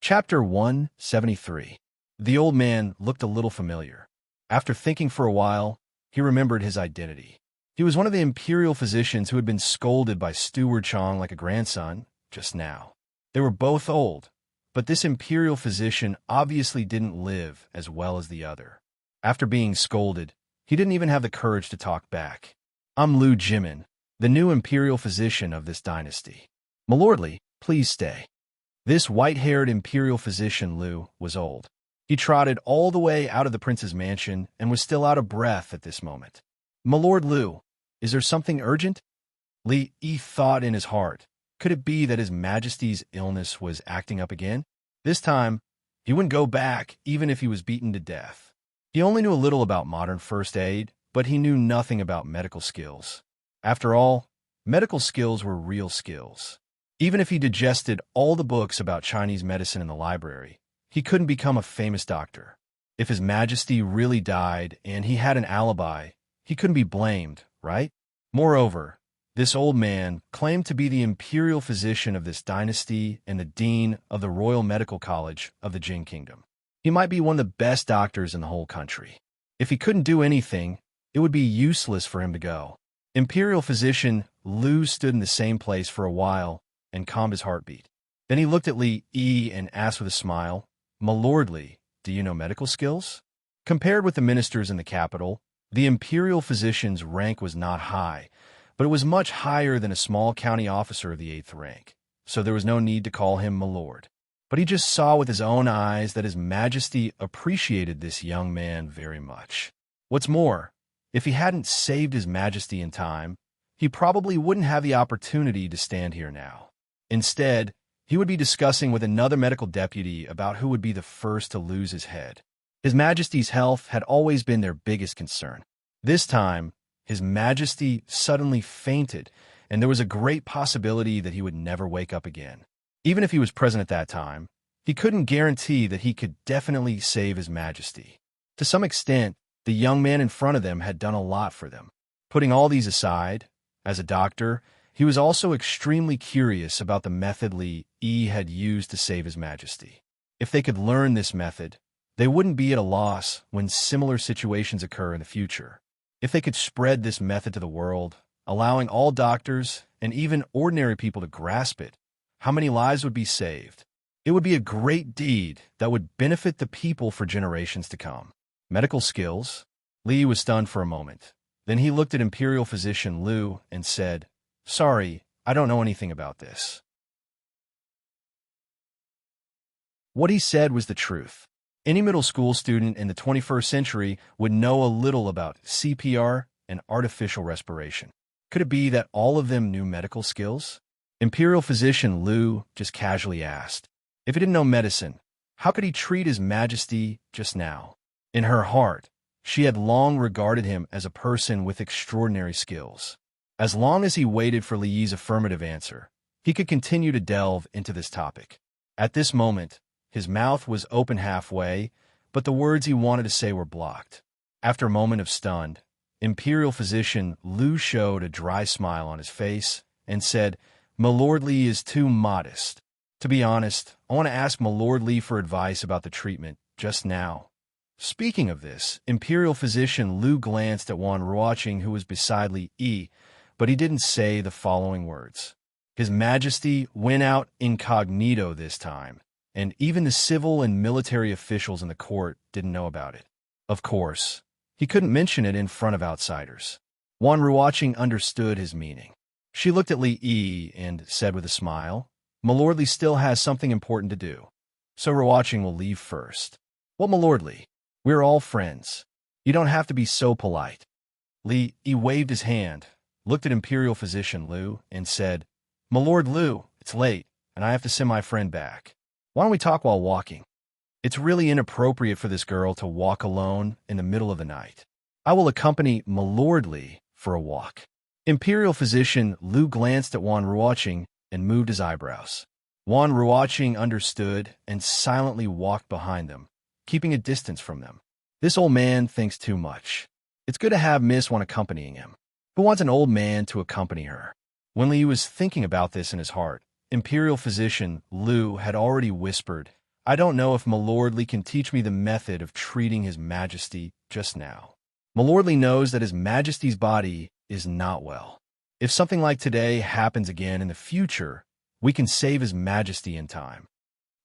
Chapter 173. The old man looked a little familiar. After thinking for a while, he remembered his identity. He was one of the imperial physicians who had been scolded by Steward Chong like a grandson just now. They were both old, but this imperial physician obviously didn't live as well as the other. After being scolded, he didn't even have the courage to talk back. "I'm Lu Jimin, the new imperial physician of this dynasty. Milordly, please stay." This white-haired imperial physician, Lu, was old. He trotted all the way out of the prince's mansion and was still out of breath at this moment. "Milord Lu, is there something urgent?" Li Yi thought in his heart. Could it be that His Majesty's illness was acting up again? This time, he wouldn't go back even if he was beaten to death. He only knew a little about modern first aid, but he knew nothing about medical skills. After all, medical skills were real skills. Even if he digested all the books about Chinese medicine in the library, he couldn't become a famous doctor. If His Majesty really died and he had an alibi, he couldn't be blamed, right? Moreover, this old man claimed to be the imperial physician of this dynasty and the dean of the Royal Medical College of the Jing Kingdom. He might be one of the best doctors in the whole country. If he couldn't do anything, it would be useless for him to go. Imperial physician Lu stood in the same place for a while and calmed his heartbeat. Then he looked at Li Yi and asked with a smile, "Milord Li, do you know medical skills?" Compared with the ministers in the capital, the imperial physician's rank was not high, but it was much higher than a small county officer of the 8th rank, so there was no need to call him milord. But he just saw with his own eyes that His Majesty appreciated this young man very much. What's more, if he hadn't saved His Majesty in time, he probably wouldn't have the opportunity to stand here now. Instead, he would be discussing with another medical deputy about who would be the first to lose his head. His Majesty's health had always been their biggest concern. This time, His Majesty suddenly fainted, and there was a great possibility that he would never wake up again. Even if he was present at that time, he couldn't guarantee that he could definitely save His Majesty. To some extent, the young man in front of them had done a lot for them. Putting all these aside, as a doctor, he was also extremely curious about the method Li Yi had used to save His Majesty. If they could learn this method, they wouldn't be at a loss when similar situations occur in the future. If they could spread this method to the world, allowing all doctors and even ordinary people to grasp it, how many lives would be saved? It would be a great deed that would benefit the people for generations to come. Medical skills? Li was stunned for a moment. Then he looked at Imperial Physician Lu and said, "Sorry, I don't know anything about this." What he said was the truth. Any middle school student in the 21st century would know a little about CPR and artificial respiration. Could it be that all of them knew medical skills? Imperial Physician Lu just casually asked. If he didn't know medicine, how could he treat His Majesty just now? In her heart, she had long regarded him as a person with extraordinary skills. As long as he waited for Li Yi's affirmative answer, he could continue to delve into this topic. At this moment, his mouth was open halfway, but the words he wanted to say were blocked. After a moment of stunned, Imperial Physician Lu showed a dry smile on his face and said, "Milord Li is too modest. To be honest, I want to ask Milord Li for advice about the treatment just now." Speaking of this, Imperial Physician Lu glanced at Wan Ruoqing, who was beside Li Yi, but he didn't say the following words. His Majesty went out incognito this time, and even the civil and military officials in the court didn't know about it. Of course, he couldn't mention it in front of outsiders. Wan Ruoqing understood his meaning. She looked at Li Yi and said with a smile, "Milord Li still has something important to do, so Ruoqing will leave first." "Well, Milord Li, we're all friends. You don't have to be so polite." Li Yi waved his hand, looked at Imperial Physician Lu, and said, "Milord Lu, it's late, and I have to send my friend back. Why don't we talk while walking? It's really inappropriate for this girl to walk alone in the middle of the night. I will accompany Milord Li for a walk." Imperial Physician Lu glanced at Wan Ruoqing and moved his eyebrows. Wan Ruoqing understood and silently walked behind them, keeping a distance from them. This old man thinks too much. It's good to have Miss Wan accompanying him. Who wants an old man to accompany her? When Li was thinking about this in his heart, Imperial Physician Lu had already whispered, "I don't know if Milord Li can teach me the method of treating His Majesty just now. Milord Li knows that His Majesty's body is not well. If something like today happens again in the future, we can save His Majesty in time."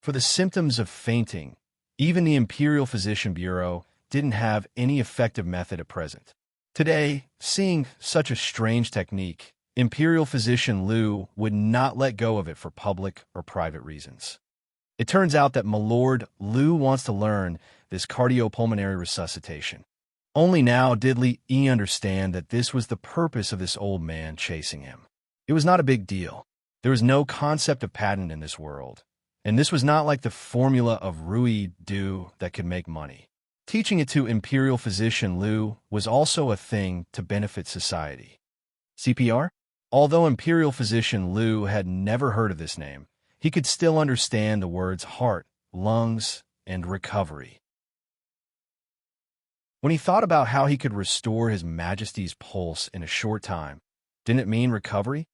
For the symptoms of fainting, even the Imperial Physician Bureau didn't have any effective method at present. Today, seeing such a strange technique, Imperial Physician Lu would not let go of it for public or private reasons. It turns out that Milord Lu wants to learn this cardiopulmonary resuscitation. Only now did Li Yi understand that this was the purpose of this old man chasing him. It was not a big deal. There was no concept of patent in this world, and this was not like the formula of Rui Du that could make money. Teaching it to Imperial Physician Lu was also a thing to benefit society. CPR? Although Imperial Physician Lu had never heard of this name, he could still understand the words heart, lungs, and recovery. When he thought about how he could restore His Majesty's pulse in a short time, didn't it mean recovery?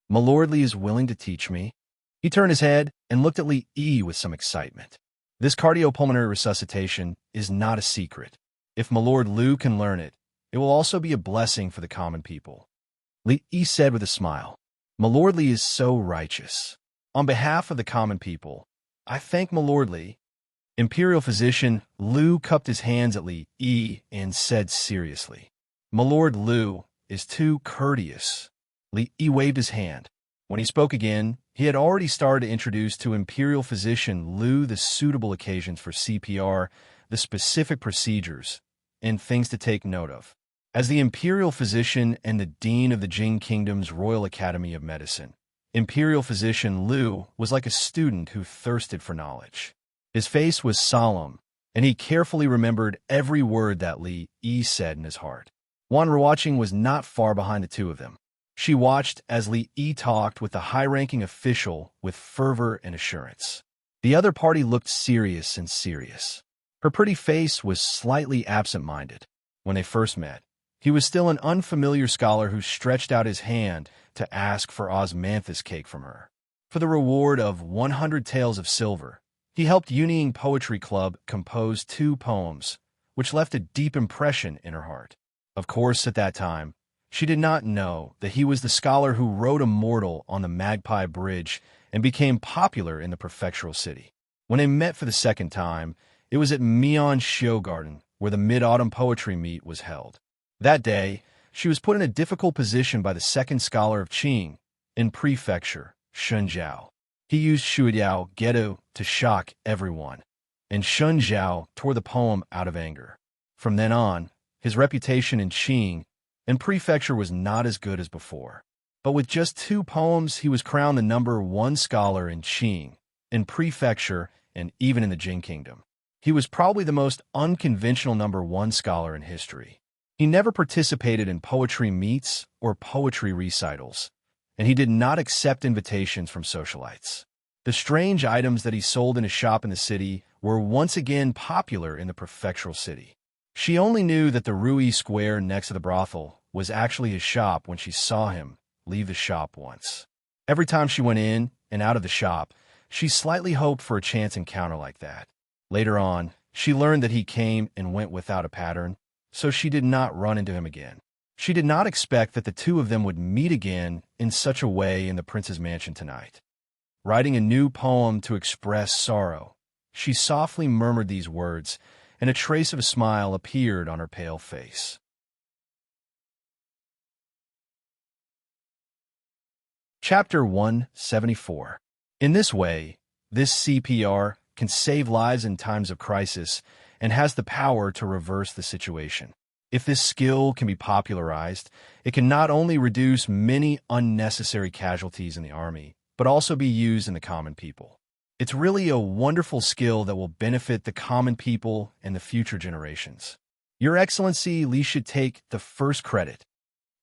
Milord Li is willing to teach me. He turned his head and looked at Li Yi with some excitement. This cardiopulmonary resuscitation is not a secret. If Milord Lu can learn it, it will also be a blessing for the common people. Li Yi said with a smile, "Milord Li is so righteous. On behalf of the common people, I thank Milord Li." Imperial Physician Lu cupped his hands at Li Yi and said seriously, "Milord Lu is too courteous." Li Yi waved his hand. When he spoke again, he had already started to introduce to Imperial Physician Lu the suitable occasions for CPR, the specific procedures, and things to take note of. As the Imperial Physician and the Dean of the Jing Kingdom's Royal Academy of Medicine, Imperial Physician Lu was like a student who thirsted for knowledge. His face was solemn, and he carefully remembered every word that Li Yi said in his heart. Wan Ruoqing was not far behind the two of them. She watched as Li Yi talked with the high-ranking official with fervor and assurance. The other party looked serious and serious. Her pretty face was slightly absent-minded. When they first met, he was still an unfamiliar scholar who stretched out his hand to ask for osmanthus cake from her. For the reward of 100 taels of silver, he helped Uniying Poetry Club compose 2 poems, which left a deep impression in her heart. Of course, at that time, she did not know that he was the scholar who rode a mortal on the Magpie Bridge and became popular in the prefectural city. When they met for the second time, it was at Mian Shio Garden, where the Mid-Autumn Poetry Meet was held. That day, she was put in a difficult position by the second scholar of Qing in prefecture, Shunjiao. He used Shuidiao Gedo to shock everyone, and Shunjiao tore the poem out of anger. From then on, his reputation in Qing and prefecture was not as good as before. But with just 2 poems, he was crowned the #1 scholar in Qing, in prefecture, and even in the Jing Kingdom. He was probably the most unconventional #1 scholar in history. He never participated in poetry meets or poetry recitals, and he did not accept invitations from socialites. The strange items that he sold in a shop in the city were once again popular in the prefectural city. She only knew that the Rui Square next to the brothel was actually his shop when she saw him leave the shop once. Every time she went in and out of the shop, she slightly hoped for a chance encounter like that. Later on, She learned that he came and went without a pattern, so she did not run into him again. She did not expect that the two of them would meet again in such a way in the prince's mansion tonight. Writing a new poem to express sorrow, she softly murmured these words, and a trace of a smile appeared on her pale face. Chapter 174. In this way, this CPR can save lives in times of crisis and has the power to reverse the situation. If this skill can be popularized, it can not only reduce many unnecessary casualties in the army, but also be used in the common people. It's really a wonderful skill that will benefit the common people and the future generations. Your Excellency, Li should take the first credit.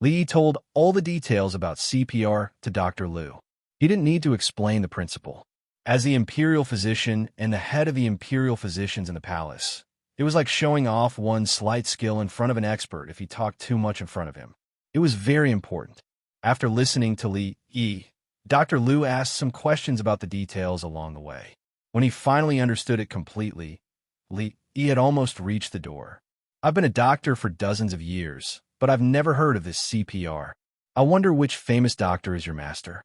Li told all the details about CPR to Dr. Liu. He didn't need to explain the principle. As the imperial physician and the head of the imperial physicians in the palace, it was like showing off one's slight skill in front of an expert if he talked too much in front of him. It was very important. After listening to Li Yi, Dr. Liu asked some questions about the details along the way. When he finally understood it completely, Li Yi had almost reached the door. I've been a doctor for dozens of years, but I've never heard of this CPR. I wonder which famous doctor is your master?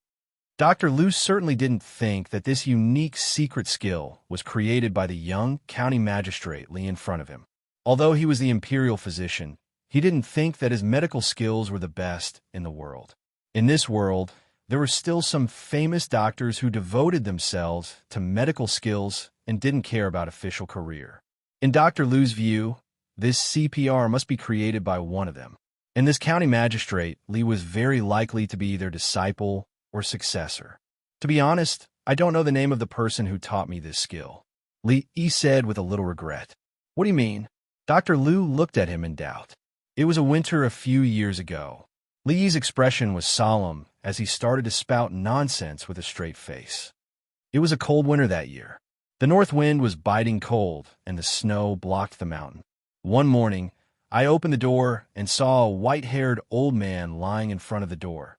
Dr. Liu certainly didn't think that this unique secret skill was created by the young county magistrate Li in front of him. Although he was the imperial physician, he didn't think that his medical skills were the best in the world. In this world, there were still some famous doctors who devoted themselves to medical skills and didn't care about official career. In Dr. Liu's view, this CPR must be created by one of them. In this county magistrate, Li was very likely to be their disciple or successor. To be honest, I don't know the name of the person who taught me this skill, Li Yi said with a little regret. What do you mean? Dr. Liu looked at him in doubt. It was a winter a few years ago. Li Yi's expression was solemn as he started to spout nonsense with a straight face. It was a cold winter that year. The north wind was biting cold and the snow blocked the mountain. One morning, I opened the door and saw a white-haired old man lying in front of the door.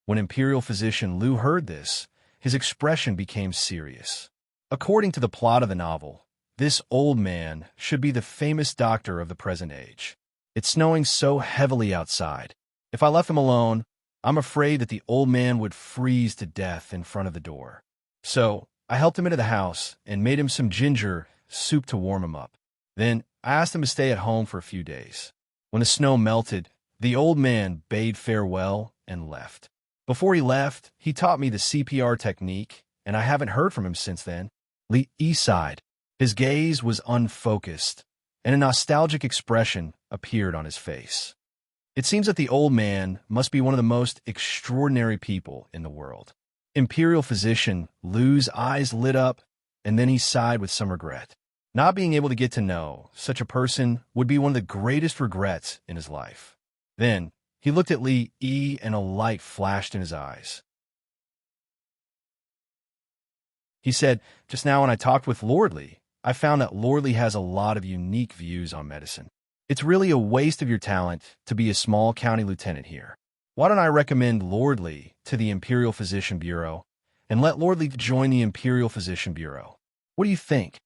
When Imperial Physician Liu heard this, his expression became serious. According to the plot of the novel, this old man should be the famous doctor of the present age. It's snowing so heavily outside. If I left him alone, I'm afraid that the old man would freeze to death in front of the door. So I helped him into the house and made him some ginger soup to warm him up. Then I asked him to stay at home for a few days. When the snow melted, the old man bade farewell and left. Before he left, he taught me the CPR technique, and I haven't heard from him since then. Li Yi sighed. His gaze was unfocused, and a nostalgic expression appeared on his face. It seems that the old man must be one of the most extraordinary people in the world. Imperial Physician Liu's eyes lit up, and then he sighed with some regret. Not being able to get to know such a person would be one of the greatest regrets in his life. Then, he looked at Li Yi and a light flashed in his eyes. He said, just now when I talked with Lord Li, I found that Lord Li has a lot of unique views on medicine. It's really a waste of your talent to be a small county lieutenant here. Why don't I recommend Lord Li to the Imperial Physician Bureau and let Lord Li join the Imperial Physician Bureau? What do you think?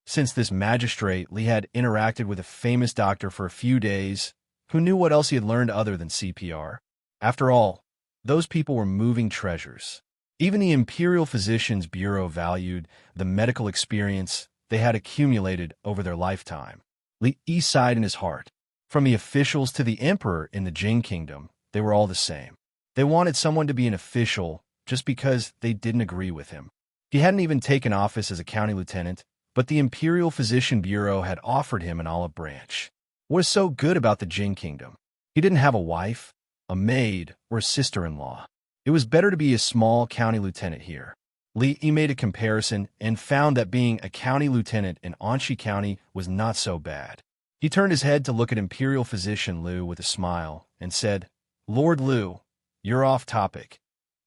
Since this magistrate, Li had interacted with a famous doctor for a few days who knew what else he had learned other than CPR. After all, those people were moving treasures. Even the Imperial Physicians Bureau valued the medical experience they had accumulated over their lifetime. Li Yi sighed in his heart. From the officials to the emperor in the Jing Kingdom, they were all the same. They wanted someone to be an official just because they didn't agree with him. He hadn't even taken office as a county lieutenant, but the Imperial Physician Bureau had offered him an olive branch. What was so good about the Jing Kingdom? He didn't have a wife, a maid, or a sister-in-law. It was better to be a small county lieutenant here. Li Yi made a comparison and found that being a county lieutenant in Anxi County was not so bad. He turned his head to look at Imperial Physician Liu with a smile and said, Lord Liu, you're off topic.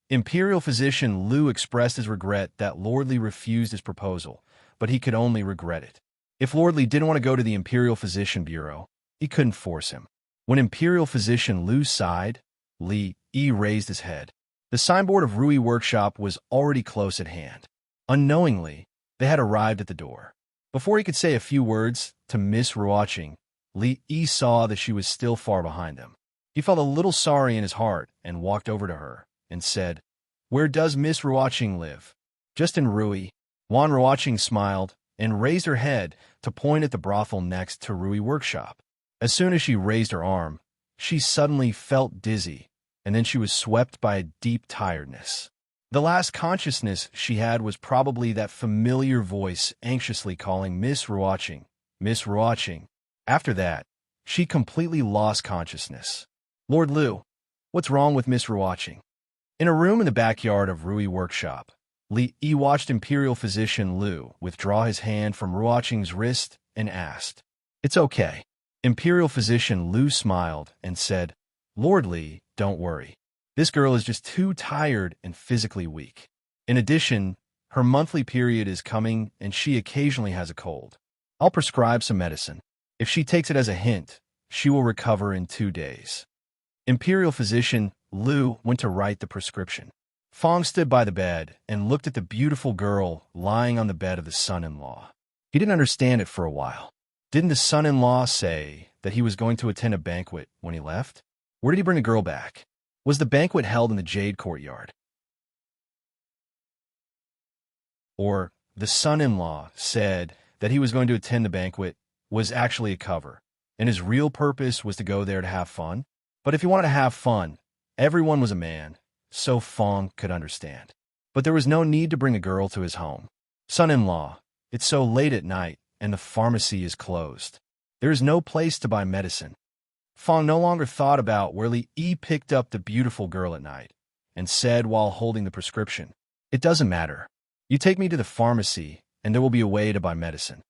Imperial Physician Liu expressed his regret that Lord Li refused his proposal, but he could only regret it. If Lord Li didn't want to go to the Imperial Physician Bureau, he couldn't force him. When Imperial Physician Liu sighed, Li Yi raised his head. The signboard of Rui Workshop was already close at hand. Unknowingly, they had arrived at the door. Before he could say a few words to Miss Ruoqing, Li Yi saw that she was still far behind them. He felt a little sorry in his heart and walked over to her and said, "Where does Miss Ruoqing live?" "Just in Rui." Wan Ruoqing smiled and raised her head to point at the brothel next to Rui Workshop. As soon as she raised her arm, she suddenly felt dizzy, and then she was swept by a deep tiredness. The last consciousness she had was probably that familiar voice anxiously calling Miss Ruoqing, Miss Ruoqing. After that, she completely lost consciousness. "Lord Liu, what's wrong with Miss Ruoqing?" In a room in the backyard of Rui Workshop, Li Yi watched Imperial Physician Liu withdraw his hand from Ruoqing's wrist and asked, "It's okay." Imperial Physician Liu smiled and said, "Lord Li, don't worry. This girl is just too tired and physically weak. In addition, her monthly period is coming and she occasionally has a cold. I'll prescribe some medicine. If she takes it as a hint, she will recover in 2 days." Imperial Physician Liu went to write the prescription. Fong stood by the bed and looked at the beautiful girl lying on the bed of the son-in-law. He didn't understand it for a while. Didn't the son-in-law say that he was going to attend a banquet when he left? Where did he bring the girl back? Was the banquet held in the Jade Courtyard? Or the son-in-law said that he was going to attend the banquet was actually a cover, and his real purpose was to go there to have fun? But if he wanted to have fun, everyone was a man, so Fong could understand. But there was no need to bring a girl to his home. "Son-in-law, it's so late at night, and the pharmacy is closed. There is no place to buy medicine." Fong no longer thought about where Li Yi picked up the beautiful girl at night, and said while holding the prescription, "It doesn't matter. You take me to the pharmacy, and there will be a way to buy medicine."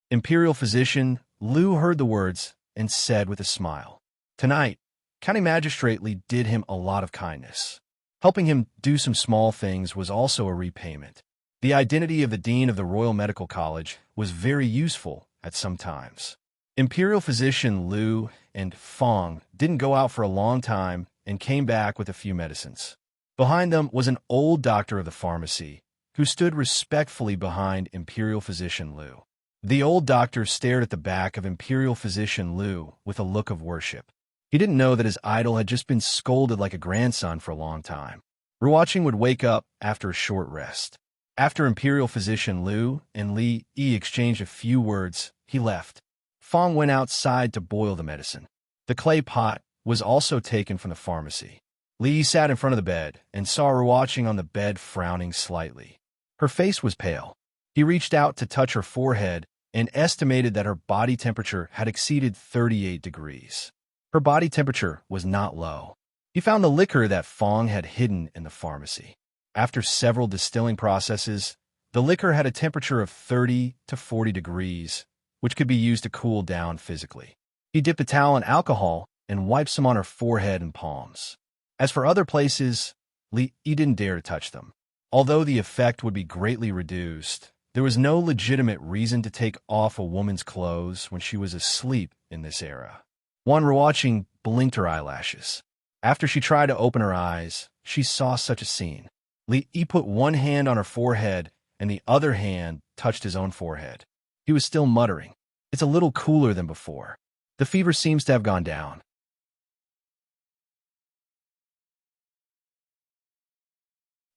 Imperial Physician Liu heard the words and said with a smile, "Tonight, County Magistrate Li did him a lot of kindness. Helping him do some small things was also a repayment. The identity of the Dean of the Royal Medical College was very useful at some times." Imperial Physician Liu and Fong didn't go out for a long time and came back with a few medicines. Behind them was an old doctor of the pharmacy, who stood respectfully behind Imperial Physician Liu. The old doctor stared at the back of Imperial Physician Liu with a look of worship. He didn't know that his idol had just been scolded like a grandson for a long time. Ruoqing would wake up after a short rest. After Imperial Physician Liu and Li Yi exchanged a few words, he left. Fong went outside to boil the medicine. The clay pot was also taken from the pharmacy. Li Yi sat in front of the bed and saw Ruoqing on the bed frowning slightly. Her face was pale. He reached out to touch her forehead and estimated that her body temperature had exceeded 38 degrees. Her body temperature was not low. He found the liquor that Fong had hidden in the pharmacy. After several distilling processes, the liquor had a temperature of 30 to 40 degrees, which could be used to cool down physically. He dipped a towel in alcohol and wiped some on her forehead and palms. As for other places, Li Yi didn't dare to touch them. Although the effect would be greatly reduced, there was no legitimate reason to take off a woman's clothes when she was asleep in this era. Wan Ruoqing blinked her eyelashes. After she tried to open her eyes, she saw such a scene. Li Yi put one hand on her forehead and the other hand touched his own forehead. He was still muttering, "It's a little cooler than before. The fever seems to have gone down."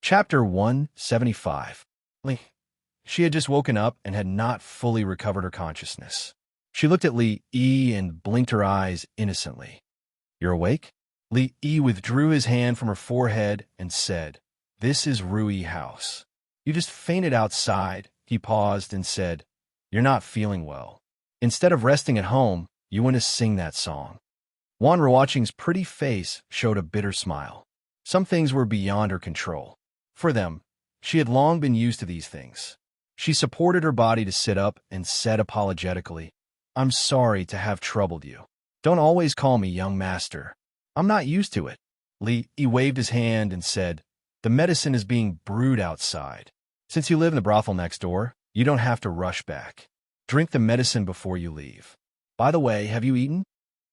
Chapter 175. Li. She had just woken up and had not fully recovered her consciousness. She looked at Li Yi and blinked her eyes innocently. "You're awake?" Li Yi withdrew his hand from her forehead and said, "This is Rui House. You just fainted outside." He paused and said, "You're not feeling well. Instead of resting at home, you want to sing that song." Wan Ruoqing's pretty face showed a bitter smile. Some things were beyond her control. For them, she had long been used to these things. She supported her body to sit up and said apologetically, "I'm sorry to have troubled you. Don't always call me young master. I'm not used to it." Li Yi waved his hand and said, "The medicine is being brewed outside. Since you live in the brothel next door, you don't have to rush back. Drink the medicine before you leave. By the way, have you eaten?"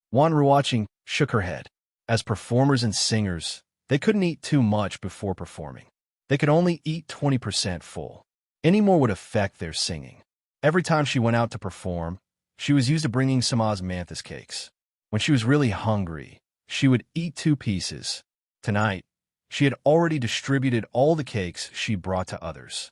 Wan Ruoqing shook her head. As performers and singers, they couldn't eat too much before performing. They could only eat 20% full. Any more would affect their singing. Every time she went out to perform, she was used to bringing some osmanthus cakes. When she was really hungry, she would eat 2 pieces. Tonight, she had already distributed all the cakes she brought to others.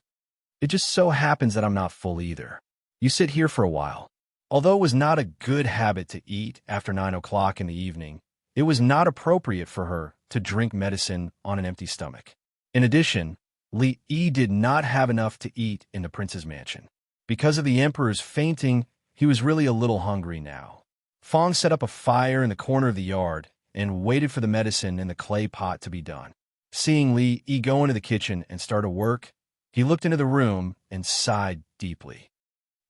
It just so happens that I'm not full either. You sit here for a while. Although it was not a good habit to eat after 9 o'clock in the evening, it was not appropriate for her to drink medicine on an empty stomach. In addition, Li Yi did not have enough to eat in the prince's mansion. Because of the emperor's fainting, he was really a little hungry now. Fong set up a fire in the corner of the yard and waited for the medicine in the clay pot to be done. Seeing Li Yi go into the kitchen and start to work, he looked into the room and sighed deeply.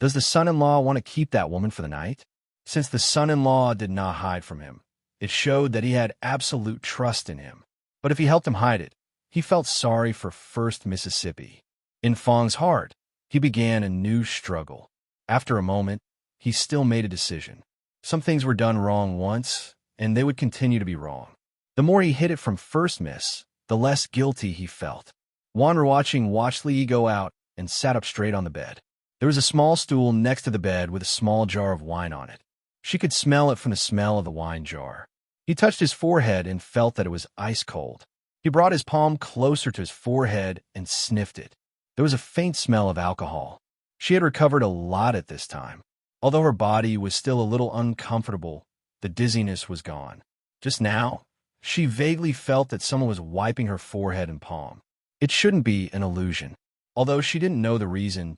Does the son-in-law want to keep that woman for the night? Since the son-in-law did not hide from him, it showed that he had absolute trust in him. But if he helped him hide it, he felt sorry for First Mississippi. In Fong's heart, he began a new struggle. After a moment, he still made a decision. Some things were done wrong once, and they would continue to be wrong. The more he hid it from First Miss, the less guilty he felt. Wan Ruoqing watched Li Yi go out and sat up straight on the bed. There was a small stool next to the bed with a small jar of wine on it. She could smell it from the smell of the wine jar. He touched his forehead and felt that it was ice cold. He brought his palm closer to his forehead and sniffed it. There was a faint smell of alcohol. She had recovered a lot at this time. Although her body was still a little uncomfortable, the dizziness was gone. Just now, she vaguely felt that someone was wiping her forehead and palm. It shouldn't be an illusion. Although she didn't know the reason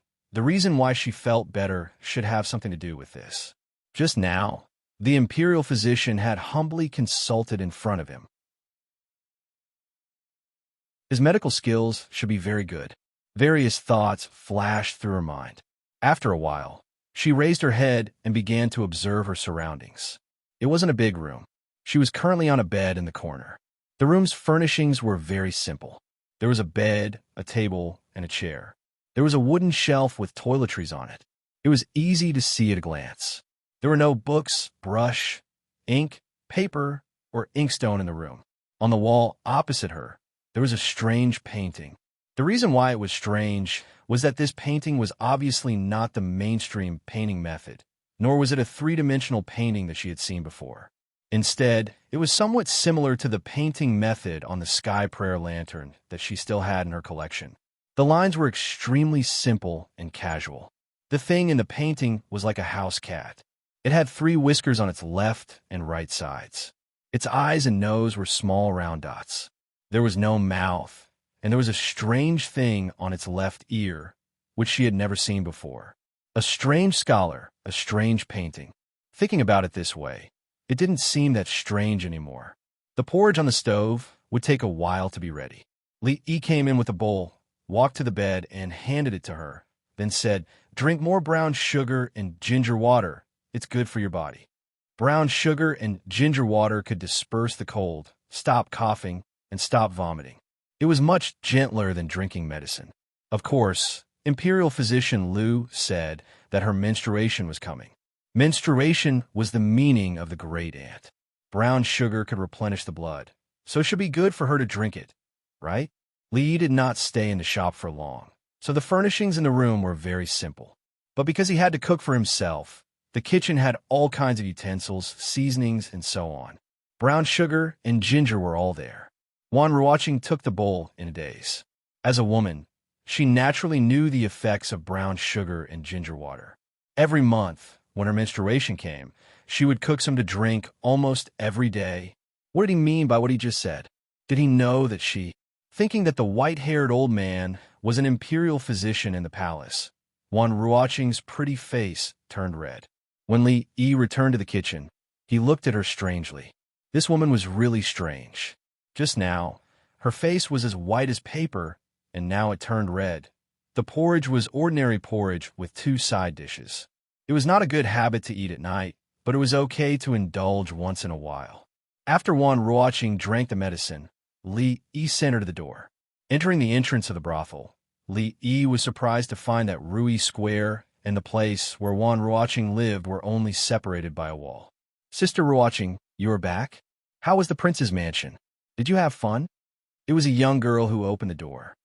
why she felt better should have something to do with this. Just now, the imperial physician had humbly consulted in front of him. His medical skills should be very good. Various thoughts flashed through her mind. After a while, she raised her head and began to observe her surroundings. It wasn't a big room. She was currently on a bed in the corner. The room's furnishings were very simple. There was a bed, a table, and a chair. There was a wooden shelf with toiletries on it. It was easy to see at a glance. There were no books, brush, ink, paper, or inkstone in the room. On the wall opposite her, there was a strange painting. The reason why it was strange was that this painting was obviously not the mainstream painting method, nor was it a 3-dimensional painting that she had seen before. Instead, it was somewhat similar to the painting method on the sky prayer lantern that she still had in her collection. The lines were extremely simple and casual. The thing in the painting was like a house cat. It had 3 whiskers on its left and right sides. Its eyes and nose were small round dots. There was no mouth, and there was a strange thing on its left ear, which she had never seen before. A strange scholar, a strange painting. Thinking about it this way, it didn't seem that strange anymore. The porridge on the stove would take a while to be ready. Li Yi came in with a bowl, walked to the bed, and handed it to her, then said, "Drink more brown sugar and ginger water. It's good for your body." Brown sugar and ginger water could disperse the cold, stop coughing, and stop vomiting. It was much gentler than drinking medicine. Of course, Imperial Physician Liu said that her menstruation was coming. Menstruation was the meaning of the great aunt. Brown sugar could replenish the blood, so it should be good for her to drink it, right? Li Yi did not stay in the shop for long, so the furnishings in the room were very simple. But because he had to cook for himself, the kitchen had all kinds of utensils, seasonings, and so on. Brown sugar and ginger were all there. Wan Ruoqing took the bowl in a daze. As a woman, she naturally knew the effects of brown sugar and ginger water. Every month, when her menstruation came, she would cook some to drink almost every day. What did he mean by what he just said? Did he know that she... Thinking that the white-haired old man was an imperial physician in the palace, Wan Ruoqing's pretty face turned red. When Li Yi returned to the kitchen, he looked at her strangely. This woman was really strange. Just now, her face was as white as paper, and now it turned red. The porridge was ordinary porridge with 2 side dishes. It was not a good habit to eat at night, but it was okay to indulge once in a while. After Wan Ruoqing drank the medicine, Li Yi sent her to the door. Entering the entrance of the brothel, Li Yi was surprised to find that Rui Square and the place where Wan Ruoqing lived were only separated by a wall. "Sister Ruoqing, you are back? How was the prince's mansion? Did you have fun?" It was a young girl who opened the door.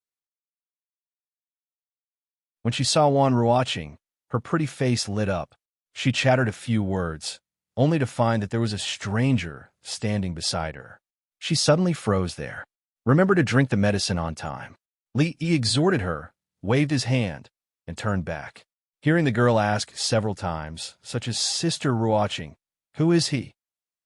When she saw Wan Ruoqing, Her pretty face lit up. She chattered a few words, only to find that there was a stranger standing beside her. She suddenly froze there. "Remember to drink the medicine on time." Li exhorted her, waved his hand, and turned back. Hearing the girl ask several times, such as "Sister Ruoqing, who is he?"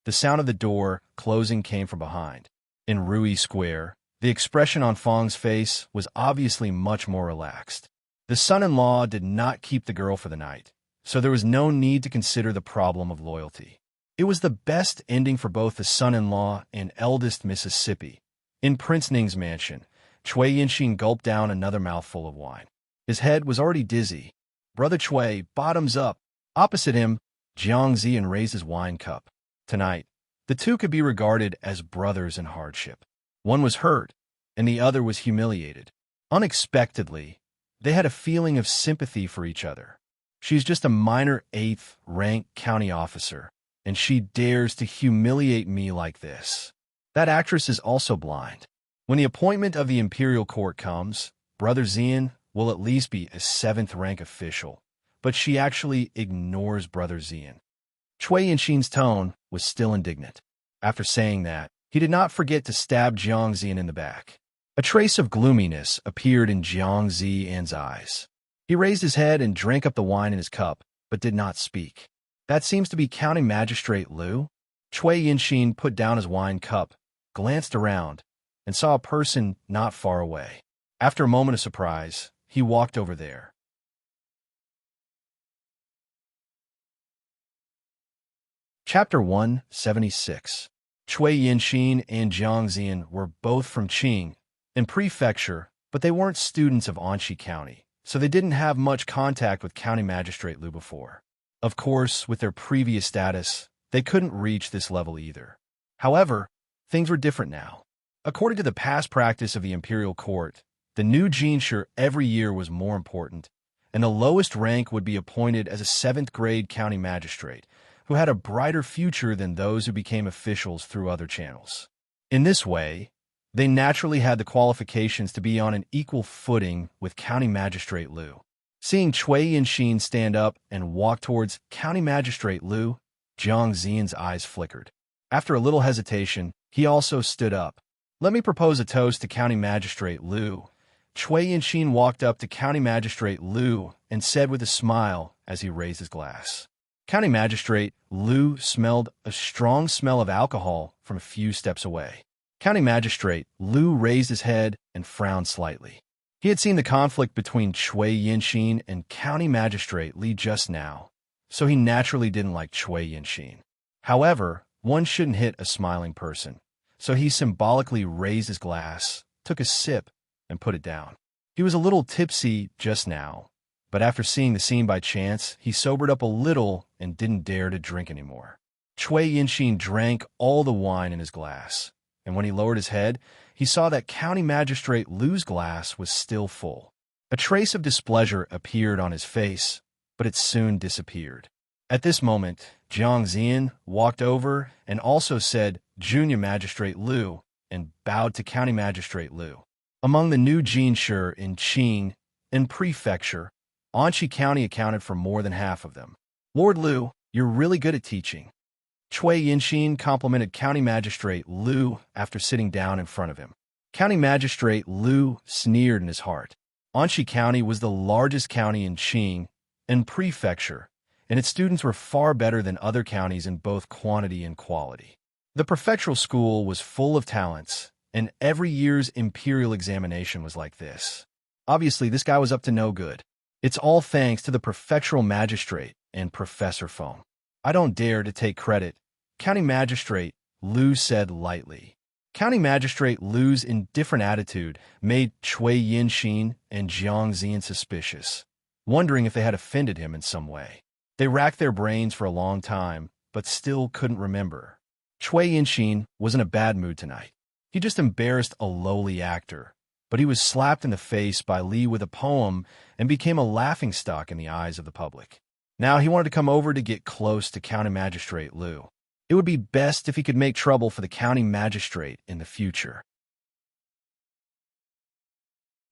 The sound of the door closing came from behind. In Rui Square, the expression on Fang's face was obviously much more relaxed. The son-in-law did not keep the girl for the night, so there was no need to consider the problem of loyalty. It was the best ending for both the son-in-law and eldest Mississippi. In Prince Ning's mansion, Chui Yinxin gulped down another mouthful of wine. His head was already dizzy. Brother Chui, bottoms up. Opposite him, Jiang Ziyan raised his wine cup. Tonight, the two could be regarded as brothers in hardship. One was hurt, and the other was humiliated. Unexpectedly, they had a feeling of sympathy for each other. She's just a minor 8th rank county officer, and she dares to humiliate me like this. That actress is also blind. When the appointment of the imperial court comes, Brother Ziyan will at least be a 7th rank official, but she actually ignores Brother Ziyan. Chui Yinxin's tone was still indignant. After saying that, he did not forget to stab Jiang Ziyan in the back. A trace of gloominess appeared in Jiang Ziyan's eyes. He raised his head and drank up the wine in his cup, but did not speak. "That seems to be County Magistrate Liu." Chui Yinxin put down his wine cup, glanced around, and saw a person not far away. After a moment of surprise, he walked over there. Chapter 176. Chui Yinxin and Jiang Ziyan were both from Qing, in prefecture, but they weren't students of Anxi County, so they didn't have much contact with County Magistrate Liu before. Of course, with their previous status, they couldn't reach this level either. However, things were different now. According to the past practice of the imperial court, the new jinshi every year was more important, and the lowest rank would be appointed as a 7th grade county magistrate, who had a brighter future than those who became officials through other channels. In this way, they naturally had the qualifications to be on an equal footing with County Magistrate Liu. Seeing Chui Yinxin stand up and walk towards County Magistrate Liu, Jiang Ziyan's eyes flickered. After a little hesitation, he also stood up. "Let me propose a toast to County Magistrate Liu." Chui Yinxin walked up to County Magistrate Liu and said with a smile as he raised his glass. County Magistrate Liu smelled a strong smell of alcohol from a few steps away. County Magistrate Liu raised his head and frowned slightly. He had seen the conflict between Chui Yinxin and County Magistrate Li just now, so he naturally didn't like Chui Yinxin. However, one shouldn't hit a smiling person, so he symbolically raised his glass, took a sip, and put it down. He was a little tipsy just now, but after seeing the scene by chance, he sobered up a little and didn't dare to drink anymore. Chui Yinxin drank all the wine in his glass, and when he lowered his head, he saw that County Magistrate Liu's glass was still full. A trace of displeasure appeared on his face, but it soon disappeared. At this moment, Jiang Ziyan walked over and also said Junior Magistrate Liu and bowed to County Magistrate Liu. Among the new jinshi in Qing and prefecture, Anxi County accounted for more than half of them. "Lord Liu, you're really good at teaching." Chui Yinxin complimented County Magistrate Liu after sitting down in front of him. County Magistrate Liu sneered in his heart. Anxi County was the largest county in Qing and prefecture, and its students were far better than other counties in both quantity and quality. The prefectural school was full of talents, and every year's imperial examination was like this. Obviously, this guy was up to no good. It's all thanks to the prefectural magistrate and Professor Feng. "I don't dare to take credit," County Magistrate Liu said lightly. County Magistrate Liu's indifferent attitude made Chui Yinxin and Jiang Ziyan suspicious, wondering if they had offended him in some way. They racked their brains for a long time, but still couldn't remember. Chui Yinxin was in a bad mood tonight. He just embarrassed a lowly actor, but he was slapped in the face by Li with a poem and became a laughingstock in the eyes of the public. Now he wanted to come over to get close to County Magistrate Liu. It would be best if he could make trouble for the county magistrate in the future.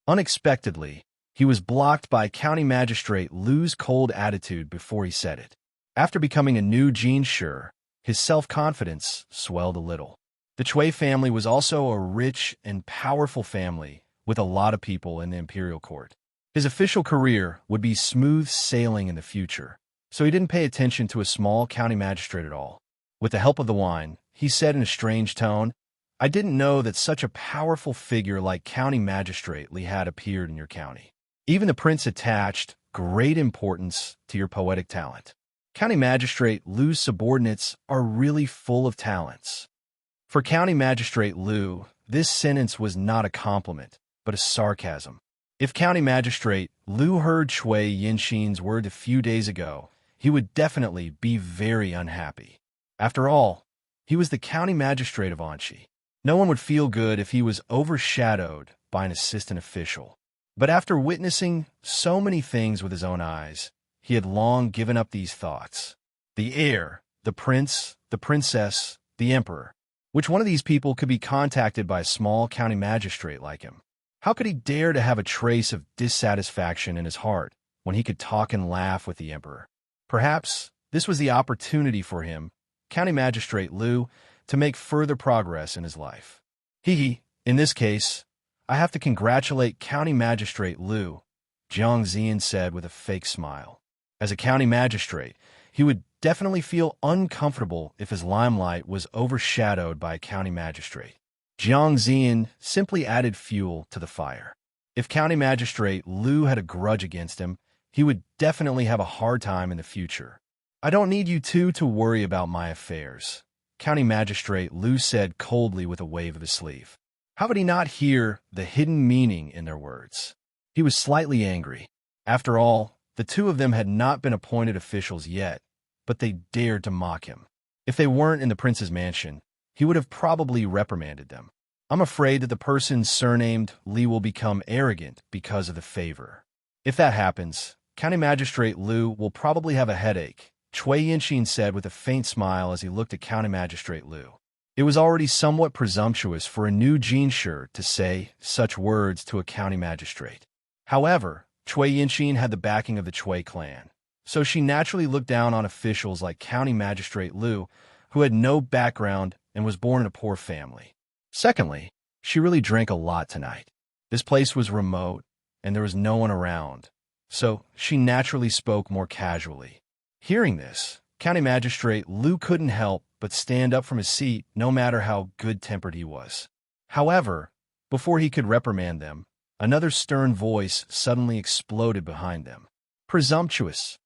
Unexpectedly, he was blocked by County Magistrate Lu's cold attitude before he said it. After becoming a new Jinshi, his self-confidence swelled a little. The Chui family was also a rich and powerful family with a lot of people in the imperial court. His official career would be smooth sailing in the future, so he didn't pay attention to a small county magistrate at all. With the help of the wine, he said in a strange tone, "I didn't know that such a powerful figure like County Magistrate Li had appeared in your county. Even the prince attached great importance to your poetic talent. County Magistrate Lu's subordinates are really full of talents." For County Magistrate Lu, this sentence was not a compliment, but a sarcasm. If County Magistrate Lu heard Chui Yinxin's word a few days ago, he would definitely be very unhappy. After all, he was the County Magistrate of Anqi. No one would feel good if he was overshadowed by an assistant official. But after witnessing so many things with his own eyes, he had long given up these thoughts. The heir, the prince, the princess, the emperor. Which one of these people could be contacted by a small county magistrate like him? How could he dare to have a trace of dissatisfaction in his heart when he could talk and laugh with the emperor? Perhaps this was the opportunity for him, County Magistrate Lu, to make further progress in his life. In this case, I have to congratulate County Magistrate Lu, Jiang Zian said with a fake smile. As a county magistrate, he would definitely feel uncomfortable if his limelight was overshadowed by a county magistrate. Jiang Zian simply added fuel to the fire. If County Magistrate Lu had a grudge against him, he would definitely have a hard time in the future. "I don't need you two to worry about my affairs," County Magistrate Lu said coldly with a wave of his sleeve. How would he not hear the hidden meaning in their words? He was slightly angry. After all, the two of them had not been appointed officials yet, but they dared to mock him. If they weren't in the prince's mansion, he would have probably reprimanded them. I'm afraid that the person surnamed Li will become arrogant because of the favor. If that happens, County Magistrate Lu will probably have a headache, Chui Yinxin said with a faint smile as he looked at County Magistrate Lu. It was already somewhat presumptuous for a new Jinshi to say such words to a county magistrate. However, Chui Yinxin had the backing of the Chui clan, so she naturally looked down on officials like County Magistrate Lu, who had no background and was born in a poor family. Secondly, she really drank a lot tonight. This place was remote, and there was no one around, so she naturally spoke more casually. Hearing this, County Magistrate Lu couldn't help but stand up from his seat no matter how good-tempered he was. However, before he could reprimand them, another stern voice suddenly exploded behind them. "Presumptuous!"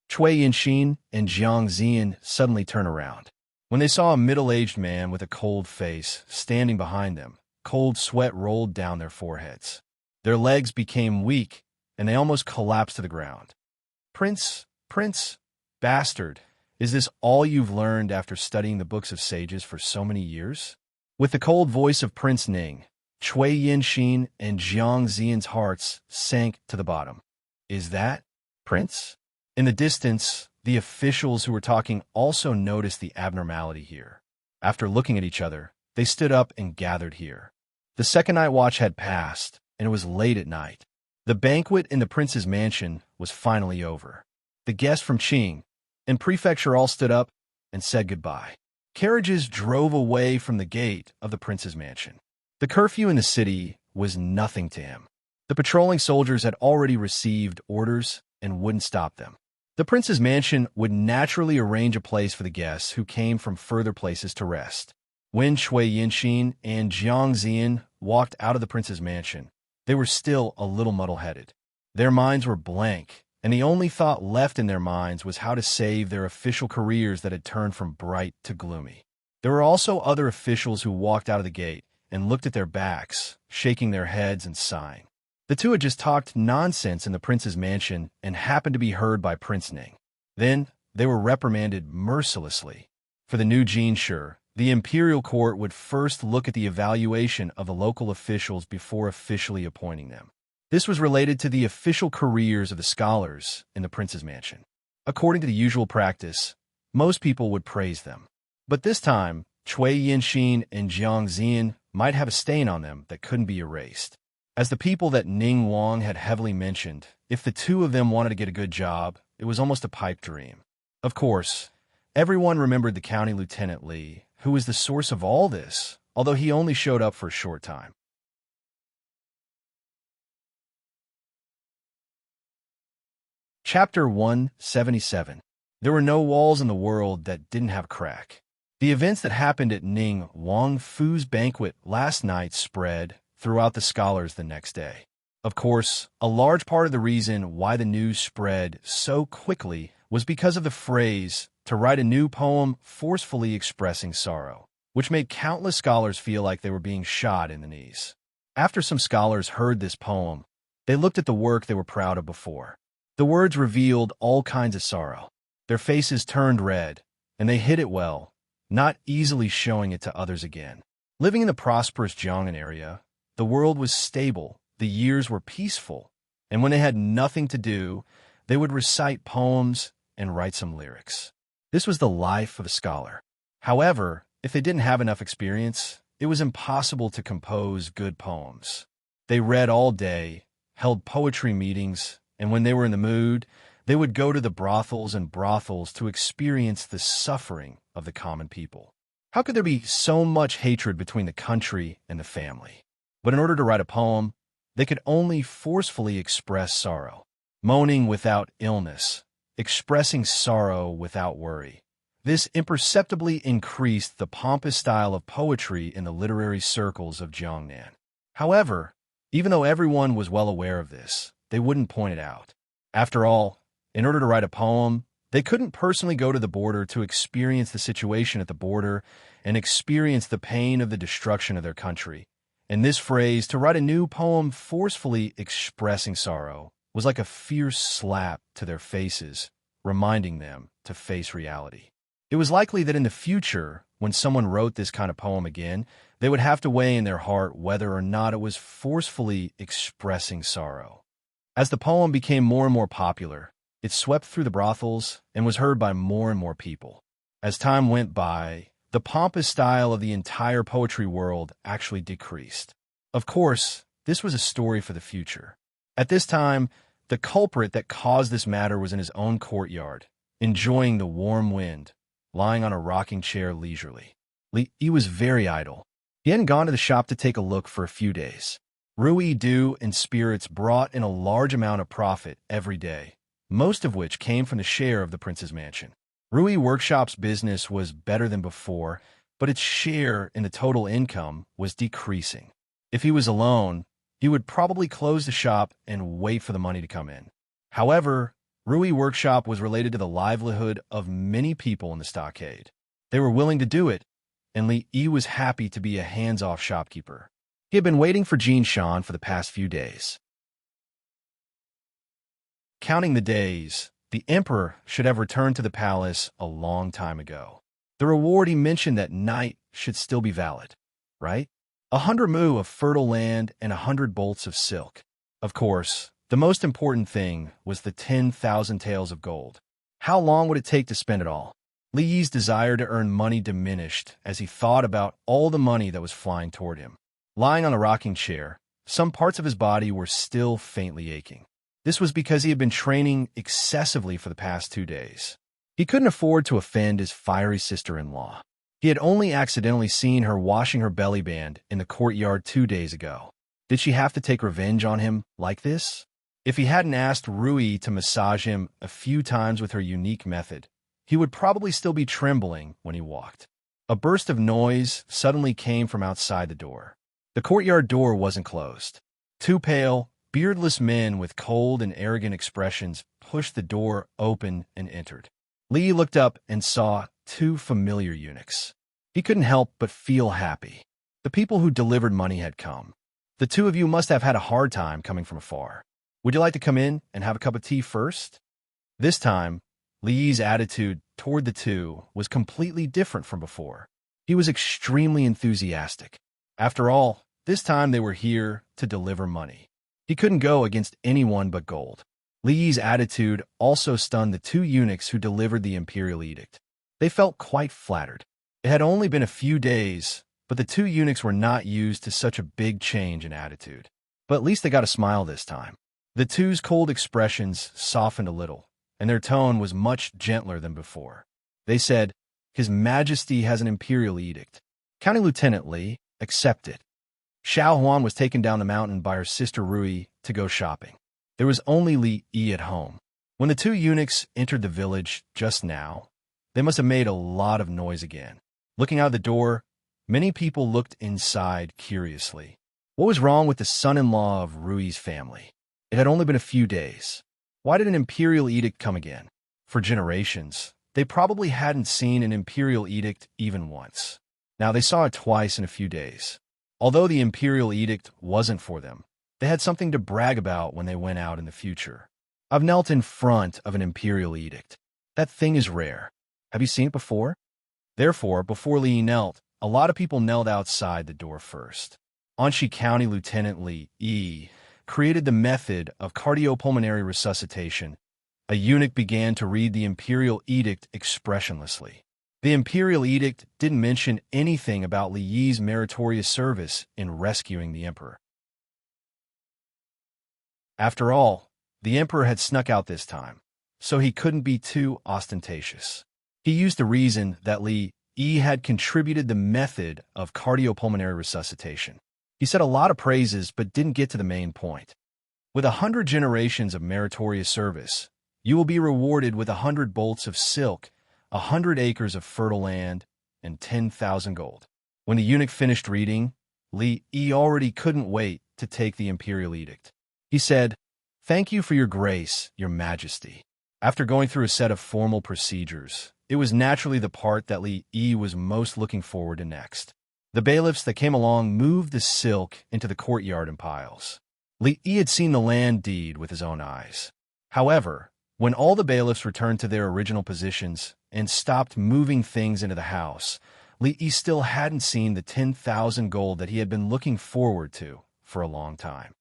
Chui Yinxin and Jiang Zian suddenly turned around. When they saw a middle-aged man with a cold face standing behind them, cold sweat rolled down their foreheads. Their legs became weak, and they almost collapsed to the ground. Prince, bastard, is this all you've learned after studying the books of sages for so many years?" With the cold voice of Prince Ning, Chui Yinxin and Jiang Zian's hearts sank to the bottom. "Is that Prince?" In the distance, the officials who were talking also noticed the abnormality here. After looking at each other, they stood up and gathered here. The second night watch had passed, and it was late at night. The banquet in the prince's mansion was finally over. The guests from Qing and prefecture all stood up and said goodbye. Carriages drove away from the gate of the prince's mansion. The curfew in the city was nothing to him. The patrolling soldiers had already received orders and wouldn't stop them. The prince's mansion would naturally arrange a place for the guests who came from further places to rest. When Chui Yinxin and Jiang Zian walked out of the prince's mansion, they were still a little muddle-headed. Their minds were blank, and the only thought left in their minds was how to save their official careers that had turned from bright to gloomy. There were also other officials who walked out of the gate and looked at their backs, shaking their heads and sighing. The two had just talked nonsense in the prince's mansion and happened to be heard by Prince Ning. Then they were reprimanded mercilessly. For the new Jinshi, the imperial court would first look at the evaluation of the local officials before officially appointing them. This was related to the official careers of the scholars in the prince's mansion. According to the usual practice, most people would praise them. But this time, Chui Yinxin and Jiang Zian might have a stain on them that couldn't be erased. As the people that Ning Wang had heavily mentioned, if the two of them wanted to get a good job, it was almost a pipe dream. Of course, everyone remembered the county lieutenant Li, who was the source of all this, although he only showed up for a short time. Chapter 177. There were no walls in the world that didn't have a crack. The events that happened at Ning Wang Fu's banquet last night spread throughout the scholars the next day. Of course, a large part of the reason why the news spread so quickly was because of the phrase, to write a new poem forcefully expressing sorrow, which made countless scholars feel like they were being shot in the knees. After some scholars heard this poem, they looked at the work they were proud of before. The words revealed all kinds of sorrow. Their faces turned red, and they hid it well, not easily showing it to others again. Living in the prosperous Jiangnan area, the world was stable, the years were peaceful, and when they had nothing to do, they would recite poems and write some lyrics. This was the life of a scholar. However, if they didn't have enough experience, it was impossible to compose good poems. They read all day, held poetry meetings, and when they were in the mood, they would go to the brothels to experience the suffering of the common people. How could there be so much hatred between the country and the family? But in order to write a poem, they could only forcefully express sorrow, moaning without illness, expressing sorrow without worry. This imperceptibly increased the pompous style of poetry in the literary circles of Jiangnan. However, even though everyone was well aware of this, they wouldn't point it out. After all, in order to write a poem, they couldn't personally go to the border to experience the situation at the border and experience the pain of the destruction of their country. And this phrase, to write a new poem forcefully expressing sorrow, was like a fierce slap to their faces, reminding them to face reality. It was likely that in the future, when someone wrote this kind of poem again, they would have to weigh in their heart whether or not it was forcefully expressing sorrow. As the poem became more and more popular, it swept through the brothels and was heard by more and more people. As time went by, the pompous style of the entire poetry world actually decreased. Of course, this was a story for the future. At this time, the culprit that caused this matter was in his own courtyard, enjoying the warm wind, lying on a rocking chair leisurely. He was very idle. He hadn't gone to the shop to take a look for a few days. Rui dew and spirits brought in a large amount of profit every day, most of which came from the share of the prince's mansion. Rui Workshop's business was better than before, but its share in the total income was decreasing. If he was alone, he would probably close the shop and wait for the money to come in. However, Rui Workshop was related to the livelihood of many people in the stockade. They were willing to do it, and Li Yi was happy to be a hands-off shopkeeper. He had been waiting for Jin Shan for the past few days. Counting the days, the emperor should have returned to the palace a long time ago. The reward he mentioned that night should still be valid, right? 100 mu of fertile land and 100 bolts of silk. Of course, the most important thing was the 10,000 taels of gold. How long would it take to spend it all? Li Yi's desire to earn money diminished as he thought about all the money that was flying toward him. Lying on a rocking chair, some parts of his body were still faintly aching. This was because he had been training excessively for the past 2 days. He couldn't afford to offend his fiery sister-in-law. He had only accidentally seen her washing her belly band in the courtyard 2 days ago. Did she have to take revenge on him like this? If he hadn't asked Rui to massage him a few times with her unique method, he would probably still be trembling when he walked. A burst of noise suddenly came from outside the door. The courtyard door wasn't closed. 2 pale, beardless men with cold and arrogant expressions pushed the door open and entered. Li looked up and saw 2 familiar eunuchs. He couldn't help but feel happy. The people who delivered money had come. The 2 of you must have had a hard time coming from afar. Would you like to come in and have a cup of tea first? This time, Li Yi's attitude toward the 2 was completely different from before. He was extremely enthusiastic. After all, this time they were here to deliver money. He couldn't go against anyone but gold. Li Yi's attitude also stunned the 2 eunuchs who delivered the imperial edict. They felt quite flattered. It had only been a few days, but the two eunuchs were not used to such a big change in attitude. But at least they got a smile this time. The two's cold expressions softened a little, and their tone was much gentler than before. They said, "His Majesty has an imperial edict. County Lieutenant Li, accept it." Xiao Huan was taken down the mountain by her sister Rui to go shopping. There was only Li Yi at home. When the two eunuchs entered the village just now, they must have made a lot of noise again. Looking out the door, many people looked inside curiously. What was wrong with the son-in-law of Rui's family? It had only been a few days. Why did an imperial edict come again? For generations, they probably hadn't seen an imperial edict even once. Now they saw it twice in a few days. Although the imperial edict wasn't for them, they had something to brag about when they went out in the future. I've knelt in front of an imperial edict. That thing is rare. Have you seen it before? Therefore, before Li knelt, a lot of people knelt outside the door first. Anxi County Lieutenant Li Yi created the method of cardiopulmonary resuscitation. A eunuch began to read the imperial edict expressionlessly. The imperial edict didn't mention anything about Li Yi's meritorious service in rescuing the emperor. After all, the emperor had snuck out this time, so he couldn't be too ostentatious. He used the reason that Li Yi had contributed the method of cardiopulmonary resuscitation. He said a lot of praises but didn't get to the main point. With 100 generations of meritorious service, you will be rewarded with 100 bolts of silk, 100 acres of fertile land, and 10,000 gold. When the eunuch finished reading, Li Yi already couldn't wait to take the imperial edict. He said, "Thank you for your grace, your majesty." After going through a set of formal procedures, it was naturally the part that Li Yi was most looking forward to next. The bailiffs that came along moved the silk into the courtyard in piles. Li Yi had seen the land deed with his own eyes. However, when all the bailiffs returned to their original positions and stopped moving things into the house, Li Yi still hadn't seen the 10,000 gold that he had been looking forward to for a long time.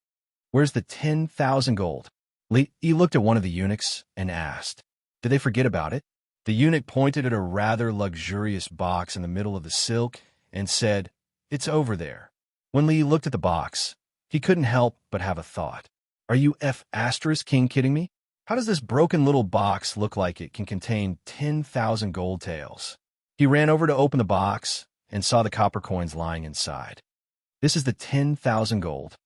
"Where's the 10,000 gold?" Li Yi looked at one of the eunuchs and asked. Did they forget about it? The eunuch pointed at a rather luxurious box in the middle of the silk and said, "It's over there." When Li looked at the box, he couldn't help but have a thought. Are you King kidding me? How does this broken little box look like it can contain 10,000 gold taels? He ran over to open the box and saw the copper coins lying inside. "This is the 10,000 gold?"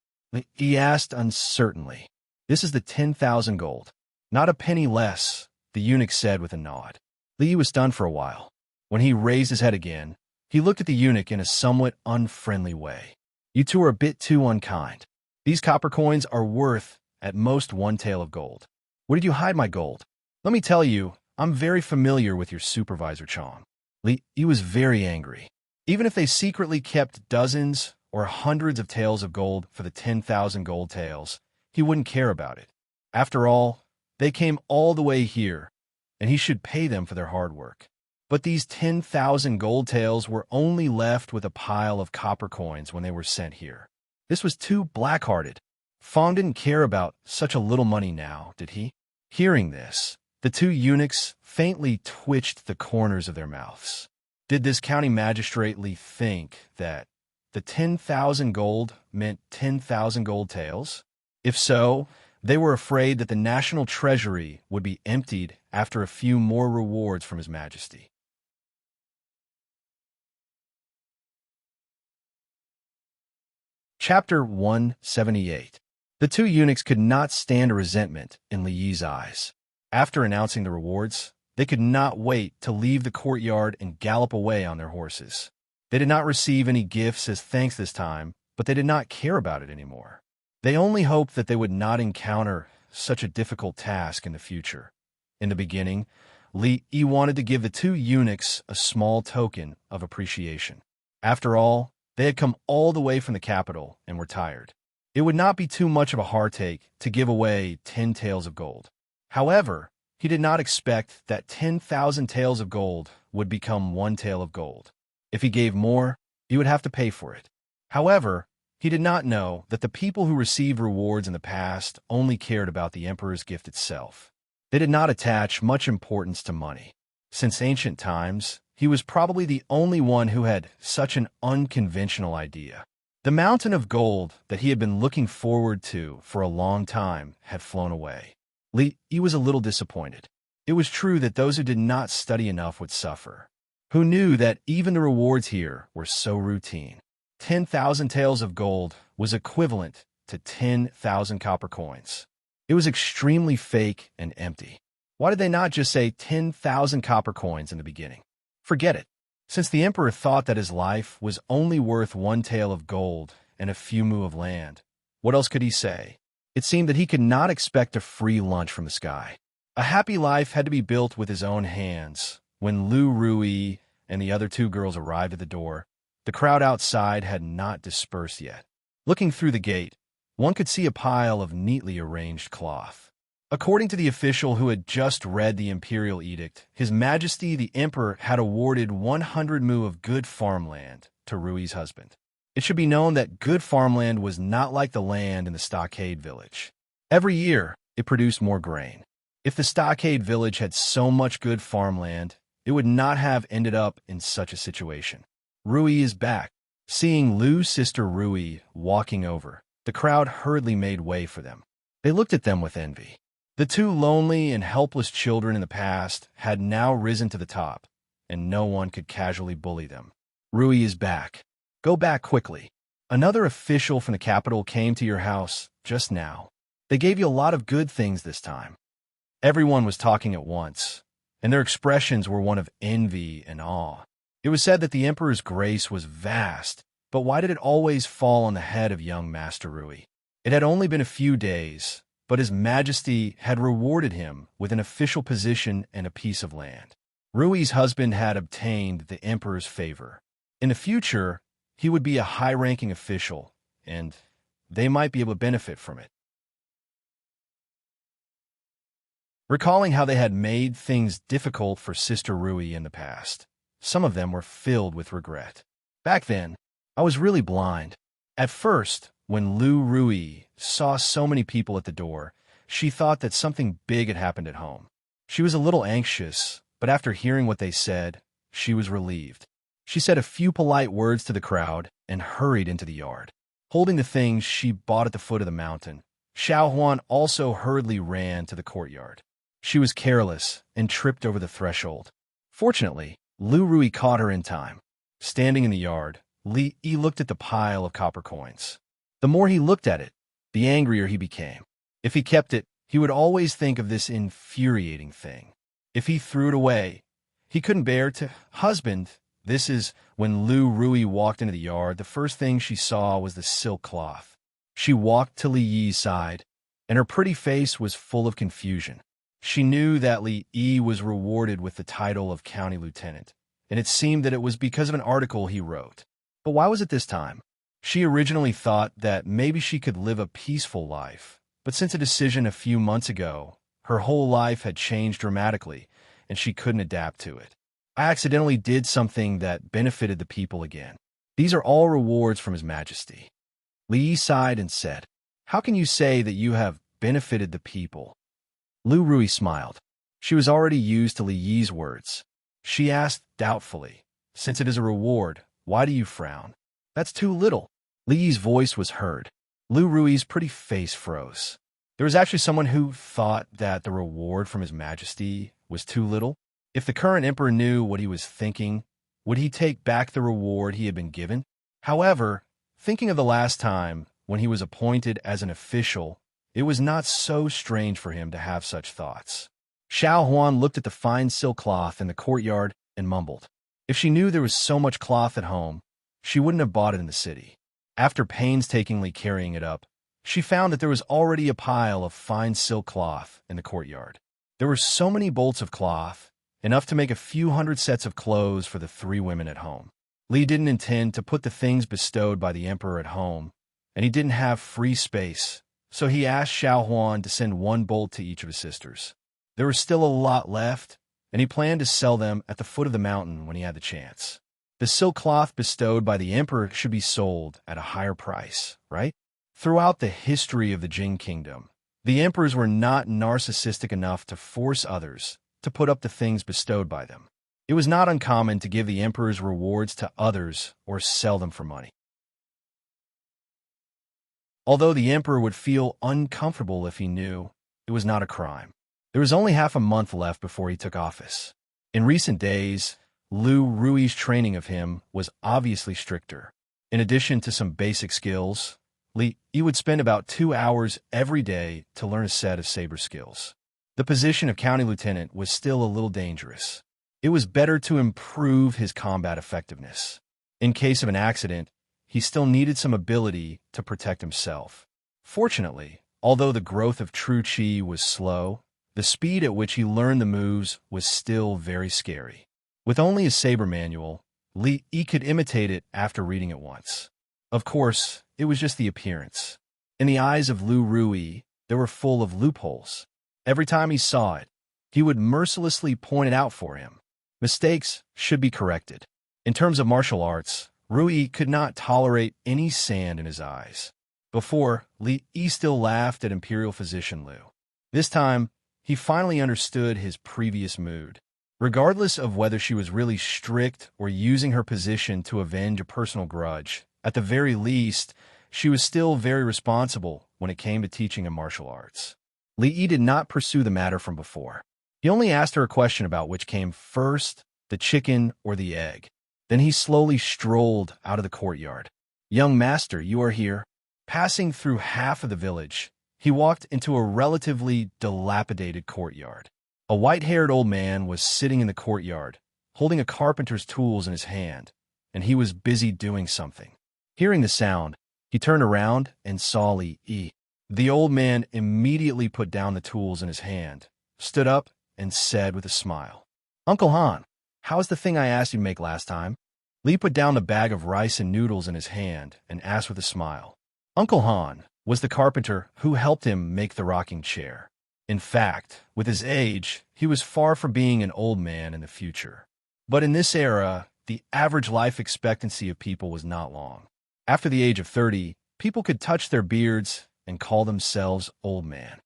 He asked uncertainly. "This is the 10,000 gold. Not a penny less," the eunuch said with a nod. Li was stunned for a while. When he raised his head again, he looked at the eunuch in a somewhat unfriendly way. "You two are a bit too unkind. These copper coins are worth, at most, 1 tael of gold. Where did you hide my gold? Let me tell you, I'm very familiar with your supervisor Chong." Li was very angry. Even if they secretly kept dozens or hundreds of taels of gold for the 10,000 gold taels, he wouldn't care about it. After all, they came all the way here, and he should pay them for their hard work. But these 10,000 gold taels were only left with a pile of copper coins when they were sent here. This was too black-hearted. Fong didn't care about such a little money now, did he? Hearing this, the two eunuchs faintly twitched the corners of their mouths. Did this county magistrate Li think that the 10,000 gold meant 10,000 gold taels? If so, they were afraid that the national treasury would be emptied after a few more rewards from His Majesty. Chapter 178. The two eunuchs could not stand a resentment in Li Yi's eyes. After announcing the rewards, they could not wait to leave the courtyard and gallop away on their horses. They did not receive any gifts as thanks this time, but they did not care about it anymore. They only hoped that they would not encounter such a difficult task in the future. In the beginning, Li Yi wanted to give the two eunuchs a small token of appreciation. After all, they had come all the way from the capital and were tired. It would not be too much of a heartache to give away 10 taels of gold. However, he did not expect that 10,000 taels of gold would become 1 tael of gold. If he gave more, he would have to pay for it. However, he did not know that the people who received rewards in the past only cared about the emperor's gift itself. They did not attach much importance to money. Since ancient times, he was probably the only one who had such an unconventional idea. The mountain of gold that he had been looking forward to for a long time had flown away. He was a little disappointed. It was true that those who did not study enough would suffer. Who knew that even the rewards here were so routine? 10,000 taels of gold was equivalent to 10,000 copper coins. It was extremely fake and empty. Why did they not just say 10,000 copper coins in the beginning? Forget it. Since the emperor thought that his life was only worth 1 tael of gold and a few mu of land, what else could he say? It seemed that he could not expect a free lunch from the sky. A happy life had to be built with his own hands. When Lu Rui and the other 2 girls arrived at the door, the crowd outside had not dispersed yet. Looking through the gate, one could see a pile of neatly arranged cloth. According to the official who had just read the imperial edict, His Majesty the Emperor had awarded 100 mu of good farmland to Rui's husband. It should be known that good farmland was not like the land in the stockade village. Every year, it produced more grain. If the stockade village had so much good farmland, it would not have ended up in such a situation. Rui is back. Seeing Lu's sister Rui walking over, the crowd hurriedly made way for them. They looked at them with envy. The 2 lonely and helpless children in the past had now risen to the top, and no one could casually bully them. Rui is back. Go back quickly. Another official from the capital came to your house just now. They gave you a lot of good things this time. Everyone was talking at once, and their expressions were one of envy and awe. It was said that the emperor's grace was vast, but why did it always fall on the head of young Master Rui? It had only been a few days, but His Majesty had rewarded him with an official position and a piece of land. Rui's husband had obtained the emperor's favor. In the future, he would be a high-ranking official, and they might be able to benefit from it. Recalling how they had made things difficult for Sister Rui in the past, some of them were filled with regret. Back then, I was really blind. At first, when Lu Rui saw so many people at the door, she thought that something big had happened at home. She was a little anxious, but after hearing what they said, she was relieved. She said a few polite words to the crowd and hurried into the yard. Holding the things she bought at the foot of the mountain, Xiao Huan also hurriedly ran to the courtyard. She was careless and tripped over the threshold. Fortunately, Lu Rui caught her in time. Standing in the yard, Li Yi looked at the pile of copper coins. The more he looked at it, the angrier he became. If he kept it, he would always think of this infuriating thing. If he threw it away, he couldn't bear to husband. This is when Lu Rui walked into the yard. The first thing she saw was the silk cloth. She walked to Li Yi's side, and her pretty face was full of confusion. She knew that Li Yi was rewarded with the title of county lieutenant, and it seemed that it was because of an article he wrote. But why was it this time? She originally thought that maybe she could live a peaceful life, but since a decision a few months ago, her whole life had changed dramatically, and she couldn't adapt to it. I accidentally did something that benefited the people again. These are all rewards from His Majesty. Li Yi sighed and said, "How can you say that you have benefited the people?" Lu Rui smiled. She was already used to Li Yi's words. She asked doubtfully, "Since it is a reward, why do you frown?" "That's too little." Li Yi's voice was heard. Lu Rui's pretty face froze. There was actually someone who thought that the reward from His Majesty was too little. If the current emperor knew what he was thinking, would he take back the reward he had been given? However, thinking of the last time when he was appointed as an official, it was not so strange for him to have such thoughts. Xiao Huan looked at the fine silk cloth in the courtyard and mumbled. If she knew there was so much cloth at home, she wouldn't have bought it in the city. After painstakingly carrying it up, she found that there was already a pile of fine silk cloth in the courtyard. There were so many bolts of cloth, enough to make a few hundred sets of clothes for the 3 women at home. Li didn't intend to put the things bestowed by the emperor at home, and he didn't have free space, so he asked Xiao Huan to send 1 bolt to each of his sisters. There was still a lot left, and he planned to sell them at the foot of the mountain when he had the chance. The silk cloth bestowed by the emperor should be sold at a higher price, right? Throughout the history of the Jing Kingdom, the emperors were not narcissistic enough to force others to put up the things bestowed by them. It was not uncommon to give the emperor's rewards to others or sell them for money. Although the emperor would feel uncomfortable if he knew, it was not a crime. There was only half a month left before he took office. In recent days, Lu Rui's training of him was obviously stricter. In addition to some basic skills, Li would spend about 2 hours every day to learn a set of saber skills. The position of county lieutenant was still a little dangerous. It was better to improve his combat effectiveness. In case of an accident, he still needed some ability to protect himself. Fortunately, although the growth of true chi was slow, the speed at which he learned the moves was still very scary. With only a saber manual, Li could imitate it after reading it once. Of course, it was just the appearance. In the eyes of Lu Rui, they were full of loopholes. Every time he saw it, he would mercilessly point it out for him. Mistakes should be corrected. In terms of martial arts, Rui could not tolerate any sand in his eyes. Before, Li still laughed at Imperial Physician Lu. This time, he finally understood his previous mood. Regardless of whether she was really strict or using her position to avenge a personal grudge, at the very least, she was still very responsible when it came to teaching him martial arts. Li did not pursue the matter from before. He only asked her a question about which came first, the chicken or the egg. Then he slowly strolled out of the courtyard. "Young master, you are here." Passing through half of the village, he walked into a relatively dilapidated courtyard. A white-haired old man was sitting in the courtyard, holding a carpenter's tools in his hand, and he was busy doing something. Hearing the sound, he turned around and saw Li. The old man immediately put down the tools in his hand, stood up, and said with a smile, "Uncle Han, how's the thing I asked you to make last time?" Li put down the bag of rice and noodles in his hand and asked with a smile. Uncle Han was the carpenter who helped him make the rocking chair. In fact, with his age, he was far from being an old man in the future. But in this era, the average life expectancy of people was not long. After the age of 30, people could touch their beards and call themselves old man.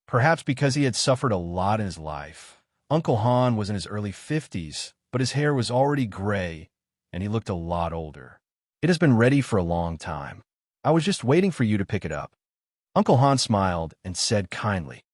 Perhaps because he had suffered a lot in his life, Uncle Han was in his early 50s, but his hair was already gray, and he looked a lot older. "It has been ready for a long time. I was just waiting for you to pick it up." Uncle Han smiled and said kindly.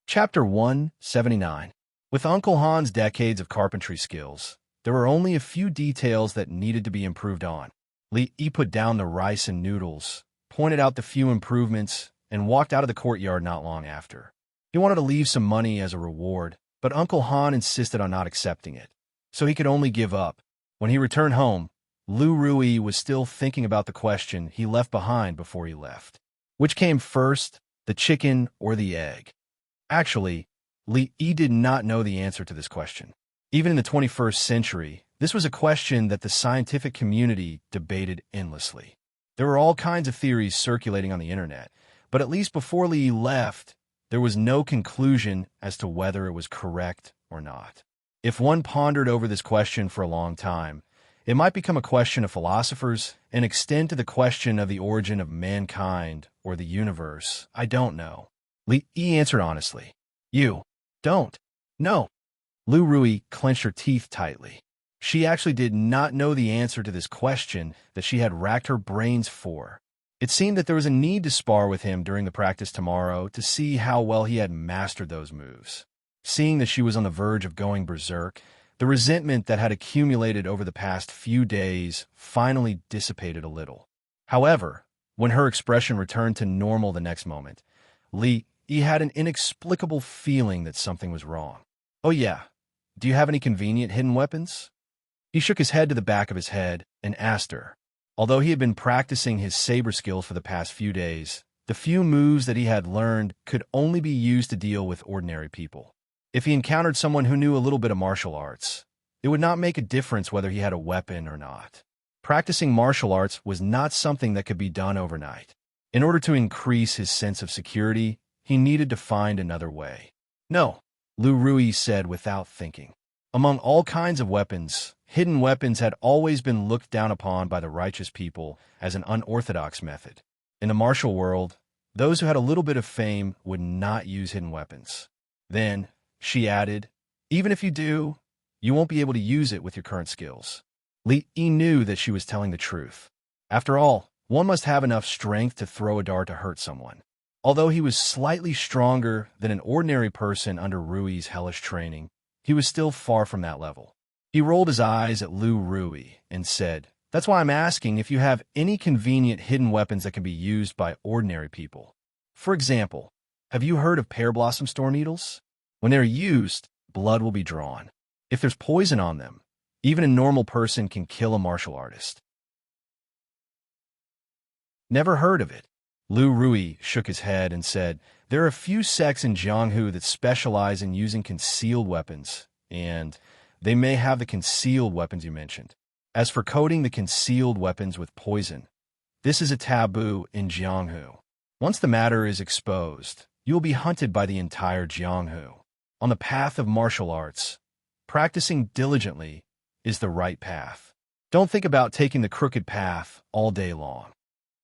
Chapter 179. With Uncle Han's decades of carpentry skills, there were only a few details that needed to be improved on. Li put down the rice and noodles, pointed out the few improvements, and walked out of the courtyard not long after. He wanted to leave some money as a reward, but Uncle Han insisted on not accepting it, so he could only give up. When he returned home, Lu Rui was still thinking about the question he left behind before he left. Which came first, the chicken or the egg? Actually, Li did not know the answer to this question. Even in the 21st century, this was a question that the scientific community debated endlessly. There were all kinds of theories circulating on the internet, but at least before Li left, there was no conclusion as to whether it was correct or not. If one pondered over this question for a long time, it might become a question of philosophers and extend to the question of the origin of mankind or the universe. I don't know. Li answered honestly. "You don't know." Lu Rui clenched her teeth tightly. She actually did not know the answer to this question that she had racked her brains for. It seemed that there was a need to spar with him during the practice tomorrow to see how well he had mastered those moves. Seeing that she was on the verge of going berserk, the resentment that had accumulated over the past few days finally dissipated a little. However, when her expression returned to normal the next moment, Li had an inexplicable feeling that something was wrong. "Oh yeah, do you have any convenient hidden weapons?" He shook his head to the back of his head and asked her. Although he had been practicing his saber skills for the past few days, the few moves that he had learned could only be used to deal with ordinary people. If he encountered someone who knew a little bit of martial arts, it would not make a difference whether he had a weapon or not. Practicing martial arts was not something that could be done overnight. In order to increase his sense of security, he needed to find another way. "No," Lu Rui said without thinking. Among all kinds of weapons, hidden weapons had always been looked down upon by the righteous people as an unorthodox method. In the martial world, Those who had a little bit of fame would not use hidden weapons. Then, she added, even if you do, you won't be able to use it with your current skills. Li Yi knew that she was telling the truth. After all, one must have enough strength to throw a dart to hurt someone. Although he was slightly stronger than an ordinary person under Rui's hellish training, he was still far from that level. He rolled his eyes at Lu Rui and said, "That's why I'm asking if you have any convenient hidden weapons that can be used by ordinary people. For example, have you heard of pear blossom storm needles? When they're used, blood will be drawn. If there's poison on them, even a normal person can kill a martial artist." Never heard of it. Lu Rui shook his head and said, "There are a few sects in Jianghu that specialize in using concealed weapons, and they may have the concealed weapons you mentioned. As for coating the concealed weapons with poison, this is a taboo in Jianghu. Once the matter is exposed, you will be hunted by the entire Jianghu. On the path of martial arts, practicing diligently is the right path. Don't think about taking the crooked path all day long."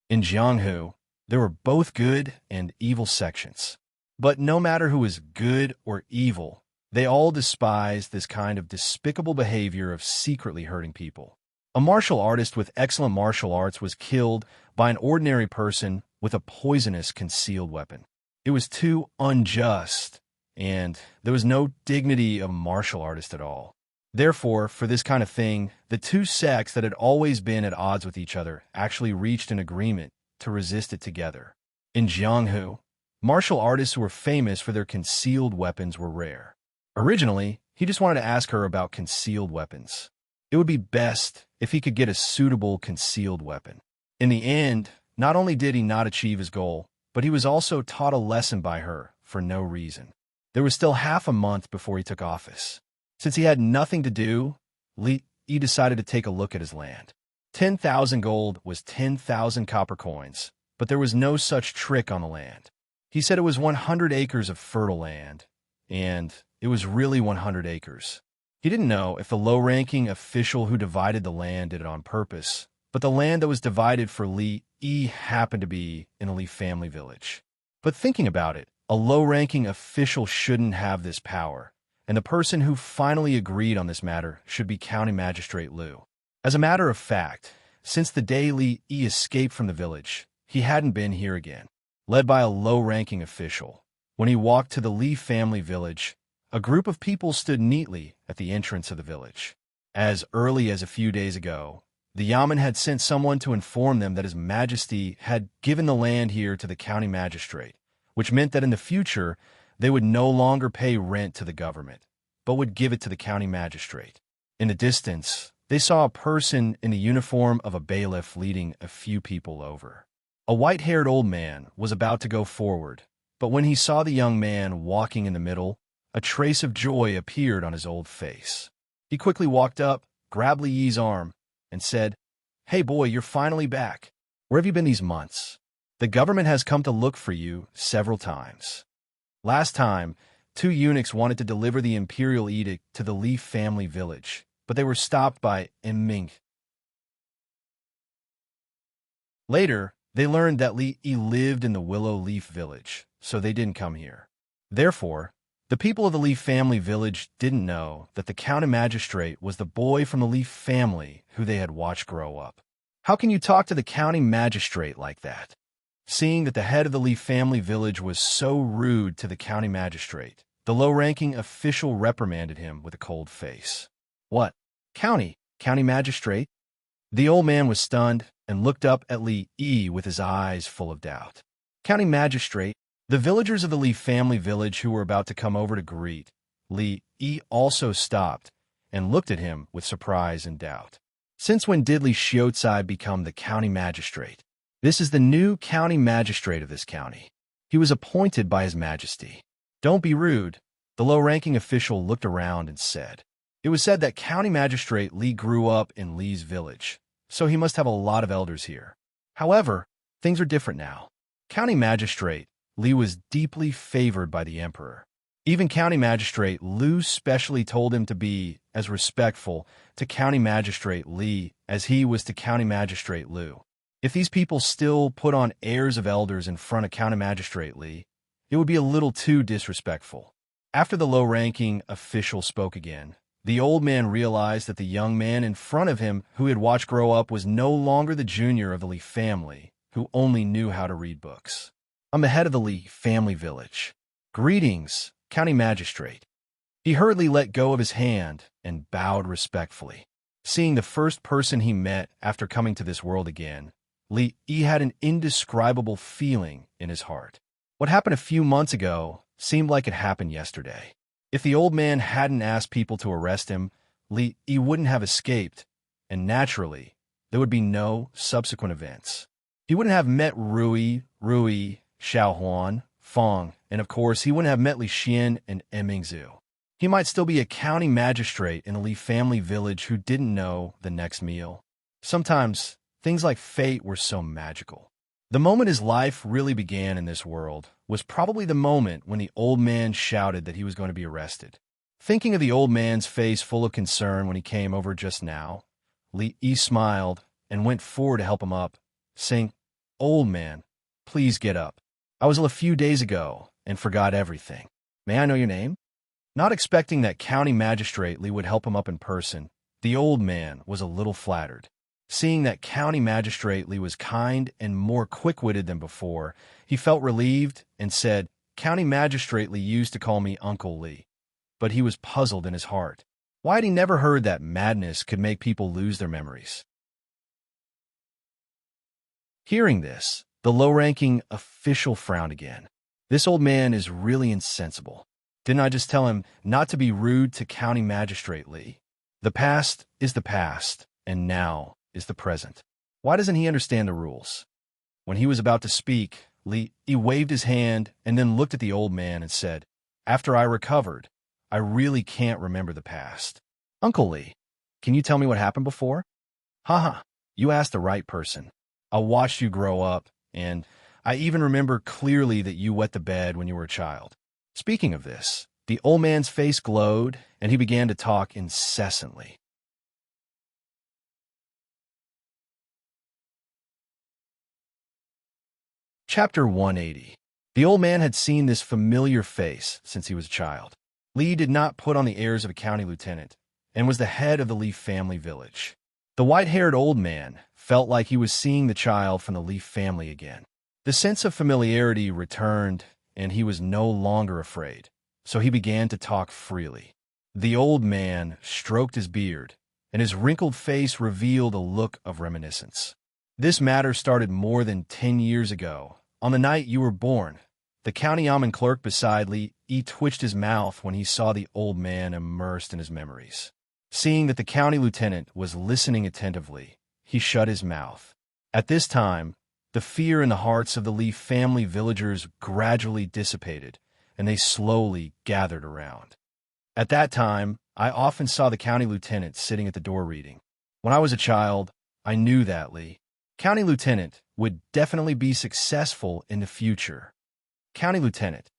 In Jianghu, there were both good and evil sections. But no matter who was good or evil, they all despised this kind of despicable behavior of secretly hurting people. A martial artist with excellent martial arts was killed by an ordinary person with a poisonous concealed weapon. It was too unjust, and there was no dignity of a martial artist at all. Therefore, for this kind of thing, the two sects that had always been at odds with each other actually reached an agreement to resist it together. In Jianghu, martial artists who were famous for their concealed weapons were rare. Originally, he just wanted to ask her about concealed weapons. It would be best if he could get a suitable concealed weapon. In the end, not only did he not achieve his goal, but he was also taught a lesson by her for no reason. There was still half a month before he took office. Since he had nothing to do, Li Yi decided to take a look at his land. 10,000 gold was 10,000 copper coins, but there was no such trick on the land. He said it was 100 acres of fertile land, and it was really 100 acres. He didn't know if the low-ranking official who divided the land did it on purpose, but the land that was divided for Li Yi happened to be in a Li family village. But thinking about it, a low-ranking official shouldn't have this power, and the person who finally agreed on this matter should be County Magistrate Lu. As a matter of fact, since the day Li Yi escaped from the village, he hadn't been here again. Led by a low-ranking official, when he walked to the Li family village, a group of people stood neatly at the entrance of the village. As early as a few days ago, the Yamen had sent someone to inform them that His Majesty had given the land here to the county magistrate, which meant that in the future, they would no longer pay rent to the government, but would give it to the county magistrate. In the distance, they saw a person in the uniform of a bailiff leading a few people over. A white-haired old man was about to go forward, but when he saw the young man walking in the middle, a trace of joy appeared on his old face. He quickly walked up, grabbed Li Yi's arm, and said, "Hey boy, you're finally back. Where have you been these months? The government has come to look for you several times. Last time, 2 eunuchs wanted to deliver the imperial edict to the Li family village, but they were stopped by Ming. Later, they learned that Li Yi lived in the Willow Leaf village, so they didn't come here. Therefore, the people of the Leaf family village didn't know that the county magistrate was the boy from the Leaf family who they had watched grow up. How can you talk to the county magistrate like that?" Seeing that the head of the Leaf family village was so rude to the county magistrate, the low-ranking official reprimanded him with a cold face. "What? County magistrate?" The old man was stunned and looked up at Li Yi with his eyes full of doubt. "County magistrate?" The villagers of the Li family village who were about to come over to greet Li Yi also stopped and looked at him with surprise and doubt. "Since when did Li Xiaozai become the county magistrate?" "This is the new county magistrate of this county. He was appointed by His Majesty." "Don't be rude," the low-ranking official looked around and said. It was said that County Magistrate Li grew up in Li's village, so he must have a lot of elders here. However, things are different now. County Magistrate Li was deeply favored by the emperor. Even County Magistrate Lu specially told him to be as respectful to County Magistrate Li as he was to County Magistrate Lu. If these people still put on airs of elders in front of County Magistrate Lee, it would be a little too disrespectful. After the low-ranking official spoke again, the old man realized that the young man in front of him who he had watched grow up was no longer the junior of the Lee family, who only knew how to read books. "I'm the head of the Lee family village. Greetings, County Magistrate." He hurriedly let go of his hand and bowed respectfully. Seeing the first person he met after coming to this world again, Lee had an indescribable feeling in his heart. What happened a few months ago seemed like it happened yesterday. If the old man hadn't asked people to arrest him, Lee wouldn't have escaped, and naturally, there would be no subsequent events. He wouldn't have met Rui, Xiaohuan, Fong, and of course, he wouldn't have met Li Xian and Mingzhu. He might still be a county magistrate in a Li family village who didn't know the next meal. Sometimes, things like fate were so magical. The moment his life really began in this world was probably the moment when the old man shouted that he was going to be arrested. Thinking of the old man's face full of concern when he came over just now, Li smiled and went forward to help him up, saying, "Old man, please get up. I was ill a few days ago and forgot everything. May I know your name?" Not expecting that County Magistrate Lee would help him up in person, the old man was a little flattered. Seeing that County Magistrate Lee was kind and more quick-witted than before, he felt relieved and said, "County Magistrate Lee used to call me Uncle Lee." But he was puzzled in his heart. Why had he never heard that madness could make people lose their memories? Hearing this, the low-ranking official frowned again. This old man is really insensible. Didn't I just tell him not to be rude to County Magistrate Lee? The past is the past, and now is the present. Why doesn't he understand the rules? When he was about to speak, Lee waved his hand and then looked at the old man and said, "After I recovered, I really can't remember the past. Uncle Lee, can you tell me what happened before?" "Haha, you asked the right person. I watched you grow up, and I even remember clearly that you wet the bed when you were a child." Speaking of this, the old man's face glowed, and he began to talk incessantly. Chapter 180. The old man had seen this familiar face since he was a child. Lee did not put on the airs of a county lieutenant, and was the head of the Lee family village. The white-haired old man felt like he was seeing the child from the Lee family again. The sense of familiarity returned, and he was no longer afraid, so he began to talk freely. The old man stroked his beard, and his wrinkled face revealed a look of reminiscence. "This matter started more than 10 years ago. On the night you were born." The county almond clerk beside Lee twitched his mouth when he saw the old man immersed in his memories. Seeing that the county lieutenant was listening attentively, he shut his mouth. At this time, the fear in the hearts of the Lee family villagers gradually dissipated, and they slowly gathered around. At that time, I often saw the county lieutenant sitting at the door reading. When I was a child, I knew that Lee, County Lieutenant, would definitely be successful in the future. "County Lieutenant,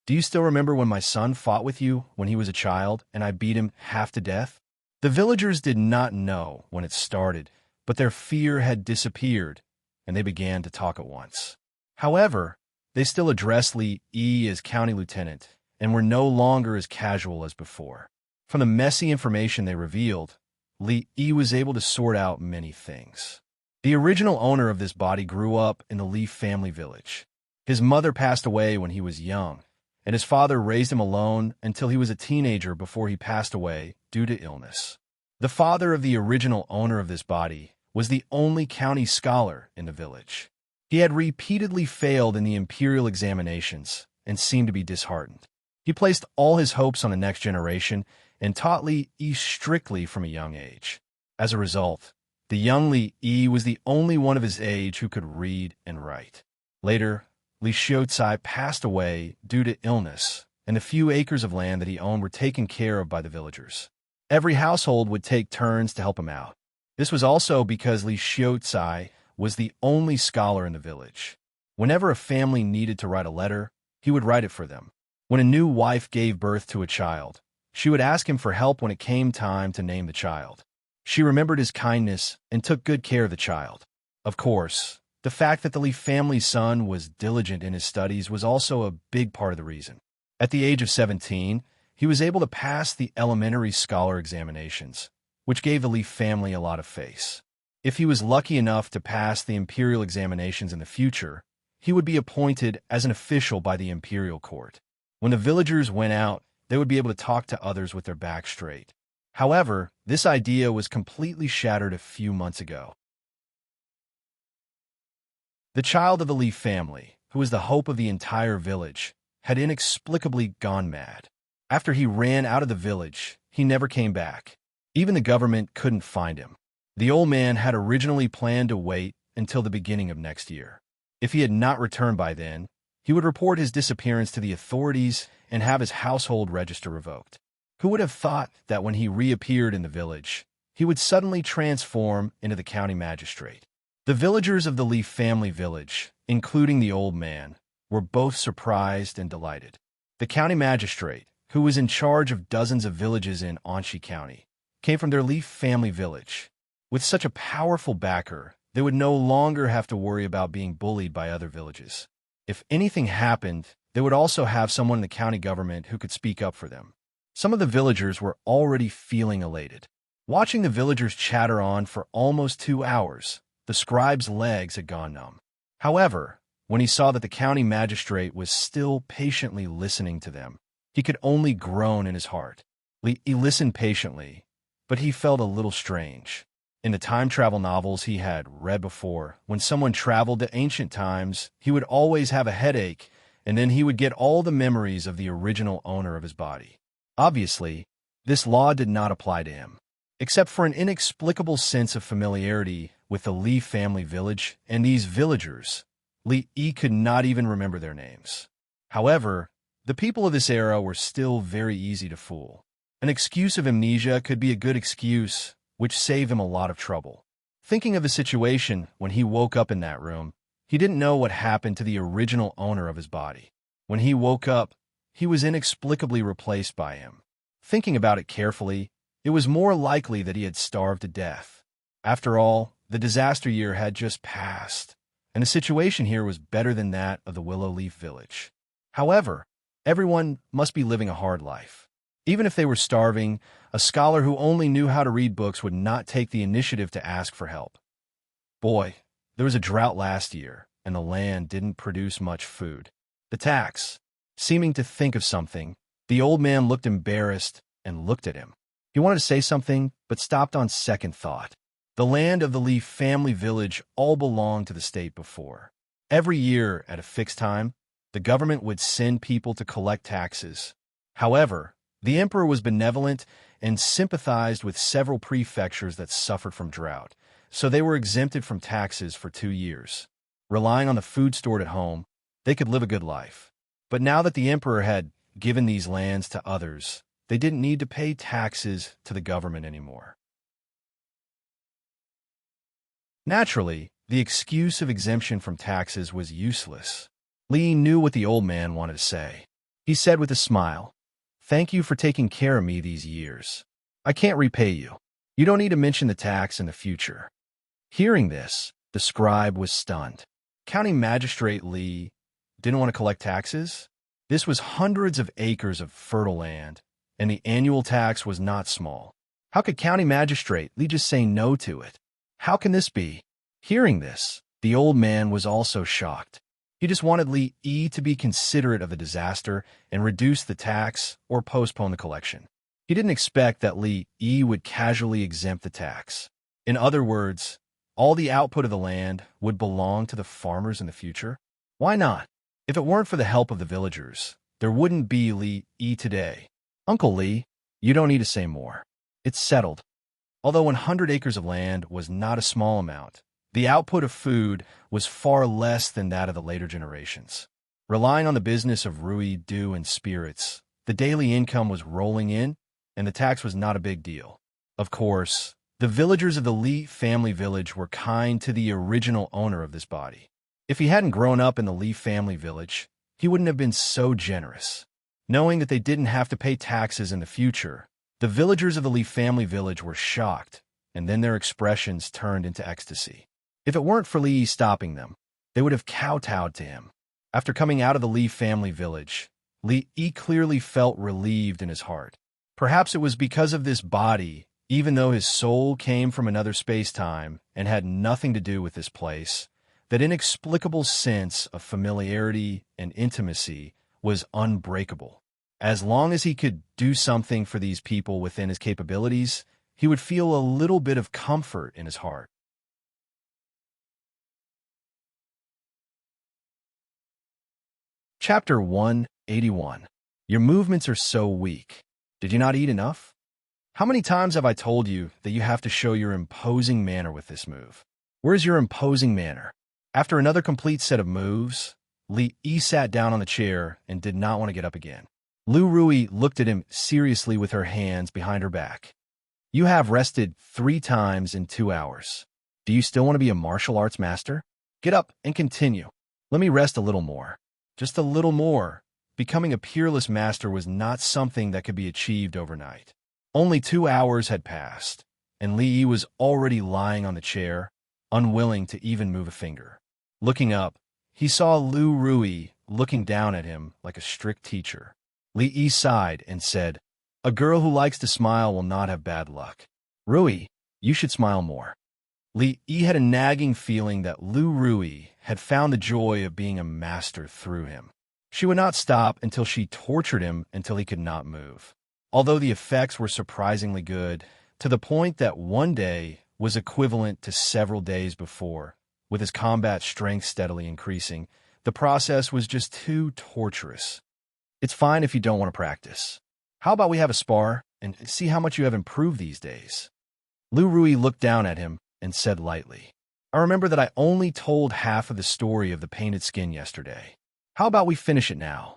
do you still remember when my son fought with you when he was a child and I beat him half to death?" The villagers did not know when it started, but their fear had disappeared, and they began to talk at once. However, they still addressed Lee as County Lieutenant and were no longer as casual as before. From the messy information they revealed, Lee was able to sort out many things. The original owner of this body grew up in the Lee family village. His mother passed away when he was young, and his father raised him alone until he was a teenager before he passed away due to illness. The father of the original owner of this body was the only county scholar in the village. He had repeatedly failed in the imperial examinations and seemed to be disheartened. He placed all his hopes on the next generation and taught Lee strictly from a young age. As a result, the young Lee was the only one of his age who could read and write. Later, Li Xiaocai passed away due to illness, and the few acres of land that he owned were taken care of by the villagers. Every household would take turns to help him out. This was also because Li Xiaocai was the only scholar in the village. Whenever a family needed to write a letter, he would write it for them. When a new wife gave birth to a child, she would ask him for help when it came time to name the child. She remembered his kindness and took good care of the child. Of course, the fact that the Lee family's son was diligent in his studies was also a big part of the reason. At the age of 17, he was able to pass the elementary scholar examinations, which gave the Lee family a lot of face. If he was lucky enough to pass the imperial examinations in the future, he would be appointed as an official by the imperial court. When the villagers went out, they would be able to talk to others with their back straight. However, this idea was completely shattered a few months ago. The child of the Lee family, who was the hope of the entire village, had inexplicably gone mad. After he ran out of the village, he never came back. Even the government couldn't find him. The old man had originally planned to wait until the beginning of next year. If he had not returned by then, he would report his disappearance to the authorities and have his household register revoked. Who would have thought that when he reappeared in the village, he would suddenly transform into the county magistrate? The villagers of the Lee family village, including the old man, were both surprised and delighted. The county magistrate, who was in charge of dozens of villages in Anshi County, came from their Lee family village. With such a powerful backer, they would no longer have to worry about being bullied by other villages. If anything happened, they would also have someone in the county government who could speak up for them. Some of the villagers were already feeling elated. Watching the villagers chatter on for almost 2 hours, the scribe's legs had gone numb. However, when he saw that the county magistrate was still patiently listening to them, he could only groan in his heart. He listened patiently, but he felt a little strange. In the time travel novels he had read before, when someone traveled to ancient times, he would always have a headache, and then he would get all the memories of the original owner of his body. Obviously, this law did not apply to him, except for an inexplicable sense of familiarity with the Lee family village and these villagers. Lee could not even remember their names. However, the people of this era were still very easy to fool. An excuse of amnesia could be a good excuse, which saved him a lot of trouble. Thinking of the situation when he woke up in that room, he didn't know what happened to the original owner of his body. When he woke up, he was inexplicably replaced by him. Thinking about it carefully, it was more likely that he had starved to death. After all, the disaster year had just passed, and the situation here was better than that of the Willow Leaf Village. However, everyone must be living a hard life. Even if they were starving, a scholar who only knew how to read books would not take the initiative to ask for help. Boy, there was a drought last year, and the land didn't produce much food. The tax. Seeming to think of something, the old man looked embarrassed and looked at him. He wanted to say something, but stopped on second thought. The land of the Lee family village all belonged to the state before. Every year, at a fixed time, the government would send people to collect taxes. However, the emperor was benevolent and sympathized with several prefectures that suffered from drought, so they were exempted from taxes for 2 years. Relying on the food stored at home, they could live a good life. But now that the emperor had given these lands to others, they didn't need to pay taxes to the government anymore. Naturally, the excuse of exemption from taxes was useless. Lee knew what the old man wanted to say. He said with a smile, "Thank you for taking care of me these years. I can't repay you. You don't need to mention the tax in the future." Hearing this, the scribe was stunned. County Magistrate Lee didn't want to collect taxes? This was hundreds of acres of fertile land, and the annual tax was not small. How could County Magistrate Lee just say no to it? How can this be? Hearing this, the old man was also shocked. He just wanted Lee to be considerate of the disaster and reduce the tax or postpone the collection. He didn't expect that Lee would casually exempt the tax. In other words, all the output of the land would belong to the farmers in the future? Why not? If it weren't for the help of the villagers, there wouldn't be Lee today. Uncle Lee, you don't need to say more. It's settled. Although 100 acres of land was not a small amount, the output of food was far less than that of the later generations. Relying on the business of Rui, dew, and spirits, the daily income was rolling in, and the tax was not a big deal. Of course, the villagers of the Lee family village were kind to the original owner of this body. If he hadn't grown up in the Lee family village, he wouldn't have been so generous. Knowing that they didn't have to pay taxes in the future, the villagers of the Lee family village were shocked, and then their expressions turned into ecstasy. If it weren't for Li stopping them, they would have kowtowed to him. After coming out of the Li family village, Li clearly felt relieved in his heart. Perhaps it was because of this body, even though his soul came from another space-time and had nothing to do with this place, that inexplicable sense of familiarity and intimacy was unbreakable. As long as he could do something for these people within his capabilities, he would feel a little bit of comfort in his heart. Chapter 181. Your movements are so weak. Did you not eat enough? How many times have I told you that you have to show your imposing manner with this move? Where's your imposing manner? After another complete set of moves, Li sat down on the chair and did not want to get up again. Lu Rui looked at him seriously with her hands behind her back. You have rested 3 times in 2 hours. Do you still want to be a martial arts master? Get up and continue. Let me rest a little more. Just a little more. Becoming a peerless master was not something that could be achieved overnight. Only 2 hours had passed, and Li was already lying on the chair, unwilling to even move a finger. Looking up, he saw Lu Rui looking down at him like a strict teacher. Li sighed and said, "A girl who likes to smile will not have bad luck. Rui, you should smile more." Li had a nagging feeling that Lu Rui had found the joy of being a master through him. She would not stop until she tortured him until he could not move. Although the effects were surprisingly good, to the point that one day was equivalent to several days before, with his combat strength steadily increasing, the process was just too torturous. It's fine if you don't want to practice. How about we have a spar and see how much you have improved these days? Lu Rui looked down at him and said lightly, I remember that I only told half of the story of the painted skin yesterday. How about we finish it now?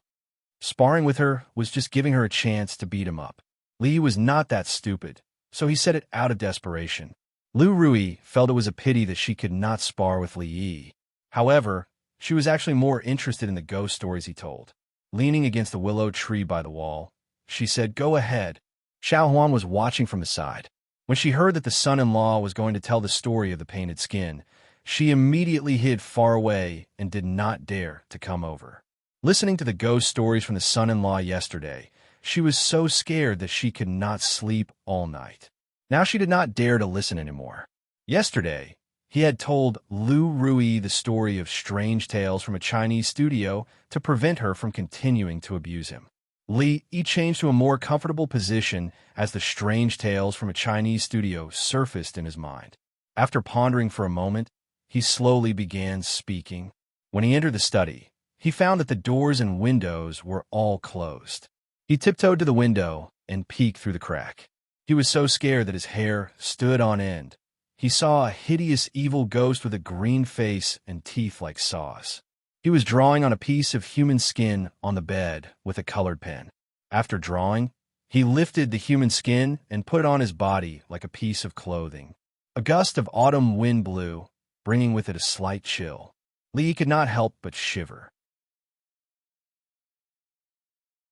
Sparring with her was just giving her a chance to beat him up. Li was not that stupid, so he said it out of desperation. Lu Rui felt it was a pity that she could not spar with Li. However, she was actually more interested in the ghost stories he told. Leaning against the willow tree by the wall, she said, "Go ahead." Xiao Huan was watching from the side. When she heard that the son-in-law was going to tell the story of the painted skin, she immediately hid far away and did not dare to come over. Listening to the ghost stories from the son-in-law yesterday, she was so scared that she could not sleep all night. Now she did not dare to listen anymore. Yesterday, he had told Lu Rui the story of strange tales from a Chinese studio to prevent her from continuing to abuse him. Li changed to a more comfortable position as the strange tales from a Chinese studio surfaced in his mind. After pondering for a moment, he slowly began speaking. When he entered the study, he found that the doors and windows were all closed. He tiptoed to the window and peeked through the crack. He was so scared that his hair stood on end. He saw a hideous evil ghost with a green face and teeth like saws. He was drawing on a piece of human skin on the bed with a colored pen. After drawing, he lifted the human skin and put it on his body like a piece of clothing. A gust of autumn wind blew, bringing with it a slight chill. Li could not help but shiver.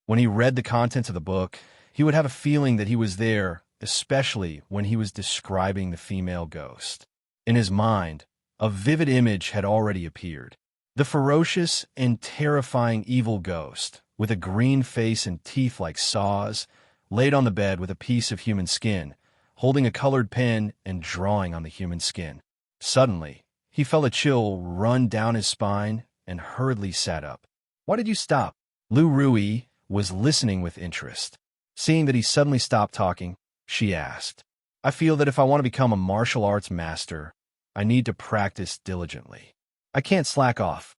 When he read the contents of the book, he would have a feeling that he was there, especially when he was describing the female ghost. In his mind, a vivid image had already appeared. The ferocious and terrifying evil ghost, with a green face and teeth like saws, laid on the bed with a piece of human skin, holding a colored pen and drawing on the human skin. Suddenly, he felt a chill run down his spine and hurriedly sat up. Why did you stop? Lu Rui was listening with interest. Seeing that he suddenly stopped talking, she asked, I feel that if I want to become a martial arts master, I need to practice diligently. I can't slack off.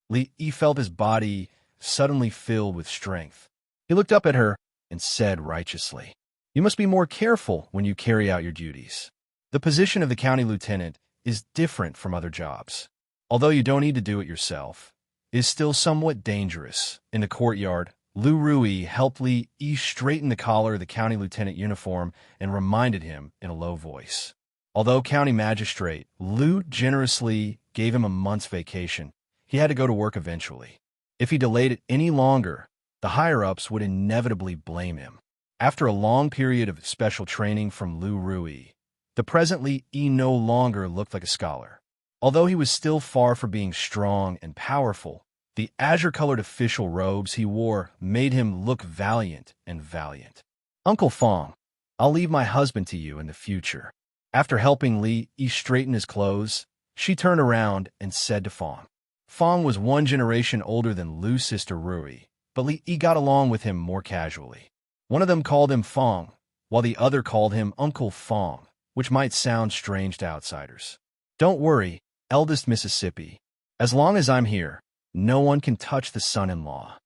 Li felt his body suddenly filled with strength. He looked up at her and said righteously, You must be more careful when you carry out your duties. The position of the county lieutenant is different from other jobs. Although you don't need to do it yourself, it is still somewhat dangerous. In the courtyard, Lu Rui helped Li straighten the collar of the county lieutenant uniform and reminded him in a low voice. Although county magistrate, Lu generously gave him a month's vacation. He had to go to work eventually. If he delayed it any longer, the higher-ups would inevitably blame him. After a long period of special training from Lu Rui, the present Li no longer looked like a scholar. Although he was still far from being strong and powerful, the azure-colored official robes he wore made him look valiant and valiant. Uncle Fong, I'll leave my husband to you in the future. After helping Li Yi straighten his clothes, she turned around and said to Fong. Fong was one generation older than Lu's sister Rui, but Li Yi got along with him more casually. One of them called him Fong, while the other called him Uncle Fong, which might sound strange to outsiders. Don't worry, eldest Mississippi. As long as I'm here, no one can touch the son-in-law.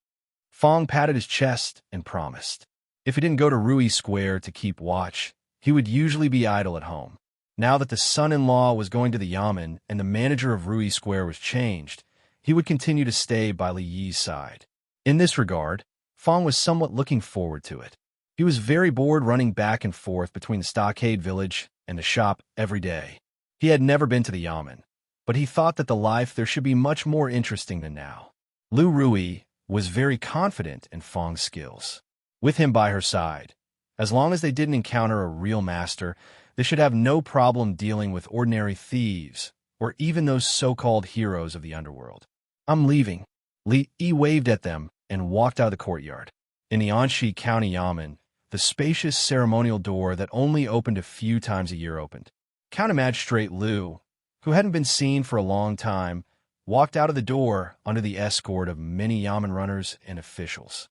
Fong patted his chest and promised. If he didn't go to Rui Square to keep watch, he would usually be idle at home. Now that the son-in-law was going to the Yamen and the manager of Rui Square was changed, he would continue to stay by Li Yi's side. In this regard, Fong was somewhat looking forward to it. He was very bored running back and forth between the stockade village and the shop every day. He had never been to the Yamen, but he thought that the life there should be much more interesting than now. Lu Rui was very confident in Fong's skills. With him by her side, as long as they didn't encounter a real master, they should have no problem dealing with ordinary thieves or even those so-called heroes of the underworld. I'm leaving. Li Yi waved at them and walked out of the courtyard. In the Anxi County Yamen, the spacious ceremonial door that only opened a few times a year opened. County Magistrate Lu, who hadn't been seen for a long time, walked out of the door under the escort of many Yamen runners and officials.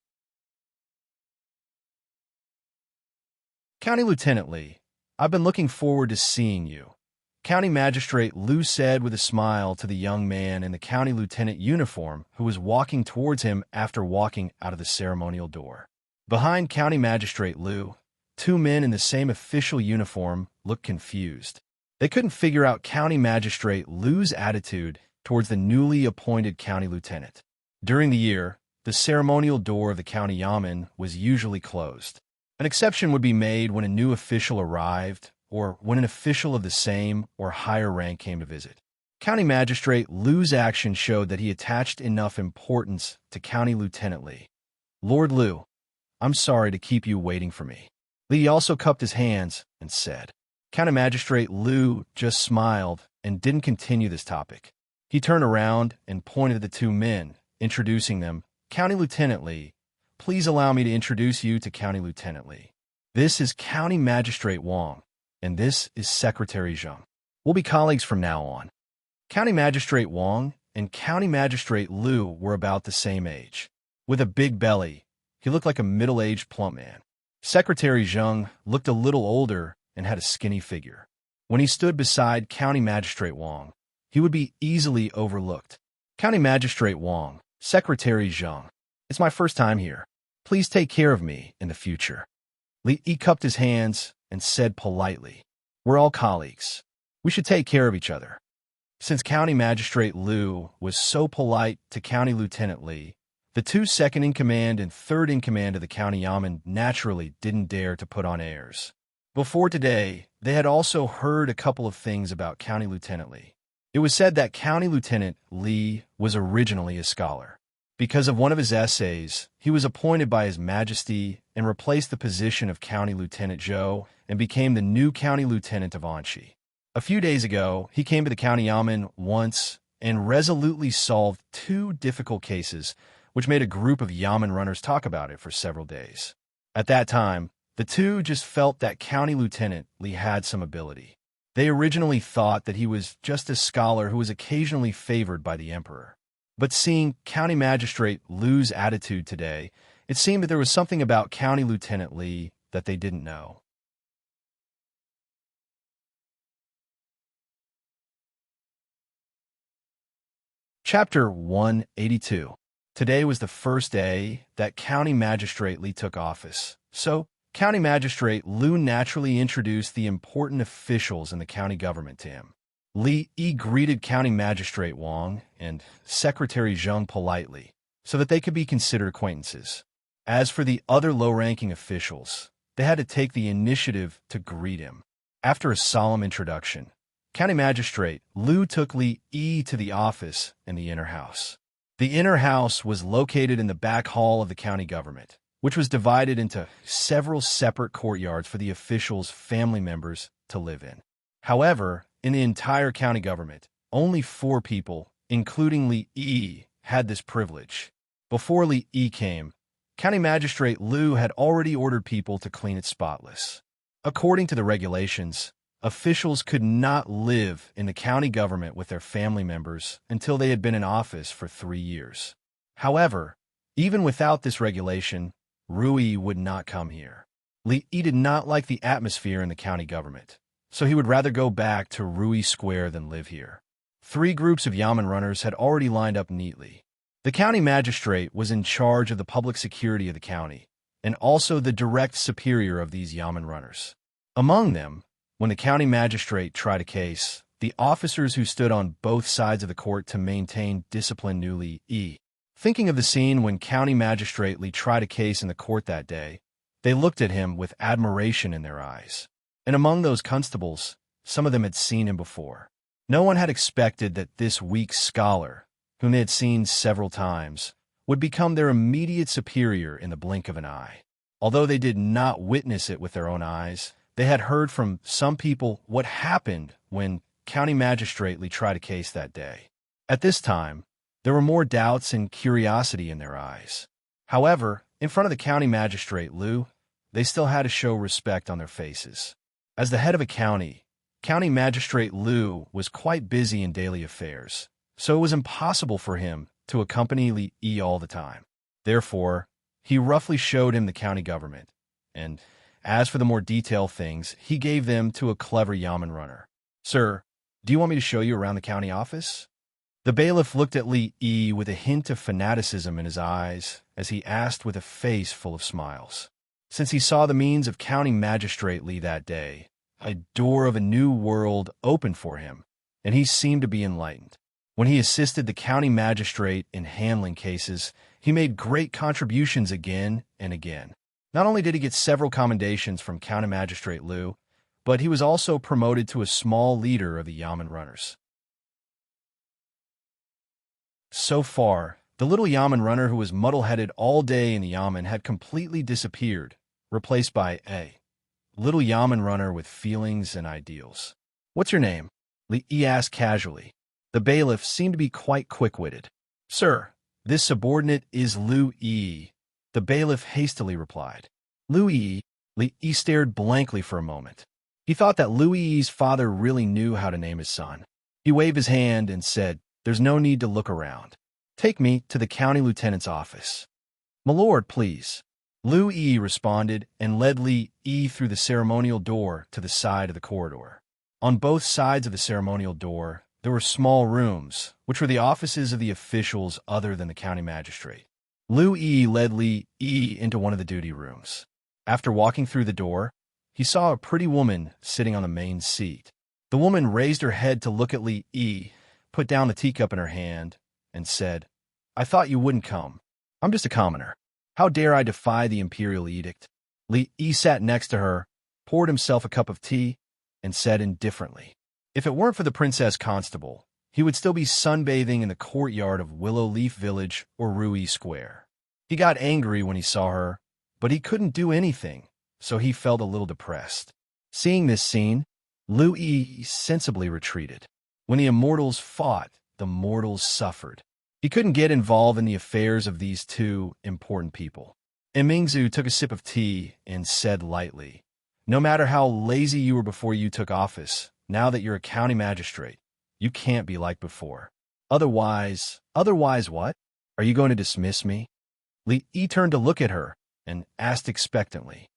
County Lieutenant Li, I've been looking forward to seeing you, County Magistrate Lu said with a smile to the young man in the county lieutenant uniform who was walking towards him after walking out of the ceremonial door. Behind County Magistrate Lu, two men in the same official uniform looked confused. They couldn't figure out County Magistrate Lu's attitude towards the newly appointed county lieutenant. During the year, the ceremonial door of the county yamen was usually closed. An exception would be made when a new official arrived or when an official of the same or higher rank came to visit. County Magistrate Lu's action showed that he attached enough importance to County Lieutenant Li. Lord Lu, I'm sorry to keep you waiting for me. Li also cupped his hands and said. County Magistrate Lu just smiled and didn't continue this topic. He turned around and pointed at the two men, introducing them. County Lieutenant Li, please allow me to introduce you to County Lieutenant Li. This is County Magistrate Wang, and this is Secretary Zheng. We'll be colleagues from now on. County Magistrate Wang and County Magistrate Lu were about the same age. With a big belly, he looked like a middle-aged plump man. Secretary Zheng looked a little older and had a skinny figure. When he stood beside County Magistrate Wang, he would be easily overlooked. County Magistrate Wang, Secretary Zheng, it's my first time here. Please take care of me in the future. Li Yi cupped his hands and said politely, we're all colleagues. We should take care of each other. Since County Magistrate Lu was so polite to County Lieutenant Li, the two second-in-command and third-in-command of the County Yamen naturally didn't dare to put on airs. Before today, they had also heard a couple of things about County Lieutenant Li. It was said that County Lieutenant Li was originally a scholar. Because of one of his essays, he was appointed by His Majesty and replaced the position of County Lieutenant Zhou and became the new County Lieutenant of Anxi. A few days ago, he came to the County Yamen once and resolutely solved two difficult cases, which made a group of Yamen runners talk about it for several days. At that time, the two just felt that County Lieutenant Li had some ability. They originally thought that he was just a scholar who was occasionally favored by the emperor. But seeing County Magistrate Lu's attitude today, it seemed that there was something about County Lieutenant Li that they didn't know. Chapter 182. Today was the first day that County Magistrate Li took office, so County Magistrate Lu naturally introduced the important officials in the county government to him. Li Yi greeted County Magistrate Wang and Secretary Zheng politely, so that they could be considered acquaintances. As for the other low-ranking officials, they had to take the initiative to greet him. After a solemn introduction, County Magistrate Lu took Li Yi to the office in the inner house. The inner house was located in the back hall of the county government, which was divided into several separate courtyards for the officials' family members to live in. However, in the entire county government, only 4 people, including Li, had this privilege. Before Li came, County Magistrate Liu had already ordered people to clean it spotless. According to the regulations, officials could not live in the county government with their family members until they had been in office for 3 years. However, even without this regulation, Rui would not come here. Li did not like the atmosphere in the county government, so he would rather go back to Rui Square than live here. 3 groups of Yamen runners had already lined up neatly. The county magistrate was in charge of the public security of the county, and also the direct superior of these Yamen runners. Among them, when the county magistrate tried a case, the officers who stood on both sides of the court to maintain discipline knew Li. Thinking of the scene when County Magistrate Li tried a case in the court that day, they looked at him with admiration in their eyes. And among those constables, some of them had seen him before. No one had expected that this weak scholar, whom they had seen several times, would become their immediate superior in the blink of an eye. Although they did not witness it with their own eyes, they had heard from some people what happened when County Magistrate Li tried a case that day. At this time, there were more doubts and curiosity in their eyes. However, in front of the County Magistrate Liu, they still had to show respect on their faces. As the head of a county, County Magistrate Liu was quite busy in daily affairs, so it was impossible for him to accompany Li all the time. Therefore, he roughly showed him the county government, and as for the more detailed things, he gave them to a clever Yamen runner. "Sir, do you want me to show you around the county office?" The bailiff looked at Li with a hint of fanaticism in his eyes as he asked with a face full of smiles. Since he saw the means of County Magistrate Li that day, a door of a new world opened for him, and he seemed to be enlightened. When he assisted the county magistrate in handling cases, he made great contributions again and again. Not only did he get several commendations from County Magistrate Liu, but he was also promoted to a small leader of the Yamen runners. So far, the little Yamen runner who was muddle-headed all day in the Yamen had completely disappeared, replaced by a little Yamen runner with feelings and ideals. "What's your name?" Li asked casually. The bailiff seemed to be quite quick-witted. "Sir, this subordinate is Liu Yi," the bailiff hastily replied. "Liu Yi?" Li stared blankly for a moment. He thought that Liu Yi's father really knew how to name his son. He waved his hand and said, "There's no need to look around. Take me to the county lieutenant's office." "My lord, please." Liu responded and led Li through the ceremonial door to the side of the corridor. On both sides of the ceremonial door, there were small rooms, which were the offices of the officials other than the county magistrate. Liu led Li into one of the duty rooms. After walking through the door, he saw a pretty woman sitting on the main seat. The woman raised her head to look at Li, put down the teacup in her hand, and said, "I thought you wouldn't come. I'm just a commoner. How dare I defy the imperial edict?" Li sat next to her, poured himself a cup of tea, and said indifferently, "If it weren't for the Princess Constable, he would still be sunbathing in the courtyard of Willow Leaf Village or Rui Square." He got angry when he saw her, but he couldn't do anything, so he felt a little depressed. Seeing this scene, Liu sensibly retreated. When the immortals fought, the mortals suffered. He couldn't get involved in the affairs of these two important people. Mingzu took a sip of tea and said lightly, "No matter how lazy you were before you took office, now that you're a county magistrate, you can't be like before. Otherwise what? Are you going to dismiss me?" Li turned to look at her and asked expectantly.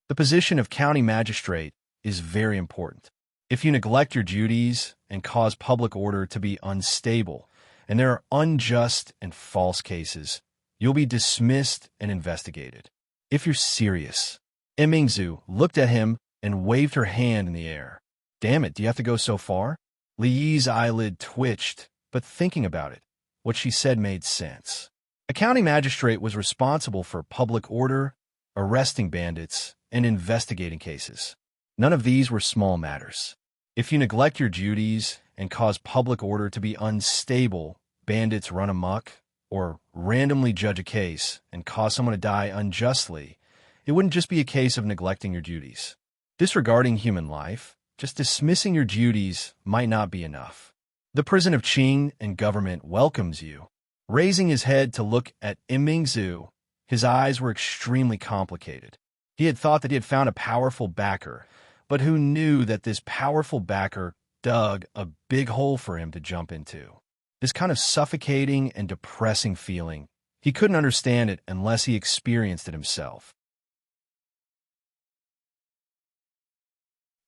"The position of county magistrate is very important. If you neglect your duties and cause public order to be unstable, and there are unjust and false cases, you'll be dismissed and investigated. If you're serious." Mingzu looked at him and waved her hand in the air. "Damn it, do you have to go so far?" Li's eyelid twitched, but thinking about it, what she said made sense. A county magistrate was responsible for public order, arresting bandits, and investigating cases. None of these were small matters. If you neglect your duties and cause public order to be unstable, bandits run amok, or randomly judge a case and cause someone to die unjustly, it wouldn't just be a case of neglecting your duties. Disregarding human life, just dismissing your duties might not be enough. The prison of Qing and government welcomes you. Raising his head to look at Imingzu, his eyes were extremely complicated. He had thought that he had found a powerful backer, but who knew that this powerful backer dug a big hole for him to jump into? This kind of suffocating and depressing feeling, he couldn't understand it unless he experienced it himself.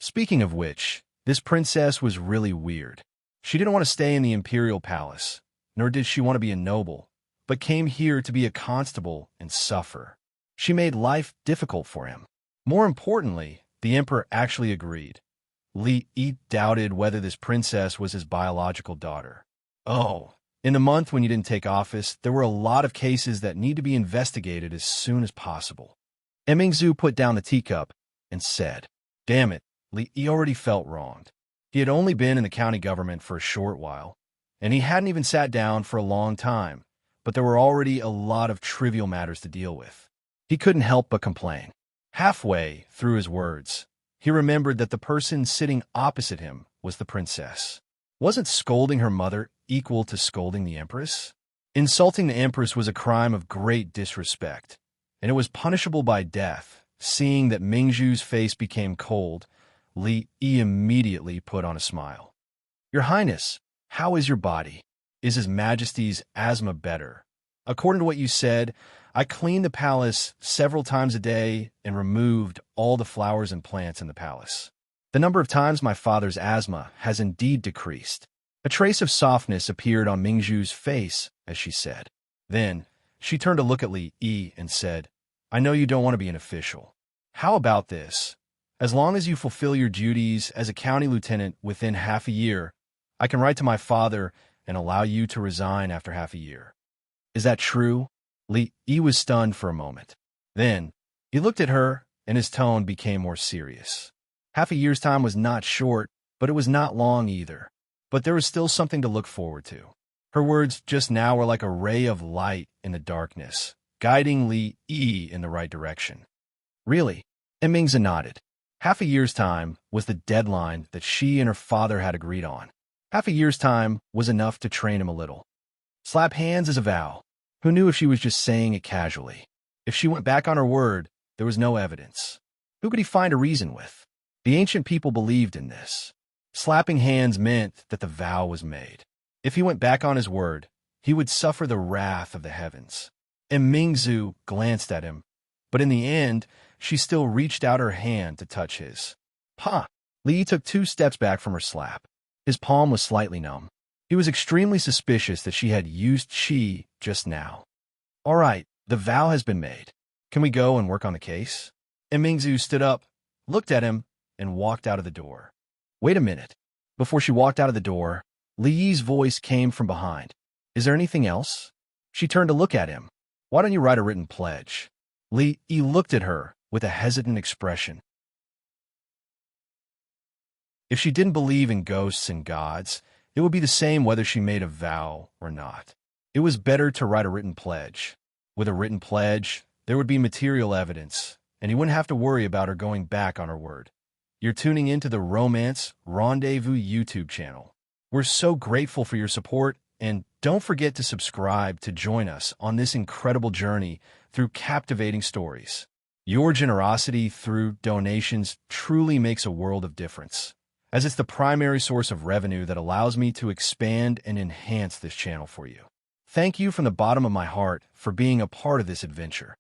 Speaking of which, this princess was really weird. She didn't want to stay in the imperial palace, nor did she want to be a noble, but came here to be a constable and suffer. She made life difficult for him. More importantly, the emperor actually agreed. Li Yi doubted whether this princess was his biological daughter. Oh, in the month when you didn't take office, there were a lot of cases that need to be investigated as soon as possible. Emingzu put down the teacup and said, "Damn it, Li Yi already felt wronged. He had only been in the county government for a short while, and he hadn't even sat down for a long time, but there were already a lot of trivial matters to deal with. He couldn't help but complain. Halfway through his words, he remembered that the person sitting opposite him was the princess. Wasn't scolding her mother equal to scolding the empress? Insulting the empress was a crime of great disrespect, and it was punishable by death. Seeing that Mingzhu's face became cold, Li Yi immediately put on a smile. "Your Highness, how is your body? Is His Majesty's asthma better? According to what you said, I cleaned the palace several times a day and removed all the flowers and plants in the palace. The number of times my father's asthma has indeed decreased." A trace of softness appeared on Mingzhu's face as she said. Then, she turned to look at Li Yi and said, "I know you don't want to be an official. How about this? As long as you fulfill your duties as a county lieutenant within half a year, I can write to my father and allow you to resign after half a year." "Is that true?" Li Yi was stunned for a moment. Then, he looked at her and his tone became more serious. Half a year's time was not short, but it was not long either. But there was still something to look forward to. Her words just now were like a ray of light in the darkness, guiding Li Yi in the right direction. "Really?" Mingzi nodded. Half a year's time was the deadline that she and her father had agreed on. Half a year's time was enough to train him a little. Slap hands is a vow. Who knew if she was just saying it casually? If she went back on her word, there was no evidence. Who could he find a reason with? The ancient people believed in this. Slapping hands meant that the vow was made. If he went back on his word, he would suffer the wrath of the heavens. And Mingzhu glanced at him, but in the end, she still reached out her hand to touch his. "Pa!" Li took 2 steps back from her slap. His palm was slightly numb. He was extremely suspicious that she had used qi just now. "All right, the vow has been made. Can we go and work on the case?" And Mingzhu stood up, looked at him, and walked out of the door. "Wait a minute." Before she walked out of the door, Li Yi's voice came from behind. "Is there anything else?" She turned to look at him. "Why don't you write a written pledge?" Li Yi looked at her with a hesitant expression. If she didn't believe in ghosts and gods, it would be the same whether she made a vow or not. It was better to write a written pledge. With a written pledge, there would be material evidence, and he wouldn't have to worry about her going back on her word. You're tuning into the Romance Rendezvous YouTube channel. We're so grateful for your support, and don't forget to subscribe to join us on this incredible journey through captivating stories. Your generosity through donations truly makes a world of difference, as it's the primary source of revenue that allows me to expand and enhance this channel for you. Thank you from the bottom of my heart for being a part of this adventure.